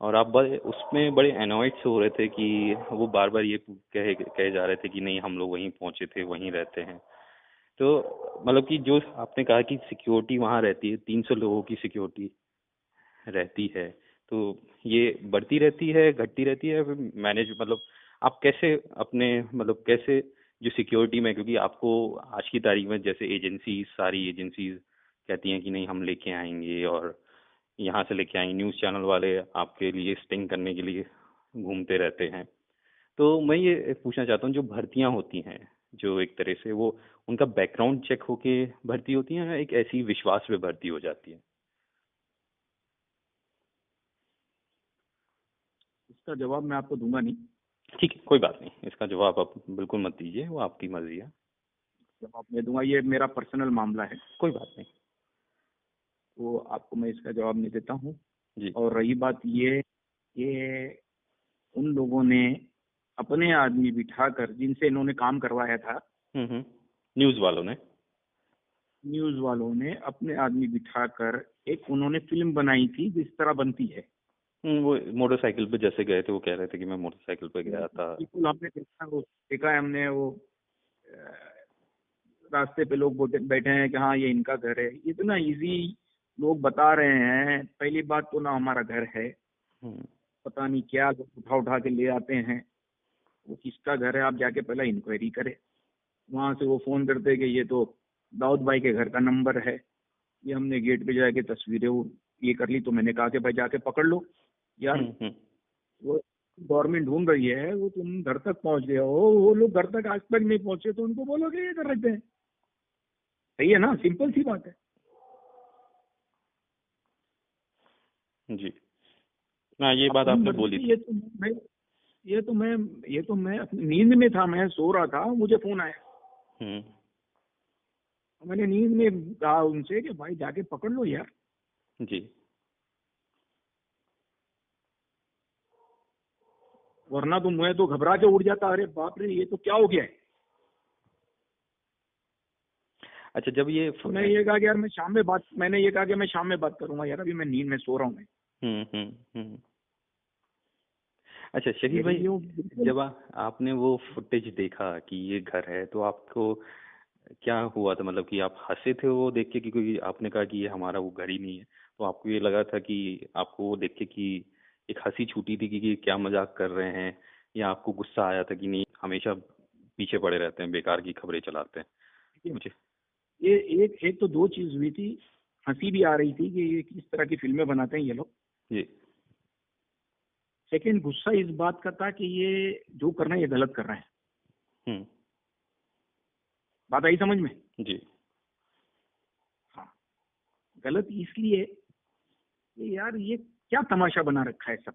[SPEAKER 1] और आप बड़े उसमें बड़े एनॉयड से हो रहे थे कि वो बार बार ये कहे जा रहे थे कि नहीं हम लोग वहीं पहुंचे थे, वहीं रहते हैं। तो मतलब कि जो आपने कहा कि सिक्योरिटी वहाँ रहती है, 300 लोगों की सिक्योरिटी रहती है, तो ये बढ़ती रहती है, घटती रहती है, मैनेज मतलब आप कैसे अपने मतलब कैसे जो सिक्योरिटी में, क्योंकि आपको आज की तारीख में जैसे एजेंसी, सारी एजेंसीज कहती हैं कि नहीं हम लेके आएंगे, और यहाँ से लेके आएंगे, न्यूज़ चैनल वाले आपके लिए स्टिंग करने के लिए घूमते रहते हैं। तो मैं ये पूछना चाहता हूँ, जो भर्तियाँ होती हैं, जो एक तरह से वो उनका बैकग्राउंड चेक होके भर्ती होती है, या एक ऐसी विश्वास पे भर्ती हो जाती है।
[SPEAKER 2] इसका जवाब मैं आपको दूंगा नहीं।
[SPEAKER 1] ठीक है, कोई बात नहीं, इसका जवाब आप बिल्कुल मत दीजिए, वो आपकी मर्जी है।
[SPEAKER 2] जवाब मैं दूंगा, ये मेरा पर्सनल मामला है,
[SPEAKER 1] कोई बात नहीं।
[SPEAKER 2] तो आपको मैं इसका जवाब नहीं देता हूँ।
[SPEAKER 1] जी।
[SPEAKER 2] और रही बात ये कि उन लोगों ने अपने आदमी बिठाकर, जिनसे इन्होंने काम करवाया था,
[SPEAKER 1] हम्म। न्यूज़ वालों ने।
[SPEAKER 2] न्यूज वालों ने अपने आदमी बिठाकर एक उन्होंने फिल्म बनाई थी जिस तरह बनती है।
[SPEAKER 1] वो मोटरसाइकिल पे जैसे गए थे, वो कह रहे थे कि मैं मोटरसाइकिल पे गया था।
[SPEAKER 2] बिल्कुल हमने देखा है हमने वो रास्ते पे लोग बैठे हैं कि हाँ ये इनका घर है, इतना इजी लोग बता रहे हैं। पहली बात तो ना हमारा घर है,
[SPEAKER 1] हम्म
[SPEAKER 2] पता नहीं क्या लोग उठा उठा के ले आते हैं। वो किसका घर है आप जाके पहले इंक्वायरी करें। वहां से वो फोन करते हैं कि ये तो दाऊद भाई के घर का नंबर है। ये हमने गेट पे जाके तस्वीरें ये कर ली, तो मैंने कहा कि भाई जाके पकड़ लो यार।
[SPEAKER 1] हम्म।
[SPEAKER 2] वो गवर्नमेंट ढूंढ रही है, वो तुम घर तक पहुंच गए हो, वो लोग घर तक आज तक नहीं पहुंचे, तो उनको बोलोगे ये कर रहे थे। सही है ना, सिंपल सी बात है।
[SPEAKER 1] जी। हाँ, ये बात
[SPEAKER 2] अपनी
[SPEAKER 1] आपने
[SPEAKER 2] मर्जी
[SPEAKER 1] बोली
[SPEAKER 2] से
[SPEAKER 1] थी।
[SPEAKER 2] ये तो मैं अपनी नींद में था, मैं सो रहा था, मुझे फोन आया।
[SPEAKER 1] हम्म।
[SPEAKER 2] मैंने नींद में कहा उनसे कि भाई जाके पकड़ लो यार,
[SPEAKER 1] जी।
[SPEAKER 2] वरना तो मैं तो घबरा के उठ जाता, अरे बाप रे ये तो क्या हो गया है।
[SPEAKER 1] अच्छा, जब ये
[SPEAKER 2] तो मैं ये कहा कि यार मैंने ये कहा कि मैं शाम में बात करूंगा यार, अभी मैं नींद में सो रहा हूँ मैं।
[SPEAKER 1] हम्म। अच्छा शकील भाई,
[SPEAKER 2] बिल्कुल।
[SPEAKER 1] जब आपने वो फुटेज देखा कि ये घर है, तो आपको क्या हुआ था, मतलब कि आप हंसे थे वो देख के कि कोई, आपने कहा कि ये हमारा वो घर ही नहीं है, तो आपको ये लगा था कि आपको वो देख के कि एक हंसी छूटी थी कि क्या मजाक कर रहे हैं, या आपको गुस्सा आया था कि नहीं हमेशा पीछे पड़े रहते हैं, बेकार की खबरें चलाते हैं। मुझे।
[SPEAKER 2] ये एक एक तो दो चीज हुई थी। हंसी भी आ रही थी कि ये किस तरह की फिल्में बनाते हैं ये लोग।
[SPEAKER 1] जी।
[SPEAKER 2] सेकंड, गुस्सा इस बात का था कि ये जो कर रहे हैं ये गलत कर रहे हैं।
[SPEAKER 1] हम्म।
[SPEAKER 2] बात आई समझ में?
[SPEAKER 1] जी।
[SPEAKER 2] हाँ, गलत इसलिए कि यार ये क्या तमाशा बना रखा है सब।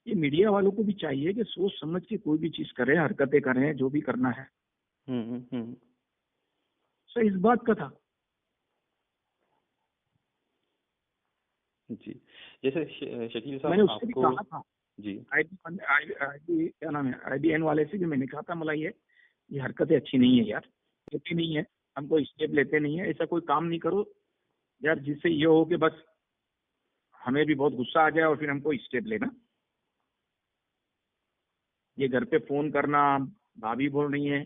[SPEAKER 2] ये मीडिया वालों को भी चाहिए कि सोच समझ के कोई भी चीज करें, हरकतें करें, जो भी करना है।
[SPEAKER 1] हम्म।
[SPEAKER 2] सर इस बात का था।
[SPEAKER 1] जी। जैसे शकील साहब
[SPEAKER 2] मैंने उससे भी
[SPEAKER 1] आपको।
[SPEAKER 2] कहा था,
[SPEAKER 1] जी।
[SPEAKER 2] क्या नाम है, IBN वाले से भी मैंने कहा था, मतलब ये हरकतें अच्छी नहीं है यार, लेती नहीं है, हमको स्टेप लेते नहीं है, ऐसा कोई काम नहीं करो यार जिससे ये हो कि बस हमें भी बहुत गुस्सा आ जाए और फिर हमको स्टेप लेना। ये घर पे फोन करना, भाभी बोल रही है,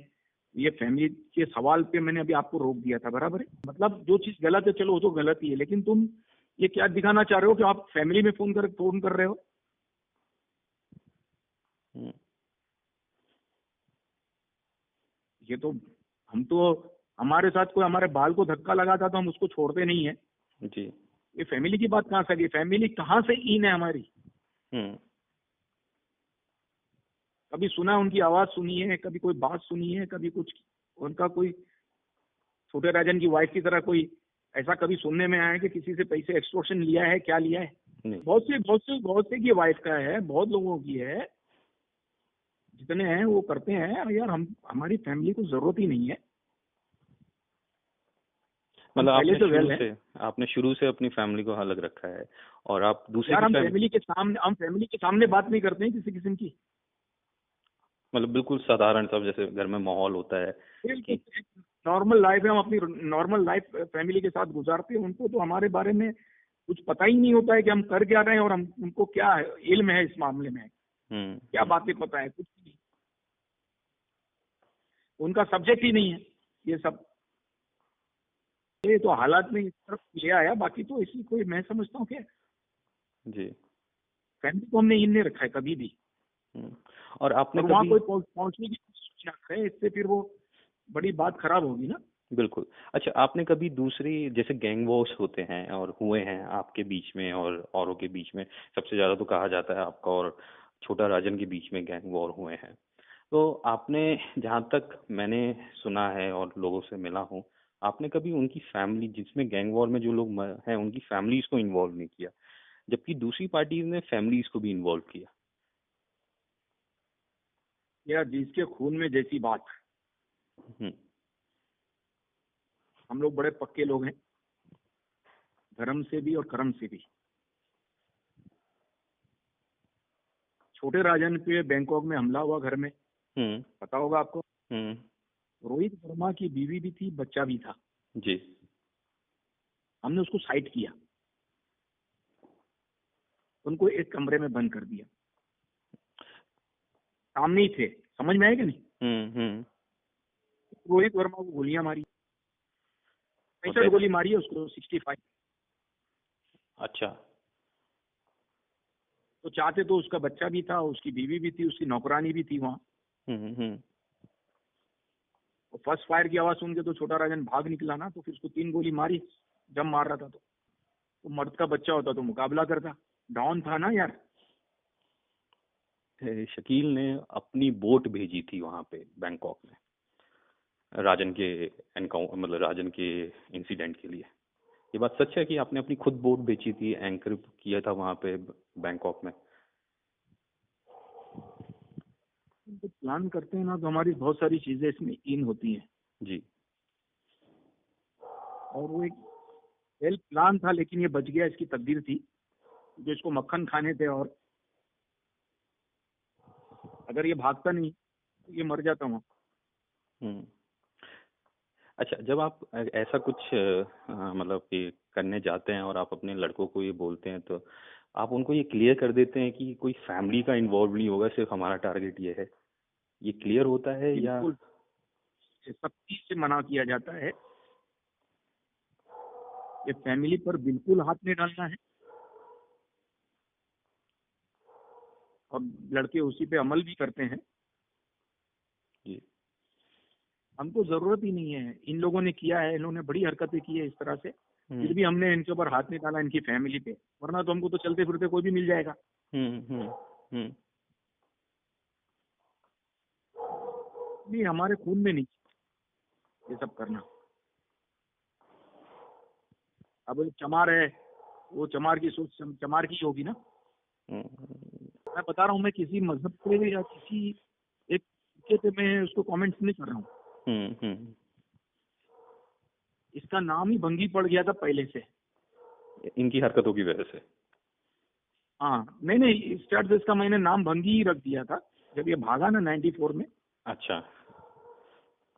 [SPEAKER 2] ये फैमिली के सवाल पे मैंने अभी आपको रोक दिया था, बराबर है। मतलब जो चीज गलत है चलो वो तो गलत ही है, लेकिन तुम ये क्या दिखाना चाह रहे हो कि आप फैमिली में फोन कर रहे हो।
[SPEAKER 1] हम्म,
[SPEAKER 2] ये तो हम तो, हमारे साथ कोई हमारे बाल को धक्का लगाता तो हम उसको छोड़ते नहीं है।
[SPEAKER 1] जी।
[SPEAKER 2] ये फैमिली की बात कहाँ से आ गई, फैमिली कहाँ से इन है हमारी।
[SPEAKER 1] हम्म।
[SPEAKER 2] कभी सुना उनकी आवाज सुनी है, कभी कोई बात सुनी है, कभी कुछ उनका कोई छोटे राजन की वाइफ की तरह कोई ऐसा कभी सुनने में आया है कि किसी से पैसे एक्सटॉर्शन लिया है, क्या लिया है।
[SPEAKER 1] नहीं।
[SPEAKER 2] बहुत से की वाइफ का है, बहुत लोगों की है, जितने हैं वो करते हैं यार। हम हमारी फैमिली को जरूरत ही नहीं है, हम
[SPEAKER 1] मतलब
[SPEAKER 2] पहले तो वेल है
[SPEAKER 1] आपने शुरू से अपनी फैमिली को अलग रखा है, और आप दूसरे
[SPEAKER 2] यार।
[SPEAKER 1] की
[SPEAKER 2] हम
[SPEAKER 1] फैमिली,
[SPEAKER 2] फैमिली के सामने बात नहीं करते हैं किसी किस्म की।
[SPEAKER 1] मतलब बिल्कुल साधारण सा जैसे घर में माहौल होता है
[SPEAKER 2] बिल्कुल
[SPEAKER 1] कि।
[SPEAKER 2] नॉर्मल लाइफ है, हम अपनी नॉर्मल लाइफ फैमिली के साथ गुजारते हैं। उनको तो हमारे बारे में कुछ पता ही नहीं होता है कि हम कर क्या रहे हैं, और हम उनको क्या इल्म है इस मामले में, क्या
[SPEAKER 1] हम्म।
[SPEAKER 2] बातें पता है, कुछ नहीं। उनका सब्जेक्ट ही नहीं है ये सब। ये तो हालात में इस तरफ ले आया, बाकी तो इसी कोई, मैं समझता हूँ कि
[SPEAKER 1] जी।
[SPEAKER 2] फैमिली को हमने इन नहीं रखा है कभी भी,
[SPEAKER 1] हम्म। और आपने
[SPEAKER 2] और वहां
[SPEAKER 1] कभी,
[SPEAKER 2] कोई पहुंचने की कोशिश ना करे, इससे फिर वो बड़ी बात खराब होगी ना।
[SPEAKER 1] बिल्कुल। अच्छा, आपने कभी दूसरी जैसे गैंग वॉर्स होते हैं और हुए हैं आपके बीच में और औरों के बीच में, सबसे ज्यादा तो कहा जाता है आपका और छोटा राजन के बीच में गैंग वॉर हुए हैं, तो आपने, जहां तक मैंने सुना है और लोगों से मिला हूँ, आपने कभी उनकी फैमिली, जिसमें गैंग वॉर में जो लोग हैं उनकी फैमिलीज को इन्वॉल्व नहीं किया, जबकि दूसरी पार्टी ने फैमिलीज को भी इन्वॉल्व किया।
[SPEAKER 2] या जिसके खून में जैसी बात।
[SPEAKER 1] हम्म।
[SPEAKER 2] हम लोग बड़े पक्के लोग हैं, धर्म से भी और कर्म से भी। छोटे राजन पे बैंकॉक में हमला हुआ घर में,
[SPEAKER 1] हम्म।
[SPEAKER 2] पता होगा आपको।
[SPEAKER 1] हम्म।
[SPEAKER 2] रोहित वर्मा की बीवी भी थी, बच्चा भी था।
[SPEAKER 1] जी।
[SPEAKER 2] हमने उसको साइड किया, उनको एक कमरे में बंद कर दिया, सामने ही थे, समझ में आया कि नहीं।
[SPEAKER 1] हम्म।
[SPEAKER 2] रोहित वर्मा को गोलियां मारी,
[SPEAKER 1] और
[SPEAKER 2] 65 गोली मारी है उसको, 65।
[SPEAKER 1] अच्छा।
[SPEAKER 2] तो चाहते तो उसका बच्चा भी था, उसकी बीवी भी थी, उसकी नौकरानी भी थी वहां।
[SPEAKER 1] हम्म।
[SPEAKER 2] तो फर्स्ट फायर की आवाज सुन के तो छोटा राजन भाग निकला ना, तो फिर उसको 3 गोली मारी जब मार रहा था। तो मर्द का बच्चा होता तो मुकाबला करता, डॉन था ना यार।
[SPEAKER 1] शकील ने अपनी बोट भेजी थी वहां पे बैंकॉक में, राजन के एनकाउंटर, मतलब राजन के इंसिडेंट के लिए। ये बात सच है कि आपने अपनी खुद बोट भेजी थी, एंकर किया था वहां पे बैंकॉक में?
[SPEAKER 2] तो प्लान करते हैं ना तो हमारी बहुत सारी चीजें इसमें इन होती हैं,
[SPEAKER 1] जी।
[SPEAKER 2] और वो एक वेल प्लान था, लेकिन ये बच गया, इसकी तकदीर थी, जो इसको मक्खन खाने थे। और अगर ये भागता नहीं तो ये मर जाता वहाँ।
[SPEAKER 1] हम्म। अच्छा, जब आप ऐसा कुछ मतलब कि करने जाते हैं और आप अपने लड़कों को ये बोलते हैं, तो आप उनको ये क्लियर कर देते हैं कि कोई फैमिली का इन्वॉल्व नहीं होगा, सिर्फ हमारा टारगेट ये है, ये क्लियर होता है या?
[SPEAKER 2] बिल्कुल ये सख्ती से मना किया जाता है, ये फैमिली पर बिल्कुल हाथ नहीं डालना है, और लड़के उसी पे अमल भी करते हैं।
[SPEAKER 1] जी।
[SPEAKER 2] हमको जरूरत ही नहीं है, इन लोगों ने किया है, इन लोगों ने बड़ी हरकतें की है इस तरह से,
[SPEAKER 1] हम्म।
[SPEAKER 2] फिर भी हमने इनके ऊपर हाथ नहीं डाला, इनकी फैमिली पे। वरना तो हमको तो चलते फिरते कोई भी मिल जाएगा।
[SPEAKER 1] हम्म। हम्म। हम्म।
[SPEAKER 2] नहीं, हमारे खून में नहीं ये सब करना। अब एक चमार है, वो चमार की सोच चमार की होगी ना।
[SPEAKER 1] हम्म।
[SPEAKER 2] मैं बता रहा हूँ, मैं किसी मजहब पे या किसी एक तरीके पे मैं उसको कमेंट्स नहीं कर रहा हूँ।
[SPEAKER 1] हम्म।
[SPEAKER 2] इसका नाम ही भंगी पड़ गया था पहले से।
[SPEAKER 1] इनकी हरकतों की वजह से?
[SPEAKER 2] हाँ, नहीं नहीं, स्टार्ट से इसका मैंने नाम भंगी ही रख दिया था। जब ये भागा ना 94 में,
[SPEAKER 1] अच्छा।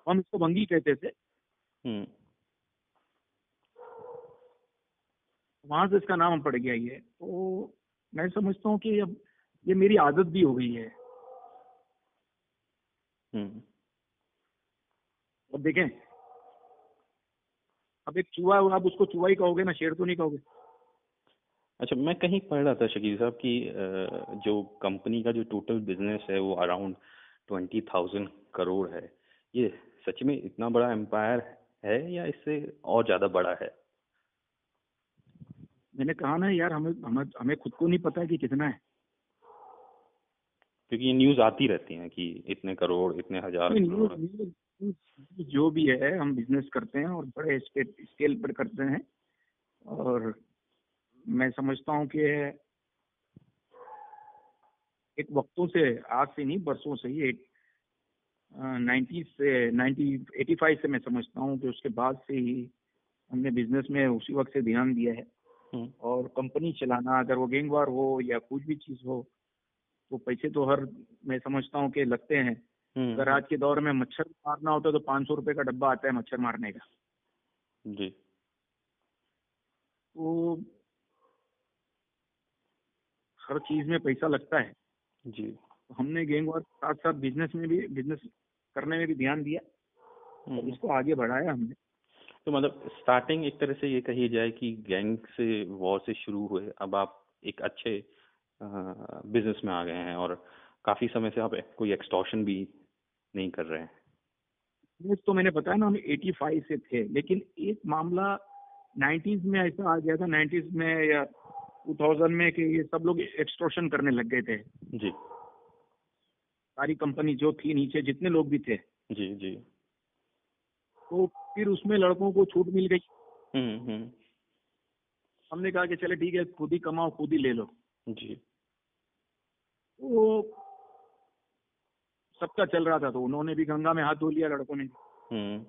[SPEAKER 2] हम इसको भंगी कहते थे।
[SPEAKER 1] हम्म।
[SPEAKER 2] वहां से इसका नाम पड़ गया ये। तो मैं समझता हूँ कि अब ये मेरी आदत भी हो गई है। अब देखें, अब एक चूहा, आप उसको चूहा ही कहोगे ना, शेर तो नहीं कहोगे।
[SPEAKER 1] अच्छा, मैं कहीं पढ़ रहा था शकील साहब कि जो कंपनी का जो टोटल बिजनेस है वो अराउंड 20,000 करोड़ है। ये सच में इतना बड़ा एम्पायर है या इससे और ज्यादा बड़ा है?
[SPEAKER 2] मैंने कहा ना यार, हमें हमें हमें खुद को नहीं पता है कि कितना है।
[SPEAKER 1] क्योंकि ये न्यूज आती रहती है कि इतने करोड़, इतने हजार
[SPEAKER 2] नहीं,
[SPEAKER 1] करोड़।
[SPEAKER 2] न्यूज़ जो भी है, हम बिजनेस करते हैं और बड़े स्केल पर करते हैं। और मैं समझता हूँ कि एक वक्तों से, आज से नहीं बरसों से ही, 90 से 85 से मैं समझता हूँ कि उसके बाद से ही हमने बिजनेस में उसी वक्त से ध्यान दिया है। और कंपनी चलाना, अगर वो गैंगवार हो या कुछ भी चीज हो, तो पैसे तो हर, मैं समझता हूँ कि लगते हैं। अगर आज के दौर में मच्छर मारना होता है तो 500 रुपए का डब्बा आता है मच्छर मारने का।
[SPEAKER 1] जी।
[SPEAKER 2] तो हर चीज में पैसा लगता है।
[SPEAKER 1] जी।
[SPEAKER 2] तो हमने गैंगवार के साथ साथ बिजनेस करने में भी ध्यान दिया और इसको आगे बढ़ाया हमने।
[SPEAKER 1] तो मतलब स्टार्टिंग एक तरह से ये कही जाए कि गैंग से, वॉर से शुरू हुए, अब आप एक अच्छे बिजनेस में आ गए हैं और काफी समय से आप कोई एक्सटॉर्शन भी नहीं कर रहे हैं।
[SPEAKER 2] बिजनेस तो मैंने बताया ना, हम 85 से थे, लेकिन एक मामला 90s में ऐसा आ गया था, 90s में या 2000 में, कि ये सब लोग एक्सटॉर्शन करने लग गए थे।
[SPEAKER 1] जी।
[SPEAKER 2] सारी कंपनी जो थी, नीचे जितने लोग भी थे।
[SPEAKER 1] जी। जी।
[SPEAKER 2] तो फिर उसमें लड़कों को छूट मिल गई।
[SPEAKER 1] हम्म।
[SPEAKER 2] हमने कहा कि चले ठीक है, खुद ही कमाओ, खुद ही ले लो।
[SPEAKER 1] जी।
[SPEAKER 2] तो सबका चल रहा था, तो उन्होंने भी गंगा में हाथ धो लिया, लड़कों ने।
[SPEAKER 1] हम्म।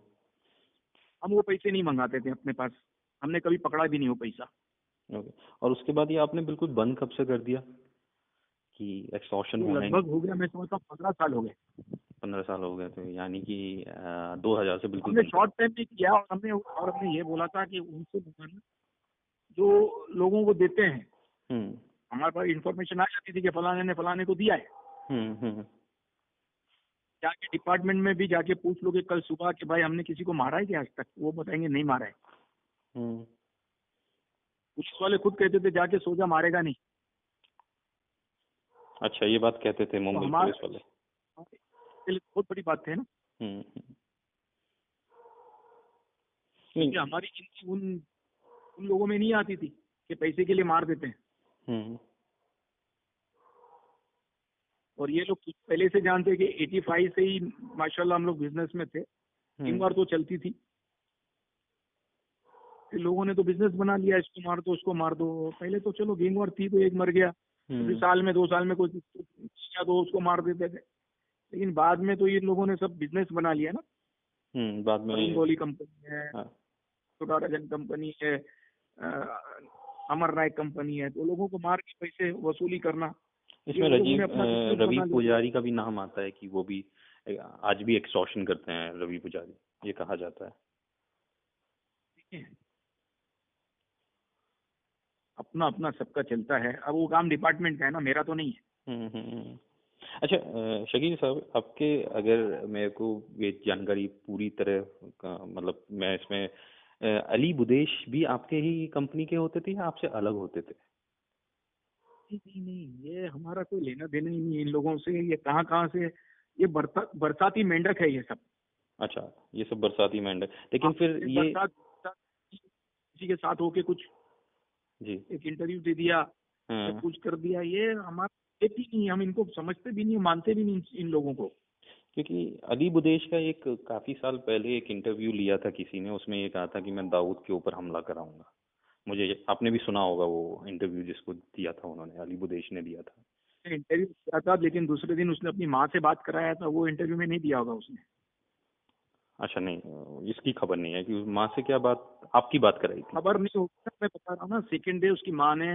[SPEAKER 2] हम वो पैसे नहीं मंगाते थे अपने पास, हमने कभी पकड़ा भी नहीं वो पैसा।
[SPEAKER 1] ओके। और उसके बाद ये आपने बिल्कुल बंद कब से कर दिया कि एक्सटॉर्शन
[SPEAKER 2] ये
[SPEAKER 1] होना ही?
[SPEAKER 2] लगभग हो गया, मैं समझता हूँ 15 साल हो गए।
[SPEAKER 1] 15 साल हो गए, तो यानी कि 2000 से बिल्कुल
[SPEAKER 2] हमने
[SPEAKER 1] बंद
[SPEAKER 2] शॉर्ट टाइम में किया, और हमने ये बोला था कि उनसे मंगाना जो लोगों को देते हैं।
[SPEAKER 1] हम्म।
[SPEAKER 2] हमारे पास इंफॉर्मेशन आ जाती थी कि फलाने ने फलाने को दिया है।
[SPEAKER 1] हम्म।
[SPEAKER 2] जाके डिपार्टमेंट में भी जाके पूछ लो कि कल सुबह कि भाई हमने किसी को मारा है क्या आज तक, वो बताएंगे नहीं मारा है।
[SPEAKER 1] हम्म।
[SPEAKER 2] पुलिस वाले खुद कहते थे जाके सोचा मारेगा नहीं।
[SPEAKER 1] अच्छा, ये बात कहते थे
[SPEAKER 2] तो
[SPEAKER 1] मुंबई
[SPEAKER 2] हमारे
[SPEAKER 1] पुलिस वाले?
[SPEAKER 2] लिए बहुत बड़ी बात है ना,
[SPEAKER 1] नहीं।
[SPEAKER 2] क्योंकि हमारी गिनती उन लोगों में नहीं आती थी कि पैसे के लिए मार देते हैं।
[SPEAKER 1] हम्म।
[SPEAKER 2] और ये लोग पहले से जानते हैं कि 85 से ही माशाल्लाह हम लोग बिजनेस में थे। एक बार तो चलती थी, फिर लोगों ने तो बिजनेस बना लिया, इसको मार दो उसको मार दो। पहले तो चलो गैंग वॉर थी तो एक मर गया, फिर साल में 2 साल में कोई या दो उसको मार देते थे। लेकिन बाद में तो ये लोगों ने सब बिजनेस बना लिया ना।
[SPEAKER 1] बाद में।
[SPEAKER 2] गोली कंपनी है,
[SPEAKER 1] हाँ।
[SPEAKER 2] छोटा रजन कंपनी है, अमर नायक कंपनी है, तो लोगों को मार के पैसे वसूली करना।
[SPEAKER 1] इसमें
[SPEAKER 2] ये लोगों ने अपना business
[SPEAKER 1] रवि
[SPEAKER 2] बना लिया।
[SPEAKER 1] पुजारी का भी नाम आता है कि वो भी आज भी एक्सटॉर्शन करते हैं, रवि पुजारी, ये कहा जाता है।
[SPEAKER 2] ठीक है, अपना अपना सबका चलता है। अब वो काम डिपार्टमेंट का है ना, मेरा तो नहीं है।
[SPEAKER 1] अच्छा, शकील साहब, आपके, अगर मेरे को ये जानकारी पूरी तरह मतलब मैं इसमें अली बुदेश भी आपके ही कंपनी के होते थे या आपसे अलग होते थे?
[SPEAKER 2] नहीं, ये हमारा कोई लेना देना ही नहीं है इन लोगों से। ये कहाँ कहाँ से, ये बरसाती मेंढक है ये सब।
[SPEAKER 1] अच्छा, ये सब बरसाती मेंढक, लेकिन फिर ये।
[SPEAKER 2] बरसात किसी के साथ होके कुछ
[SPEAKER 1] जी।
[SPEAKER 2] एक इंटरव्यू दे दिया या कुछ कर दिया, ये हमारा खेती नहीं है। हम इनको समझते भी नहीं, मानते भी नहीं इन लोगों को।
[SPEAKER 1] क्योंकि अली बुदेश का एक काफी साल पहले एक इंटरव्यू लिया था किसी ने, उसमें ये कहा था कि मैं दाऊद के ऊपर हमला कराऊंगा। मुझे, आपने भी सुना होगा वो इंटरव्यू जिसको दिया था उन्होंने, अली बुदेश ने दिया था।
[SPEAKER 2] इंटरव्यू किया था, लेकिन दूसरे दिन उसने अपनी माँ से बात कराया था, वो इंटरव्यू में नहीं दिया होगा उसने।
[SPEAKER 1] अच्छा, नहीं, इसकी खबर नहीं है कि माँ से क्या बात, आपकी बात कराई थी?
[SPEAKER 2] खबर नहीं होगी, मैं बता रहा हूँ ना। सेकेंड डे उसकी माँ ने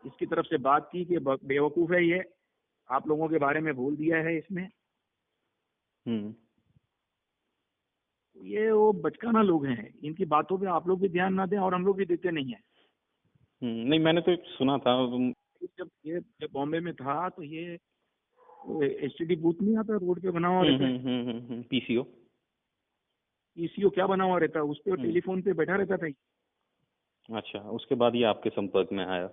[SPEAKER 2] इसकी तरफ से बात की कि बेवकूफ है ये, आप लोगों के बारे में बोल दिया है इसने। ये वो बचकाना लोग हैं, इनकी बातों पे आप लोग भी ध्यान ना दें और हम लोग भी देते नहीं है।
[SPEAKER 1] नहीं, मैंने तो सुना था।
[SPEAKER 2] जब बॉम्बे में था तो ये एसटीडी बूथ नहीं आता रोड पे बना हुआ रहता है,
[SPEAKER 1] पीसीओ।
[SPEAKER 2] पीसीओ क्या बना हुआ रहता है, उस पे टेलीफोन पे बैठा रहता था।
[SPEAKER 1] अच्छा, उसके बाद ये आपके संपर्क में आया।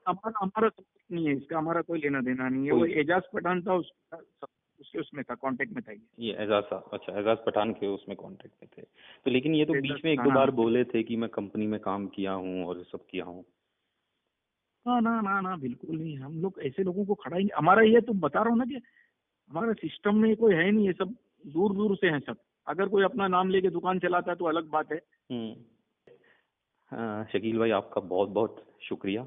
[SPEAKER 2] हमारा हमारा संपर्क नहीं है इसका, हमारा कोई लेना देना नहीं है। वो एजाज पठान था, उसके उसमें था, कांटेक्ट में था
[SPEAKER 1] ये एजाज साहब, अच्छा एजाज पठान के उसमें कांटेक्ट में थे। तो लेकिन ये तो
[SPEAKER 2] एजाज
[SPEAKER 1] बीच में एक दो
[SPEAKER 2] पठान,
[SPEAKER 1] बार
[SPEAKER 2] हाँ।
[SPEAKER 1] बोले थे कि मैं कंपनी में काम किया हूँ और ये सब किया हूँ।
[SPEAKER 2] ना ना ना ना, बिल्कुल नहीं। हम लोग ऐसे लोगों को खड़ा ही नहीं, हमारा ये तो बता रहा हूँ ना कि हमारे सिस्टम में कोई है नहीं, ये सब दूर दूर से हैं सब। अगर कोई अपना नाम लेके दुकान चलाता है तो अलग बात है।
[SPEAKER 1] शकील भाई, आपका बहुत बहुत शुक्रिया।